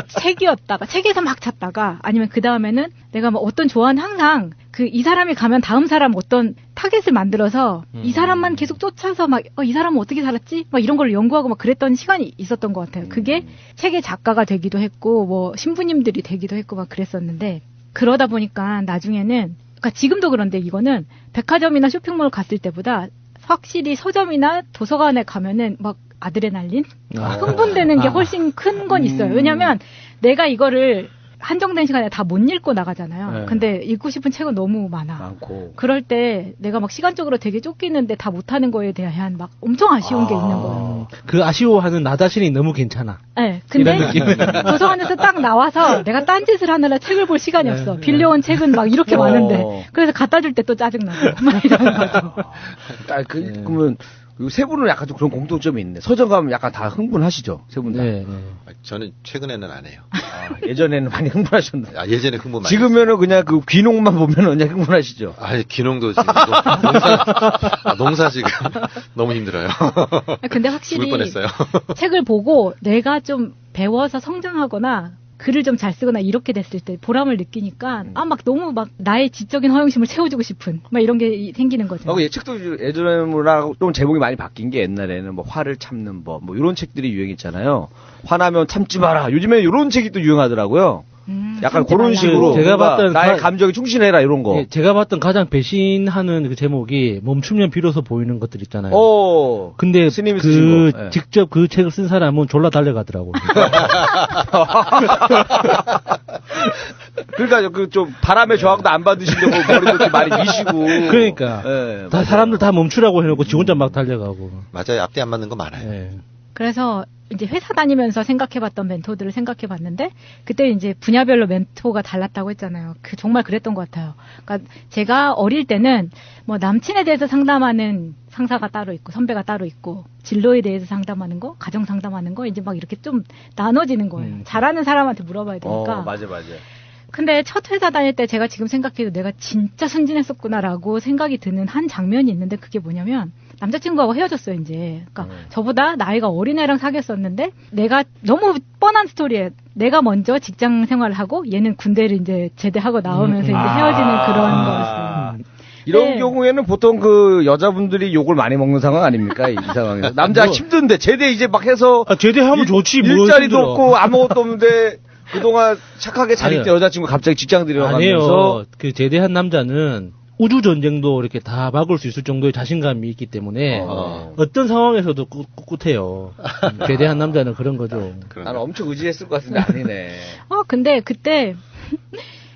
책이었다가 책에서 막 찾다가 아니면 그 다음에는 내가 뭐 어떤 조언 항상 이 사람이 가면 다음 사람 어떤 타겟을 만들어서 이 사람만 계속 쫓아서 막 이 사람은 어떻게 살았지? 막 이런 걸 연구하고 막 그랬던 시간이 있었던 것 같아요. 그게 책의 작가가 되기도 했고 뭐 신부님들이 되기도 했고 막 그랬었는데 그러다 보니까 나중에는 그러니까 지금도 그런데 이거는 백화점이나 쇼핑몰 갔을 때보다 확실히 서점이나 도서관에 가면은 막 아드레날린 흥분되는 게 훨씬 큰 건 있어요. 왜냐하면 내가 이거를 한정된 시간에 다 못 읽고 나가잖아요. 네. 근데 읽고 싶은 책은 너무 많고. 그럴 때 내가 막 시간적으로 되게 쫓기는데 다 못하는 거에 대한 막 엄청 아쉬운 게 있는 거예요. 그 아쉬워하는 나 자신이 너무 괜찮아. 네. 근데 도서관에서 딱 나와서 내가 딴짓을 하느라 책을 볼 시간이 없어. 빌려온 책은 막 이렇게 많은데. 그래서 갖다 줄 때 또 짜증나고. 막 이런 거죠. 그러면 이 세 분은 약간 좀 그런 공통점이 있네. 서점 가면 약간 다 흥분하시죠? 세 분 다. 저는 최근에는 안 해요. 예전에는 많이 흥분하셨는데. 예전에 흥분 많이 지금은 그냥 그 귀농만 보면 그냥 흥분하시죠? 귀농도 지금 농사 지금 너무 힘들어요. 근데 확실히 죽을 뻔했어요. 책을 보고 내가 좀 배워서 성장하거나 글을 좀 잘 쓰거나 이렇게 됐을 때 보람을 느끼니까 막 너무 막 나의 지적인 허영심을 채워주고 싶은 막 이런 게 생기는 거죠. 예, 책도 예전이랑 좀 제목이 많이 바뀐 게 옛날에는 뭐 화를 참는 법 뭐 이런 책들이 유행했잖아요. 화나면 참지 마라. 요즘에 이런 책이 또 유행하더라고요. 약간 그런 식으로 제가 봤던 나의 감정에 충실해라 이런 거. 제가 봤던 가장 배신하는 그 제목이 멈추면 비로소 보이는 것들 있잖아요. 근데 스님이 그 쓰신 거. 예. 직접 그 책을 쓴 사람은 졸라 달려가더라고요. 그러니까 그 좀 바람의 저항도 안 받으시려고 머리도 이렇게 많이 미시고. 그러니까 다 사람들 다 멈추라고 해놓고 지 혼자 막 달려가고. 맞아요. 앞뒤 안 맞는 거 많아요. 그래서 이제 회사 다니면서 생각해봤던 멘토들을 생각해봤는데 그때 이제 분야별로 멘토가 달랐다고 했잖아요. 정말 그랬던 것 같아요. 그러니까 제가 어릴 때는 뭐 남친에 대해서 상담하는 상사가 따로 있고 선배가 따로 있고 진로에 대해서 상담하는 거, 가정 상담하는 거 이제 막 이렇게 좀 나눠지는 거예요. 잘하는 사람한테 물어봐야 되니까. 맞아. 근데 첫 회사 다닐 때 제가 지금 생각해도 내가 진짜 순진했었구나라고 생각이 드는 한 장면이 있는데 그게 뭐냐면 남자친구하고 헤어졌어요, 이제. 그러니까 저보다 나이가 어린 애랑 사귀었었는데 내가 너무 뻔한 스토리에 내가 먼저 직장 생활을 하고 얘는 군대를 이제 제대하고 나오면서 이제 헤어지는 그런 거였어요. 이런 경우에는 보통 그 여자분들이 욕을 많이 먹는 상황 아닙니까? 이 상황에서. 남자 힘든데 제대 이제 막 해서 제대하면 좋지 뭐 일자리도 힘들어. 없고 아무것도 없는데 그동안 착하게 잘 있던 여자친구 갑자기 직장 들여가면서 아니에요. 그 제대한 남자는 우주 전쟁도 이렇게 다 막을 수 있을 정도의 자신감이 있기 때문에 어떤 상황에서도 꿋꿋해요. 제대한 남자는 그런 거죠. 나는 엄청 의지했을 것 같은데 아니네. 근데 그때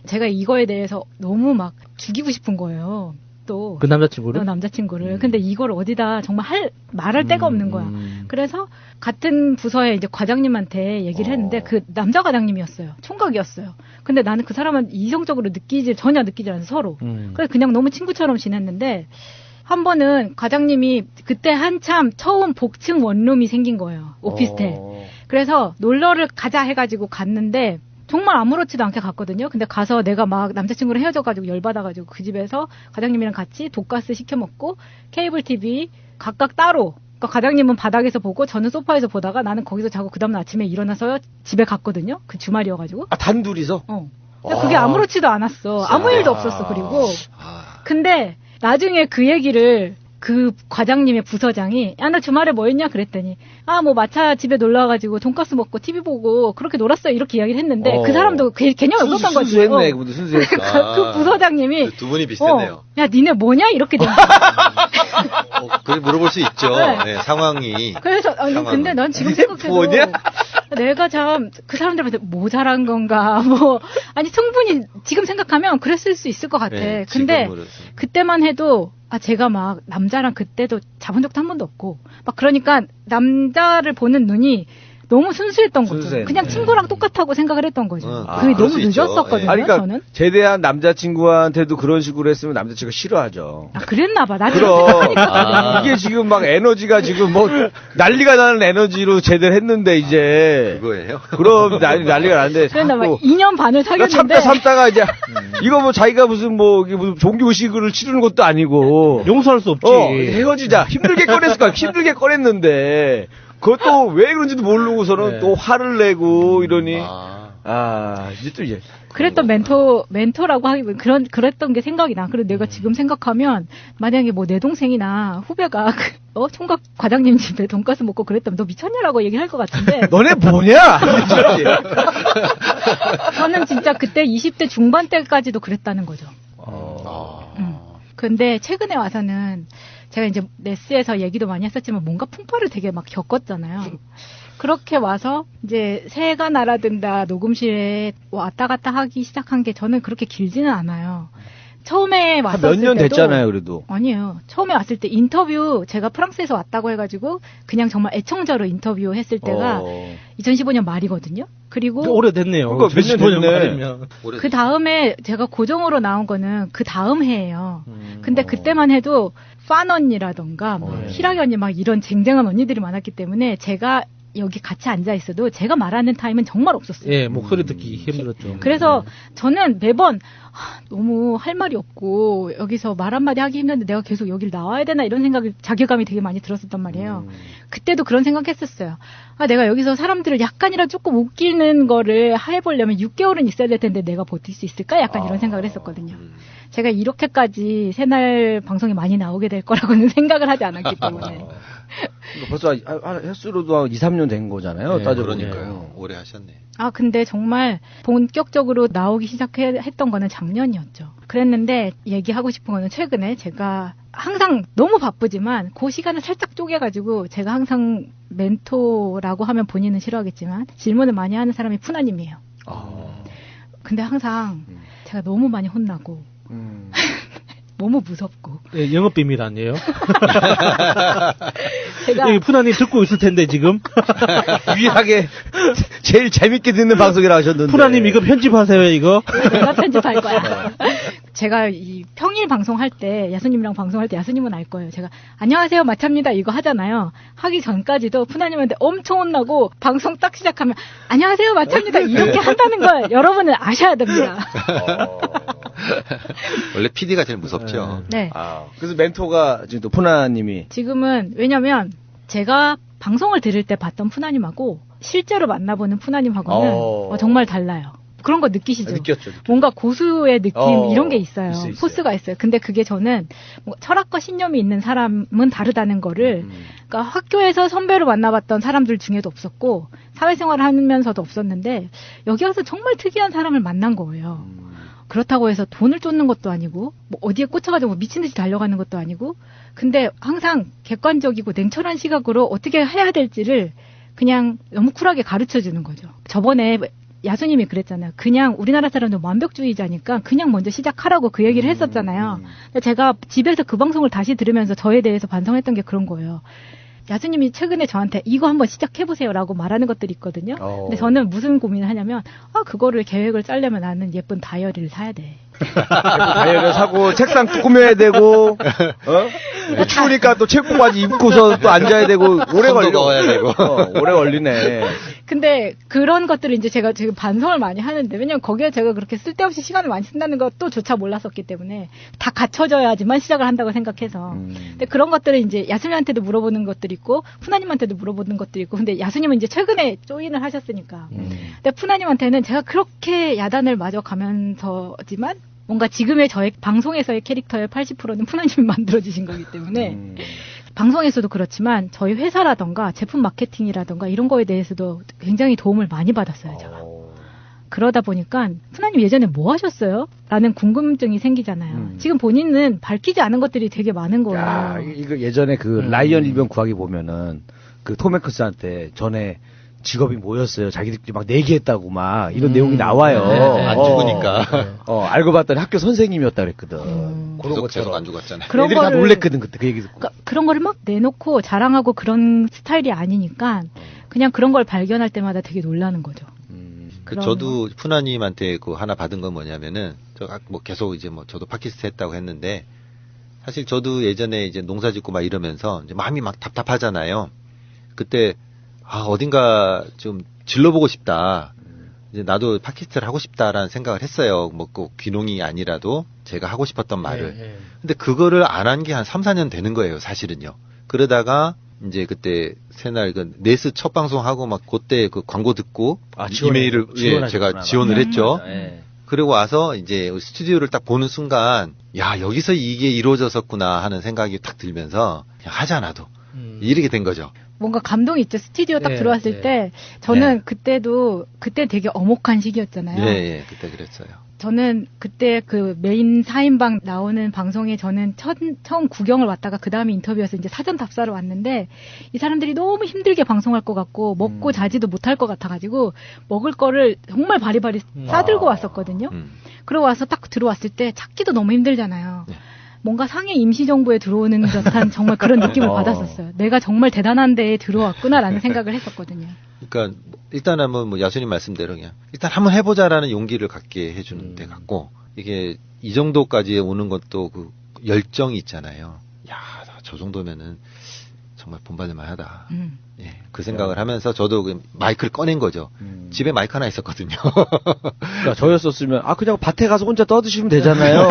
제가 이거에 대해서 너무 막 죽이고 싶은 거예요. 또 그 남자친구를? 남자친구를. 근데 이걸 어디다 정말 말할 데가 없는 거야. 그래서 같은 부서에 이제 과장님한테 얘기를 했는데 그 남자 과장님이었어요. 총각이었어요. 근데 나는 그 사람은 이성적으로 전혀 느끼지 않아서 서로. 그래서 그냥 너무 친구처럼 지냈는데 한 번은 과장님이 그때 한참 처음 복층 원룸이 생긴 거예요. 오피스텔. 그래서 놀러를 가자 해가지고 갔는데 정말 아무렇지도 않게 갔거든요. 근데 가서 내가 막 남자친구랑 헤어져가지고 열받아가지고 그 집에서 과장님이랑 같이 돈가스 시켜 먹고 케이블 TV 각각 따로. 그러니까 과장님은 바닥에서 보고 저는 소파에서 보다가 나는 거기서 자고 그 다음날 아침에 일어나서 집에 갔거든요. 그 주말이어가지고. 단둘이서? 근데 그게 아무렇지도 않았어. 아무 일도 없었어. 그리고. 근데 나중에 그 얘기를 그 과장님의 부서장이 야, 너 주말에 뭐 했냐 그랬더니 뭐 마차 집에 놀러 와가지고 돈가스 먹고 TV 보고 그렇게 놀았어요 이렇게 이야기를 했는데 그 사람도 개념이 없었던 거지. 순수했네. 그분도 순수했어. 그 부서장님이 두 분이 비슷했네요. 야 니네 뭐냐 이렇게 된 거야. 그걸 물어볼 수 있죠. 네. 네, 상황이. 그래서 근데 난 지금 생각해도 뭐냐? 내가 참 그 사람들한테 모자란 건가 아니 충분히 지금 생각하면 그랬을 수 있을 것 같아. 네, 근데 그때만 해도 제가 막 남자랑 그때도 잡은 적도 한 번도 없고 막 그러니까 남자를 보는 눈이 너무 순수했던 거죠. 순수했네. 그냥 친구랑 똑같다고 생각을 했던 거죠. 그럴 그게 너무 수 있죠. 늦었었거든요. 그러니까 저는. 제대한 남자친구한테도 그런 식으로 했으면 남자친구가 싫어하죠. 그랬나 봐. 나는 그럼 생각하니까. 이게 지금 막 에너지가 지금 뭐 난리가 나는 에너지로 제대를 했는데 이제 그거예요? 그럼 난리가 나는데 그랬나 봐. 2년 반을 사귀었는데 참다가 이제 이거 뭐 자기가 무슨 종교식을 치르는 것도 아니고 용서할 수 없지. 헤어지자 힘들게 꺼냈을 거야. 힘들게 꺼냈는데 그것도 왜 그런지도 모르고서는 또 화를 내고 이러니 이제 또 이제 그랬던 멘토라고 하기 그랬던 게 생각이 나. 그리고 내가 지금 생각하면 만약에 뭐 내 동생이나 후배가 총각 과장님 집에 돈가스 먹고 그랬다면 너 미쳤냐라고 얘기할 것 같은데. 너네 뭐냐? 저는 진짜 그때 20대 중반 때까지도 그랬다는 거죠. 근데 최근에 와서는 제가 이제 네스에서 얘기도 많이 했었지만 뭔가 풍파를 되게 막 겪었잖아요. 그렇게 와서 이제 새해가 날아든다 녹음실에 왔다 갔다 하기 시작한 게 저는 그렇게 길지는 않아요. 처음에 왔을 때도 몇 년 됐잖아요, 그래도. 아니에요. 처음에 왔을 때 인터뷰 제가 프랑스에서 왔다고 해가지고 그냥 정말 애청자로 인터뷰했을 때가 2015년 말이거든요. 그리고 오래됐네요. 그러니까 몇년 2015년 됐네. 말이면. 그 다음에 제가 고정으로 나온 거는 그 다음 해예요. 근데 그때만 해도 판 언니라던가 뭐 희락이 언니 막 이런 쟁쟁한 언니들이 많았기 때문에 제가 여기 같이 앉아 있어도 제가 말하는 타임은 정말 없었어요. 예, 목소리 듣기 힘들었죠. 그래서 저는 매번 너무 할 말이 없고 여기서 말 한마디 하기 힘든데 내가 계속 여기를 나와야 되나 이런 생각이 자괴감이 되게 많이 들었었단 말이에요. 그때도 그런 생각했었어요. 내가 여기서 사람들을 약간이라도 조금 웃기는 거를 해보려면 6개월은 있어야 될 텐데 내가 버틸 수 있을까? 약간 이런 생각을 했었거든요. 제가 이렇게까지 새날 방송에 많이 나오게 될 거라고는 생각을 하지 않았기 때문에. 벌써 횟수로도 2, 3년 된 거잖아요. 네, 따져보니까. 그러니까요. 오래 하셨네. 근데 정말 본격적으로 나오기 시작했던 거는 작년이었죠. 그랬는데 얘기하고 싶은 거는 최근에 제가 항상 너무 바쁘지만 그 시간을 살짝 쪼개가지고 제가 항상 멘토라고 하면 본인은 싫어하겠지만 질문을 많이 하는 사람이 푸나님이에요. 근데 항상 제가 너무 많이 혼나고 너무 무섭고. 예, 영업 비밀 아니에요? 제가 여기 푸나님 듣고 있을 텐데 지금 유일하게 제일 재밌게 듣는 방송이라 하셨는데. 푸나님 이거 편집하세요 이거. 내가 편집할 거야. 제가 이 평일 방송할 때 야수님이랑 방송할 때 야수님은 알 거예요. 제가 안녕하세요 마차입니다 이거 하잖아요. 하기 전까지도 푸나님한테 엄청 혼나고 방송 딱 시작하면 안녕하세요 마차입니다 이렇게 한다는 걸 여러분은 아셔야 됩니다. 원래 PD가 제일 무섭죠. 네. 그래서 멘토가 지금 또 푸나님이. 지금은 왜냐면 제가 방송을 들을 때 봤던 푸나님하고 실제로 만나보는 푸나님하고는 정말 달라요. 그런 거 느끼시죠? 느꼈죠. 뭔가 고수의 느낌 이런 게 있어요. 있어요. 포스가 있어요. 근데 그게 저는 뭐 철학과 신념이 있는 사람은 다르다는 거를 그러니까 학교에서 선배로 만나봤던 사람들 중에도 없었고 사회생활을 하면서도 없었는데 여기 와서 정말 특이한 사람을 만난 거예요. 그렇다고 해서 돈을 쫓는 것도 아니고 뭐 어디에 꽂혀가지고 미친 듯이 달려가는 것도 아니고 근데 항상 객관적이고 냉철한 시각으로 어떻게 해야 될지를 그냥 너무 쿨하게 가르쳐주는 거죠. 저번에 야수님이 그랬잖아요. 그냥 우리나라 사람들 완벽주의자니까 그냥 먼저 시작하라고 그 얘기를 했었잖아요. 근데 제가 집에서 그 방송을 다시 들으면서 저에 대해서 반성했던 게 그런 거예요. 야수님이 최근에 저한테 이거 한번 시작해보세요라고 말하는 것들이 있거든요. 근데 저는 무슨 고민을 하냐면 그거를 계획을 짜려면 나는 예쁜 다이어리를 사야 돼. 다이어리 사고 책상 또 꾸며야 되고 또 추우니까 또 책 바지 입고서 또 앉아야 되고 오래 넣어야 되고 오래 걸리네. 근데 그런 것들을 이제 제가 지금 반성을 많이 하는데 왜냐면 거기에 제가 그렇게 쓸데없이 시간을 많이 쓴다는 것도조차 몰랐었기 때문에 다 갖춰져야지만 시작을 한다고 생각해서 근데 그런 것들을 이제 야수님한테도 물어보는 것들이 있고 푸나님한테도 물어보는 것들이 있고 근데 야수님은 이제 최근에 조인을 하셨으니까 근데 푸나님한테는 제가 그렇게 야단을 맞아 가면서지만 뭔가 지금의 저의 방송에서의 캐릭터의 80%는 푸나님이 만들어주신 거기 때문에 방송에서도 그렇지만 저희 회사라던가 제품 마케팅이라던가 이런 거에 대해서도 굉장히 도움을 많이 받았어요, 제가. 그러다 보니까 푸나님 예전에 뭐 하셨어요? 라는 궁금증이 생기잖아요. 지금 본인은 밝히지 않은 것들이 되게 많은 거예요. 야, 이거 예전에 그 라이언 일병 구하기 보면은 그 톰 행크스한테 전에 직업이 뭐였어요? 자기들끼리 막 내기했다고 막 이런 내용이 나와요. 안 죽으니까. 알고 봤더니 학교 선생님이었다 그랬거든. 계속 안 죽었잖아요. 애들이 다 놀랬거든 그때 그 얘기 듣고. 그러니까 그런 거를 막 내놓고 자랑하고 그런 스타일이 아니니까 그냥 그런 걸 발견할 때마다 되게 놀라는 거죠. 저도 푸나님한테 그 하나 받은 건 뭐냐면은 뭐 계속 이제 뭐 저도 팟캐스트 했다고 했는데 사실 저도 예전에 이제 농사 짓고 막 이러면서 이제 마음이 막 답답하잖아요. 그때 어딘가 좀 질러보고 싶다. 이제 나도 팟캐스트를 하고 싶다라는 생각을 했어요. 뭐 꼭 귀농이 아니라도 제가 하고 싶었던 말을. 근데 그거를 안 한 게 한 3, 4년 되는 거예요, 사실은요. 그러다가 이제 그때 새날 그 네스 첫 방송하고 막 그때 그 광고 듣고 이메일을 제가 지원을 했죠. 그리고 와서 이제 스튜디오를 딱 보는 순간 야, 여기서 이게 이루어졌었구나 하는 생각이 딱 들면서 그냥 하지 않아도 이렇게 된 거죠. 뭔가 감동이 있죠. 스튜디오 딱 들어왔을 때 저는 그때 되게 엄혹한 시기였잖아요. 예, 그때 그랬어요. 저는 그때 그 메인 4인방 나오는 방송에 저는 처음 구경을 왔다가 그 다음에 인터뷰에서 이제 사전 답사로 왔는데 이 사람들이 너무 힘들게 방송할 것 같고 먹고 자지도 못할 것 같아가지고 먹을 거를 정말 바리바리 싸들고 왔었거든요. 그러고 와서 딱 들어왔을 때 찾기도 너무 힘들잖아요. 뭔가 상해 임시정부에 들어오는 듯한 정말 그런 느낌을 받았었어요. 내가 정말 대단한 데에 들어왔구나라는 생각을 했었거든요. 그러니까 일단은 뭐 야수님 말씀대로 그냥 일단 한번 해보자라는 용기를 갖게 해주는 데 같고 이게 이 정도까지 오는 것도 그 열정이 있잖아요. 야, 저 정도면은 정말 본받을만 하다. 예, 그 생각을 하면서 저도 그 마이크를 꺼낸 거죠. 집에 마이크 하나 있었거든요. 그러니까 저였었으면 그냥 밭에 가서 혼자 떠드시면 되잖아요.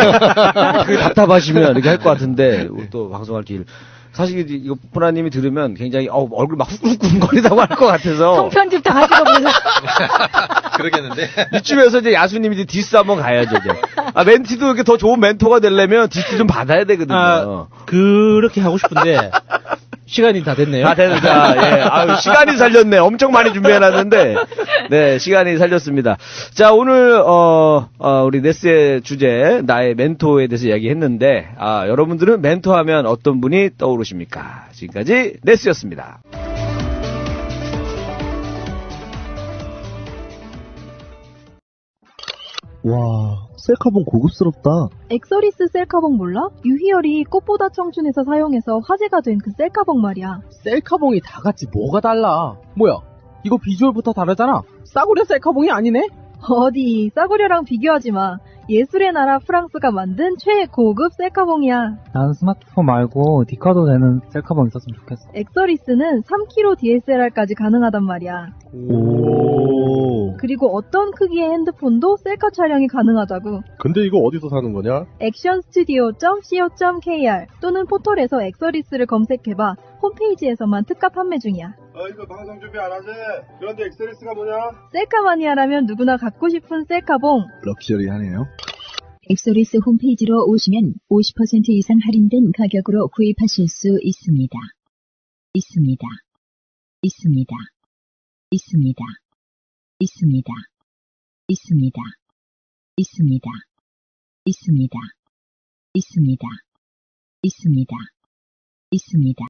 그게 답답하시면 이렇게 할 것 같은데 또 방송할 길. 사실 이거 푸나님이 들으면 굉장히 얼굴 막 후끈후끈거리다고 할 것 같아서 성편집 다 하시고 그래서 그러겠는데 이쯤에서 이제 야수님이 이제 디스 한번 가야죠. 이제. 멘티도 이렇게 더 좋은 멘토가 되려면 디스 좀 받아야 되거든요. 그렇게 하고 싶은데 시간이 다 됐네요. 다 됐다. 예. 시간이 살렸네. 엄청 많이 준비해놨는데, 네, 시간이 살렸습니다. 자, 오늘, 우리 네스의 주제, 나의 멘토에 대해서 이야기했는데, 여러분들은 멘토 하면 어떤 분이 떠오르십니까? 지금까지 네스였습니다. 와, 셀카봉 고급스럽다. 엑서리스 셀카봉 몰라? 유희열이 꽃보다 청춘에서 사용해서 화제가 된 그 셀카봉 말이야. 셀카봉이 다 같이 뭐가 달라? 뭐야, 이거 비주얼부터 다르잖아. 싸구려 셀카봉이 아니네? 어디, 싸구려랑 비교하지 마. 예술의 나라 프랑스가 만든 최고급 셀카봉이야. 난 스마트폰 말고 디카도 되는 셀카봉 있었으면 좋겠어. 엑서리스는 3kg DSLR까지 가능하단 말이야. 오. 그리고 어떤 크기의 핸드폰도 셀카 촬영이 가능하다고. 근데 이거 어디서 사는 거냐? 액션스튜디오.co.kr 또는 포털에서 엑서리스를 검색해봐. 홈페이지에서만 특가 판매 중이야. 이거 방송 준비 안 하지? 그런데 엑서리스가 뭐냐? 셀카 마니아라면 누구나 갖고 싶은 셀카봉. 럭셔리하네요. 엑소리스 홈페이지로 오시면 50% 이상 할인된 가격으로 구입하실 수 있습니다. 있습니다. 있습니다. 있습니다. 있습니다. 있습니다. 있습니다. 있습니다. 있습니다. 있습니다. 있습니다.